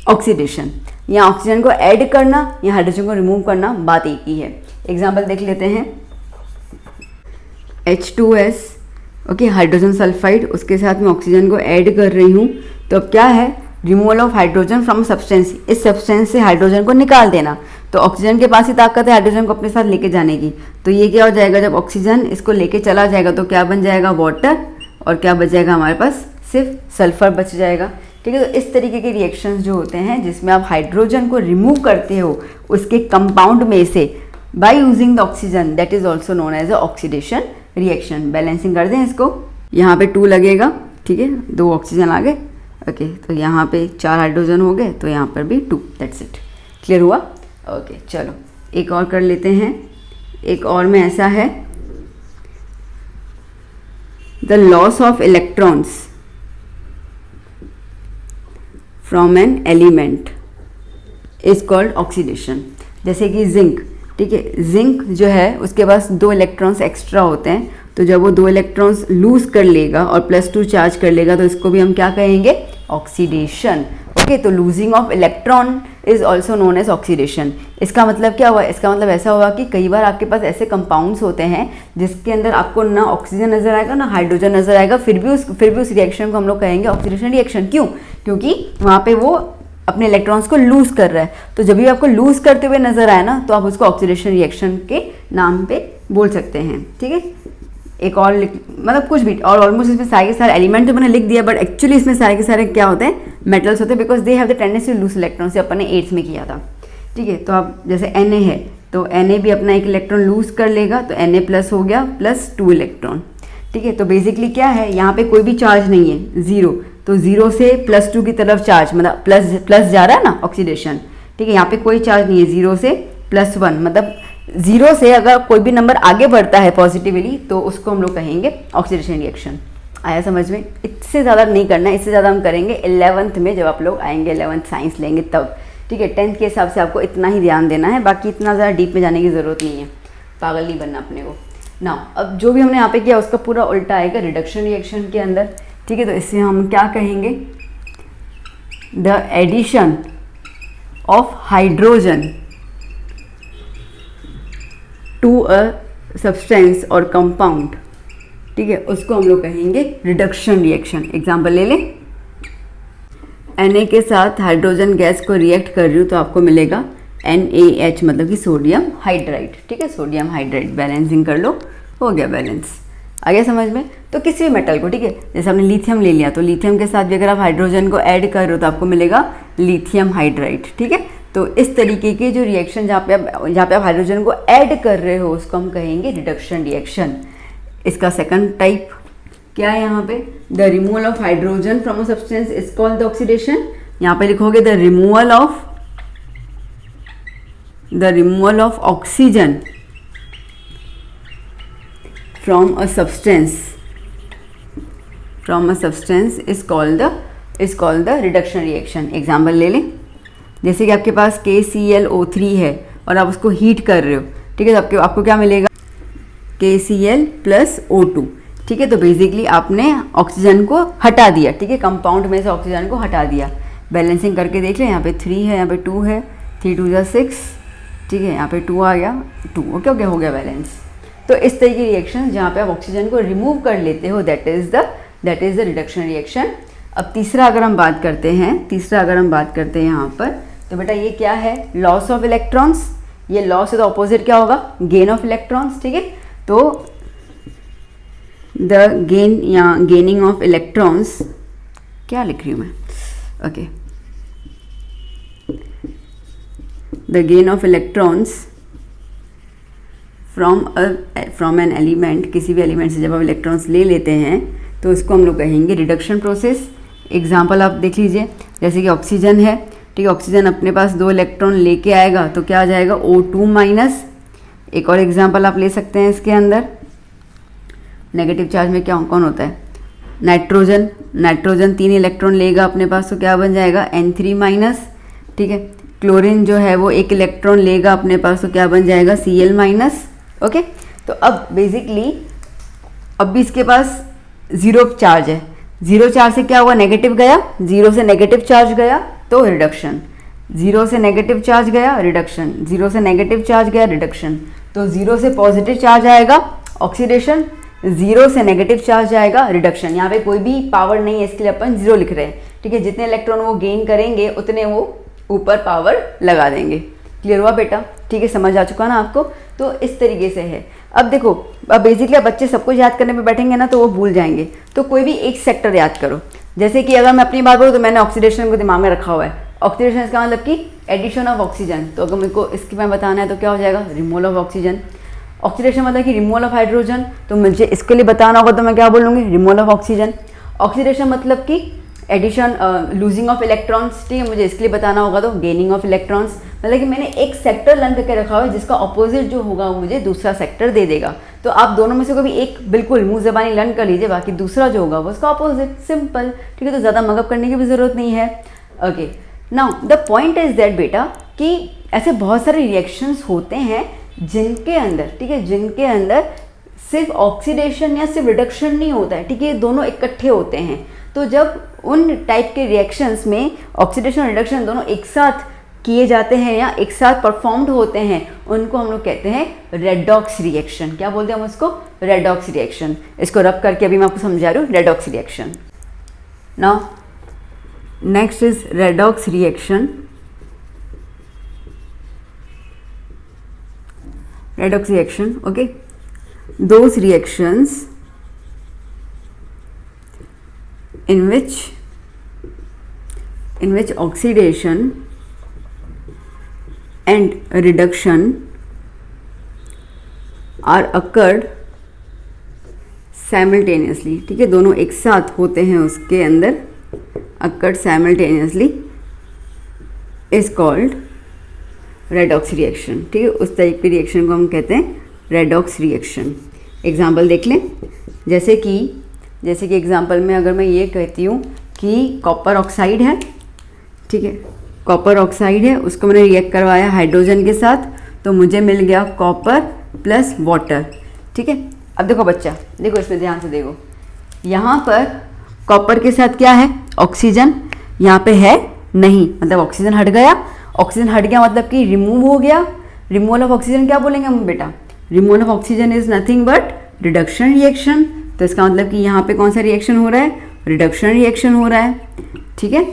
ऑक्सीडेशन। यहाँ ऑक्सीजन को ऐड करना या हाइड्रोजन को रिमूव करना बात एक ही है। एग्जाम्पल देख लेते हैं, H2S, ओके, हाइड्रोजन सल्फाइड, उसके साथ मैं ऑक्सीजन को ऐड कर रही हूँ, तो अब क्या है, removal of hydrogen from substance, इस सब्सटेंस से हाइड्रोजन को निकाल देना। तो ऑक्सीजन के पास ही ताकत है हाइड्रोजन को अपने साथ लेके जाने की, तो ये क्या हो जाएगा, जब ऑक्सीजन इसको लेके चला जाएगा तो क्या बन जाएगा, वाटर, और क्या बच जाएगा हमारे पास, सिर्फ सल्फर बच जाएगा। ठीक है, तो इस तरीके के रिएक्शंस जो होते हैं जिसमें आप हाइड्रोजन को रिमूव करते हो उसके कंपाउंड में से by using the oxygen, that is also known as a oxidation reaction. Balancing कर दें इसको, यहाँ पे 2 लगेगा। ठीक है, 2 ऑक्सीजन आ गए। ओके, तो यहाँ पे 4 हाइड्रोजन हो गए, तो यहाँ पर भी 2, दैट्स इट। क्लियर हुआ। ओके, चलो एक और कर लेते हैं। एक और में ऐसा है, the loss of electrons from an element is called oxidation. जैसे कि जिंक, ठीक है, जिंक जो है उसके पास 2 इलेक्ट्रॉन्स एक्स्ट्रा होते हैं, तो जब वो 2 इलेक्ट्रॉन्स लूज कर लेगा और +2 चार्ज कर लेगा, तो इसको भी हम क्या कहेंगे, ऑक्सीडेशन। ओके, तो losing of electron is also known as oxidation. इसका मतलब क्या हुआ, इसका मतलब ऐसा हुआ कि कई बार आपके पास ऐसे कंपाउंड्स होते हैं जिसके अंदर आपको ना ऑक्सीजन नजर आएगा ना हाइड्रोजन नजर आएगा, फिर भी उस रिएक्शन को हम लोग कहेंगे ऑक्सीडेशन रिएक्शन। क्यों, क्योंकि वहाँ पे वो अपने इलेक्ट्रॉन्स को लूज कर रहा है। तो जब भी आपको लूज करते हुए नजर आए ना, तो आप उसको ऑक्सीडेशन रिएक्शन के नाम पे बोल सकते हैं। ठीक है, एक और मतलब कुछ भी, और ऑलमोस्ट इसमें सारे के सारे एलिमेंट तो मैंने लिख दिया, बट एक्चुअली इसमें सारे के सारे क्या होते हैं, मेटल्स होते हैं, because they have the tendency to lose electron, से अपन ने 8th में किया था। ठीक है, तो आप जैसे Na है, तो Na भी अपना एक इलेक्ट्रॉन लूज कर लेगा, तो Na+ हो गया +2 इलेक्ट्रॉन। ठीक है, तो बेसिकली क्या है, यहाँ पे कोई भी चार्ज नहीं है, 0, तो 0 से +2 की तरफ चार्ज, मतलब प्लस जा रहा है ना, ऑक्सीडेशन। ठीक है, यहाँ पे कोई चार्ज नहीं है, 0 से +1, मतलब 0 से अगर कोई भी नंबर आगे बढ़ता है पॉजिटिवली, तो उसको हम लोग कहेंगे ऑक्सीडेशन रिएक्शन। आया समझ में। इससे ज़्यादा नहीं करना है, इससे ज़्यादा हम करेंगे 11th में, जब आप लोग आएंगे 11th साइंस लेंगे तब। ठीक है, 10th के हिसाब से आपको इतना ही ध्यान देना है, बाकी इतना ज़्यादा डीप में जाने की ज़रूरत नहीं है, पागल नहीं बनना अपने को ना। अब जो भी हमने यहाँ पे किया उसका पूरा उल्टा आएगा रिडक्शन रिएक्शन के अंदर। ठीक है, तो इससे हम क्या कहेंगे, the addition of hydrogen to a substance और कंपाउंड, ठीक है, उसको हम लोग कहेंगे रिडक्शन रिएक्शन। एग्जाम्पल ले लें, Na के साथ हाइड्रोजन गैस को रिएक्ट कर रही हूँ, तो आपको मिलेगा NaH, मतलब कि सोडियम हाइड्राइड। ठीक है, सोडियम हाइड्राइड, बैलेंसिंग कर लो, हो गया बैलेंस। आ गया समझ में। तो किसी भी मेटल को, ठीक है, जैसे हमने लिथियम ले लिया, तो लिथियम के साथ भी अगर आप हाइड्रोजन को ऐड कर रहे हो तो आपको मिलेगा लिथियम हाइड्राइड। ठीक है, तो इस तरीके के जो रिएक्शन जहाँ पे आप हाइड्रोजन को ऐड कर रहे हो उसको हम कहेंगे रिडक्शन रिएक्शन। इसका सेकंड टाइप क्या है यहाँ पे, the removal of hydrogen from a substance is called the oxidation. यहाँ पे लिखोगे the removal of oxygen from a substance is called the reduction reaction. Example ले लें, जैसे कि आपके पास KClO3 है और आप उसको हीट कर रहे हो, ठीक है, तो आपको क्या मिलेगा, KCl + O2, ठीक है। तो बेसिकली आपने ऑक्सीजन को हटा दिया, ठीक है, कंपाउंड में से ऑक्सीजन को हटा दिया। बैलेंसिंग करके देख लें, यहाँ पे 3 है, यहाँ पे 2 है, 3 2 जा 6, ठीक है, यहाँ पे 2 आ गया, 2, ओके ओके, हो गया बैलेंस। तो इस तरह की रिएक्शन जहाँ पे आप ऑक्सीजन को रिमूव कर लेते हो, that is the reduction reaction. अब तीसरा अगर हम बात करते हैं यहाँ पर, तो बेटा ये क्या है, लॉस ऑफ इलेक्ट्रॉन्स। ये लॉस है तो ऑपोजिट क्या होगा, गेन ऑफ इलेक्ट्रॉन्स, ठीक है। तो द गेन या गेनिंग ऑफ इलेक्ट्रॉन्स, क्या लिख रही हूँ मैं, okay, the gain of electrons from an element, किसी भी एलिमेंट से जब आप इलेक्ट्रॉन्स ले लेते हैं तो इसको हम लोग कहेंगे रिडक्शन प्रोसेस। एग्जाम्पल आप देख लीजिए, जैसे कि ऑक्सीजन है, ठीक है, ऑक्सीजन अपने पास 2 इलेक्ट्रॉन लेके आएगा तो क्या आ जाएगा, O2-। एक और एग्जाम्पल आप ले सकते हैं इसके अंदर, नेगेटिव चार्ज में क्या कौन होता है, नाइट्रोजन 3 इलेक्ट्रॉन लेगा अपने पास तो क्या बन जाएगा, N3-, ठीक है। क्लोरीन जो है वो 1 इलेक्ट्रॉन लेगा अपने पास तो क्या बन जाएगा, Cl-, ओके। तो अब बेसिकली अब भी इसके पास 0 चार्ज है, 0 चार्ज से क्या हुआ, नेगेटिव गया, 0 से नेगेटिव चार्ज गया तो रिडक्शन, 0 से नेगेटिव चार्ज गया रिडक्शन, 0 से नेगेटिव चार्ज गया रिडक्शन। तो 0 से पॉजिटिव चार्ज आएगा ऑक्सीडेशन, 0 से नेगेटिव चार्ज आएगा रिडक्शन। यहाँ पे कोई भी पावर नहीं है, इसके लिए अपन 0 लिख रहे हैं, ठीक है। जितने इलेक्ट्रॉन वो गेन करेंगे उतने वो ऊपर पावर लगा देंगे। क्लियर हुआ बेटा, ठीक है, समझ आ चुका ना आपको। तो इस तरीके से है। अब देखो, अब बेसिकली बच्चे सब कुछ याद करने पे बैठेंगे ना तो वो भूल जाएंगे, तो कोई भी एक सेक्टर याद करो। जैसे कि अगर मैं अपनी बात करूँ तो मैंने ऑक्सीडेशन को दिमाग में रखा हुआ है। ऑक्सीडेशन इसका मतलब कि एडिशन ऑफ ऑक्सीजन, तो अगर मेरे को इसके में बताना है तो क्या हो जाएगा, रिमूवल ऑफ ऑक्सीजन। ऑक्सीडेशन मतलब कि रिमूवल ऑफ हाइड्रोजन, तो मुझे इसके लिए बताना होगा तो मैं क्या बोलूँगी, रिमूवल ऑफ ऑक्सीजन। ऑक्सीडेशन मतलब कि एडिशन, लूजिंग ऑफ इलेक्ट्रॉन्स, ठीक है, मुझे इसके लिए बताना होगा तो गेनिंग ऑफ इलेक्ट्रॉन्स। मतलब कि मैंने एक सेक्टर लर्न करके रखा हुआ है जिसका ऑपोजिट जो होगा वो मुझे दूसरा सेक्टर दे देगा। तो आप दोनों में से कोई भी एक बिल्कुल मुंह ज़बानी लर्न कर लीजिए, बाकी दूसरा जो होगा वो उसका ऑपोजिट, सिंपल, ठीक है। तो ज़्यादा मगअप करने की भी ज़रूरत नहीं है। Okay, now the point is that बेटा कि ऐसे बहुत सारे रिएक्शंस होते हैं जिनके अंदर, ठीक है, जिनके अंदर सिर्फ ऑक्सीडेशन या सिर्फ रिडक्शन नहीं होता है, ठीक है, ये दोनों इकट्ठे होते हैं। तो जब उन टाइप के रिएक्शंस में ऑक्सीडेशन और रिडक्शन दोनों एक साथ किए जाते हैं या एक साथ परफॉर्म्ड होते हैं, उनको हम लोग कहते हैं रेडॉक्स रिएक्शन। क्या बोलते हैं हम उसको, रेडॉक्स रिएक्शन। इसको रब करके अभी मैं आपको समझा रही हूँ, redox reaction. Now next is redox reaction. Redox reaction, okay, those reactions in which oxidation and reduction are occurred simultaneously, ठीक है, दोनों एक साथ होते हैं उसके अंदर, occurred simultaneously is called redox reaction, ठीक है। उस टाइप की रिएक्शन को हम कहते हैं रेडॉक्स रिएक्शन। एग्जाम्पल देख लें, जैसे कि एग्जाम्पल में अगर मैं ये कहती हूँ कि कॉपर ऑक्साइड है, ठीक है, कॉपर ऑक्साइड है, उसको मैंने रिएक्ट करवाया हाइड्रोजन के साथ तो मुझे मिल गया कॉपर प्लस वाटर, ठीक है। अब देखो बच्चा, देखो इसमें ध्यान से देखो, यहाँ पर कॉपर के साथ क्या है, ऑक्सीजन, यहाँ पे है नहीं, मतलब ऑक्सीजन हट गया। ऑक्सीजन हट गया मतलब कि रिमूव हो गया। रिमूवल ऑफ ऑक्सीजन क्या बोलेंगे हम बेटा, removal of oxygen is nothing but reduction reaction. तो इसका मतलब कि यहाँ पे कौन सा रिएक्शन हो रहा है, रिडक्शन रिएक्शन हो रहा है, ठीक है।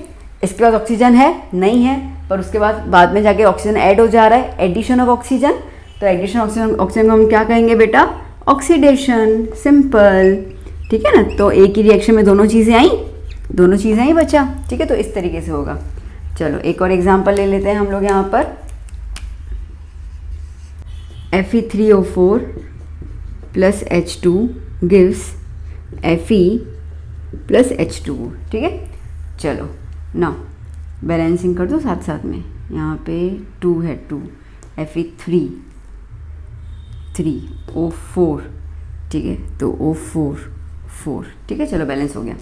इसके बाद ऑक्सीजन है नहीं है, पर उसके बाद में जाके ऑक्सीजन ऐड हो जा रहा है, एडिशन ऑफ ऑक्सीजन। तो एडिशन ऑक्सीजन को हम क्या कहेंगे बेटा, ऑक्सीडेशन, सिंपल, ठीक है ना। तो एक ही रिएक्शन में दोनों चीज़ें आई बच्चा, ठीक है। तो इस तरीके से होगा। चलो एक और एग्जांपल ले लेते हैं हम लोग यहाँ पर। Fe3O4 plus H2 gives Fe+H2O, ठीक है। चलो ना बैलेंसिंग कर दो साथ साथ में, यहाँ पे 2 है, 2 Fe3O4, ठीक है, तो O4, ठीक है। चलो बैलेंस हो गया।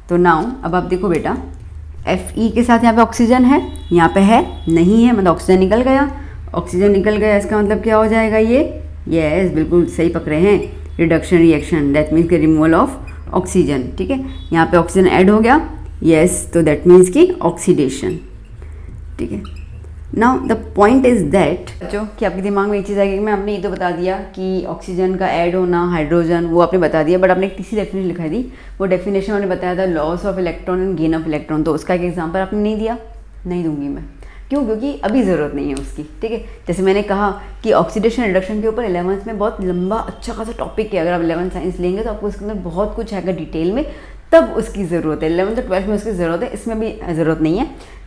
तो नाउ अब आप देखो बेटा, Fe के साथ यहाँ पे ऑक्सीजन है, यहाँ पे है नहीं है, मतलब ऑक्सीजन निकल गया। ऑक्सीजन निकल गया इसका मतलब क्या हो जाएगा ये, यस बिल्कुल सही पकड़े हैं, रिडक्शन रिएक्शन, दैट मीन्स कि रिमूवल ऑफ ऑक्सीजन, ठीक है। यहाँ पे ऑक्सीजन ऐड हो गया, यस, तो दैट मीन्स कि ऑक्सीडेशन, ठीक है। Now the point is that जो कि आपके दिमाग में एक चीज़ आएगी कि मैं आपने ये तो बता दिया कि ऑक्सीजन का ऐड होना, हाइड्रोजन, वो आपने बता दिया, बट आपने एक तीसरी डेफिनेशन लिखा दी। वो डेफिनेशन मैंने बताया था loss of electron and gain of electron, तो उसका एक एग्जाम्पल आपने नहीं दिया, नहीं दूंगी मैं, क्यों, क्योंकि अभी ज़रूरत नहीं है उसकी, ठीक है। जैसे मैंने कहा कि ऑक्सीडेशन रिडक्शन के ऊपर 11th में बहुत लंबा अच्छा खासा टॉपिक है, अगर आप 11th साइंस लेंगे तो आपको उसके अंदर बहुत कुछ है डिटेल में, तब उसकी ज़रूरत है। 11th और 12th में उसकी ज़रूरत है, इसमें भी ज़रूरत नहीं है।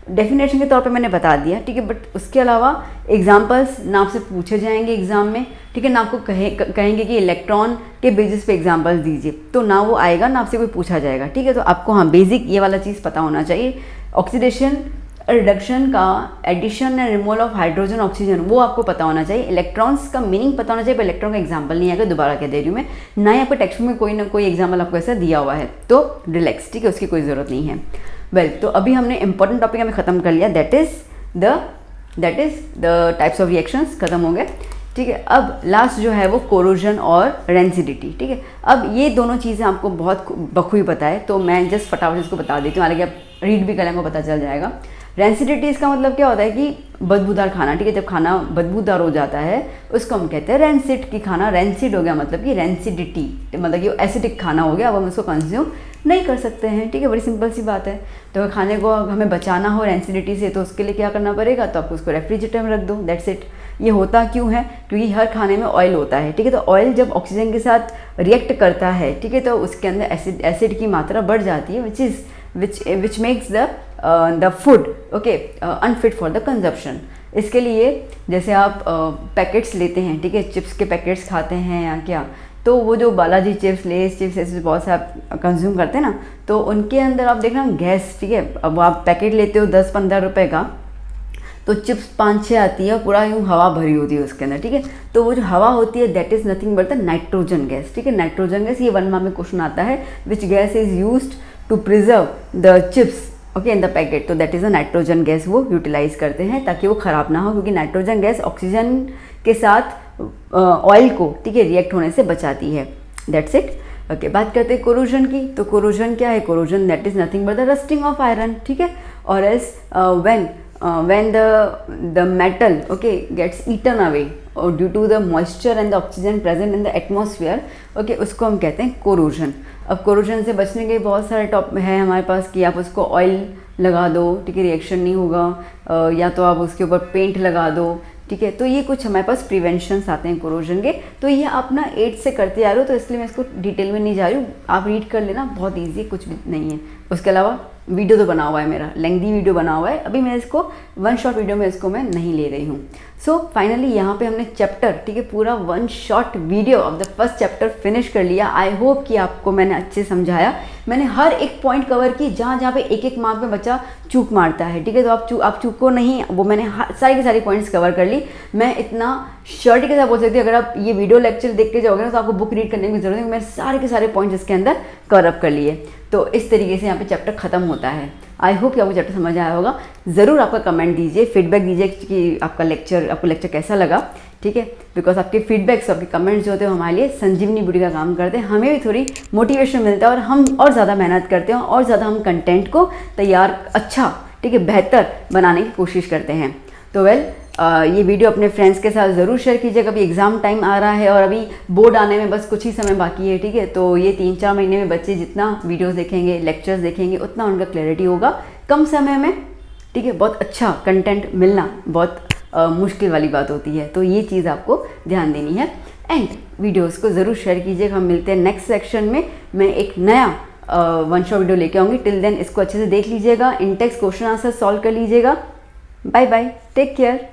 डेफिनेशन के तौर पे मैंने बता दिया, ठीक है, बट उसके अलावा एग्जाम्पल्स ना आपसे पूछे जाएंगे एग्जाम में, ठीक है, ना आपको कहेंगे कि इलेक्ट्रॉन के बेसिस पे एग्जाम्पल्स दीजिए, तो ना वो आएगा ना आपसे कोई पूछा जाएगा, ठीक है। तो आपको हाँ बेसिक ये वाला चीज़ पता होना चाहिए। ऑक्सीडेशन रिडक्शन का addition and removal of hydrogen oxygen वो आपको पता होना चाहिए। इलेक्ट्रॉन्स का मीनिंग पता होना चाहिए, पर इलेक्ट्रॉन का एग्जाम्पल नहीं आएगा, दोबारा कह दे रही हूँ मैं, ना ही आपको टेक्स्ट में कोई ना कोई एग्जाम्पल आपको ऐसा दिया हुआ है, तो रिलैक्स, ठीक है, उसकी कोई ज़रूरत नहीं है। वेल, तो अभी हमने इंपॉर्टेंट टॉपिक हमें ख़त्म कर लिया, that is the types of reactions ख़त्म हो गए, ठीक है। अब लास्ट जो है वो कोरोजन और रेंसिडिटी, ठीक है। अब ये दोनों चीज़ें आपको बहुत बखूबी पता है, तो मैं जस्ट फटाफट इसको बता देती हूँ, हालांकि आप रीड भी करेंगे पता चल जाएगा। रेंसिडिटी इसका मतलब क्या होता है कि बदबूदार खाना, ठीक है, जब खाना बदबूदार हो जाता है उसको हम कहते हैं रेंसिड, कि खाना रेंसिड हो गया, मतलब कि रेंसिडिटी, मतलब कि एसिडिक खाना हो गया, अब हम उसको कंज्यूम नहीं कर सकते हैं, ठीक है, बड़ी सिंपल सी बात है। तो खाने को हमें बचाना हो रेंसिडिटी से, तो उसके लिए क्या करना पड़ेगा, तो आपको उसको रेफ्रिजरेटर में रख दो, दैट्स इट। ये होता क्यों है, क्योंकि हर खाने में ऑयल होता है, ठीक है, तो ऑयल जब ऑक्सीजन के साथ रिएक्ट करता है, ठीक है, तो उसके अंदर एसिड की मात्रा बढ़ जाती है, which makes the food okay unfit for the consumption. इसके लिए जैसे आप पैकेट्स लेते हैं, ठीक है, चिप्स के पैकेट्स खाते हैं या क्या, तो वो जो बालाजी चिप्स, लेस चिप्स, ऐसे बहुत से आप कंज्यूम करते हैं ना, तो उनके अंदर आप देखना गैस, ठीक है, अब आप पैकेट लेते हो 10-15 रुपए का, तो चिप्स 5-6 आती है, पूरा यूँ हवा भरी होती है उसके अंदर, ठीक है। तो वो जो हवा होती है that is nothing but the nitrogen gas, ठीक है। नाइट्रोजन गैस, ये 1 मार्क में क्वेश्चन आता है, which gas is used to preserve the chips okay in the packet, तो that is a nitrogen gas, वो यूटिलाइज करते हैं ताकि वो ख़राब ना हो, क्योंकि नाइट्रोजन गैस ऑक्सीजन के साथ ऑयल को, ठीक है, रिएक्ट होने से बचाती है, दैट्स इट। ओके, बात करते हैं कोरोजन की। तो कोरोजन क्या है, corrosion that is nothing but the rusting of iron, ठीक है, और as when the metal okay gets eaten away or due to the moisture and the oxygen present in the atmosphere, okay, उसको हम कहते हैं corrosion. अब corrosion से बचने के बहुत सारे टॉप है हमारे पास कि आप उसको ऑयल लगा दो, ठीक है, रिएक्शन नहीं होगा, या तो आप उसके ऊपर पेंट लगा दो, ठीक है। तो ये कुछ हमारे पास प्रिवेंशंस आते हैं कोरोजन के, तो ये आप ना 8 से करते आ रहे हो, तो इसलिए मैं इसको डिटेल में नहीं जा रही हूँ, आप रीड कर लेना, बहुत ईजी है, कुछ भी नहीं है। उसके अलावा वीडियो तो बना हुआ है, मेरा लेंथी वीडियो बना हुआ है, अभी मैं इसको 1 शॉट वीडियो में इसको मैं नहीं ले रही हूँ। सो फाइनली यहाँ पे हमने चैप्टर, ठीक है, पूरा 1 shot video of the first chapter finish कर लिया। आई होप कि आपको मैंने अच्छे समझाया, मैंने हर एक पॉइंट कवर की जहाँ जहाँ पे एक मार्क में बच्चा चूक मारता है, ठीक है, तो आप चूको नहीं, वो मैंने सारी की सारी पॉइंट्स कवर कर ली। मैं इतना श्योरिटी के साथ बोल सकती हूँ, अगर आप ये वीडियो लेक्चर देख के जाओगे ना तो आपको बुक रीड करने की जरूरत नहीं, मैंने सारे के सारे पॉइंट्स इसके अंदर कवर अप कर लिए। तो इस तरीके से यहाँ पे चैप्टर खत्म होता है। आई होप कि आपको चैप्टर समझ आया होगा। ज़रूर आपका कमेंट दीजिए, फीडबैक दीजिए कि आपको लेक्चर कैसा लगा, ठीक है, बिकॉज आपके फीडबैक्स, आपके कमेंट्स जो होते हैं हमारे लिए संजीवनी बूटी का काम करते हैं, हमें भी थोड़ी मोटिवेशन मिलता है और हम और ज़्यादा मेहनत करते हैं और ज़्यादा हम कंटेंट को तैयार अच्छा, ठीक है, बेहतर बनाने की कोशिश करते हैं। तो ये वीडियो अपने फ्रेंड्स के साथ ज़रूर शेयर कीजिएगा। अभी एग्ज़ाम टाइम आ रहा है और अभी बोर्ड आने में बस कुछ ही समय बाकी है, ठीक है, तो ये 3-4 महीने में बच्चे जितना वीडियोस देखेंगे, लेक्चर्स देखेंगे, उतना उनका क्लैरिटी होगा कम समय में, ठीक है। बहुत अच्छा कंटेंट मिलना बहुत मुश्किल वाली बात होती है, तो ये चीज़ आपको ध्यान देनी है। एंड वीडियोज़ को ज़रूर शेयर कीजिएगा। हम मिलते हैं नेक्स्ट सेक्शन में, मैं एक नया 1 शॉट वीडियो लेके आऊँगी। टिल देन इसको अच्छे से देख लीजिएगा, in text question answer solve कर लीजिएगा। Bye bye, take care.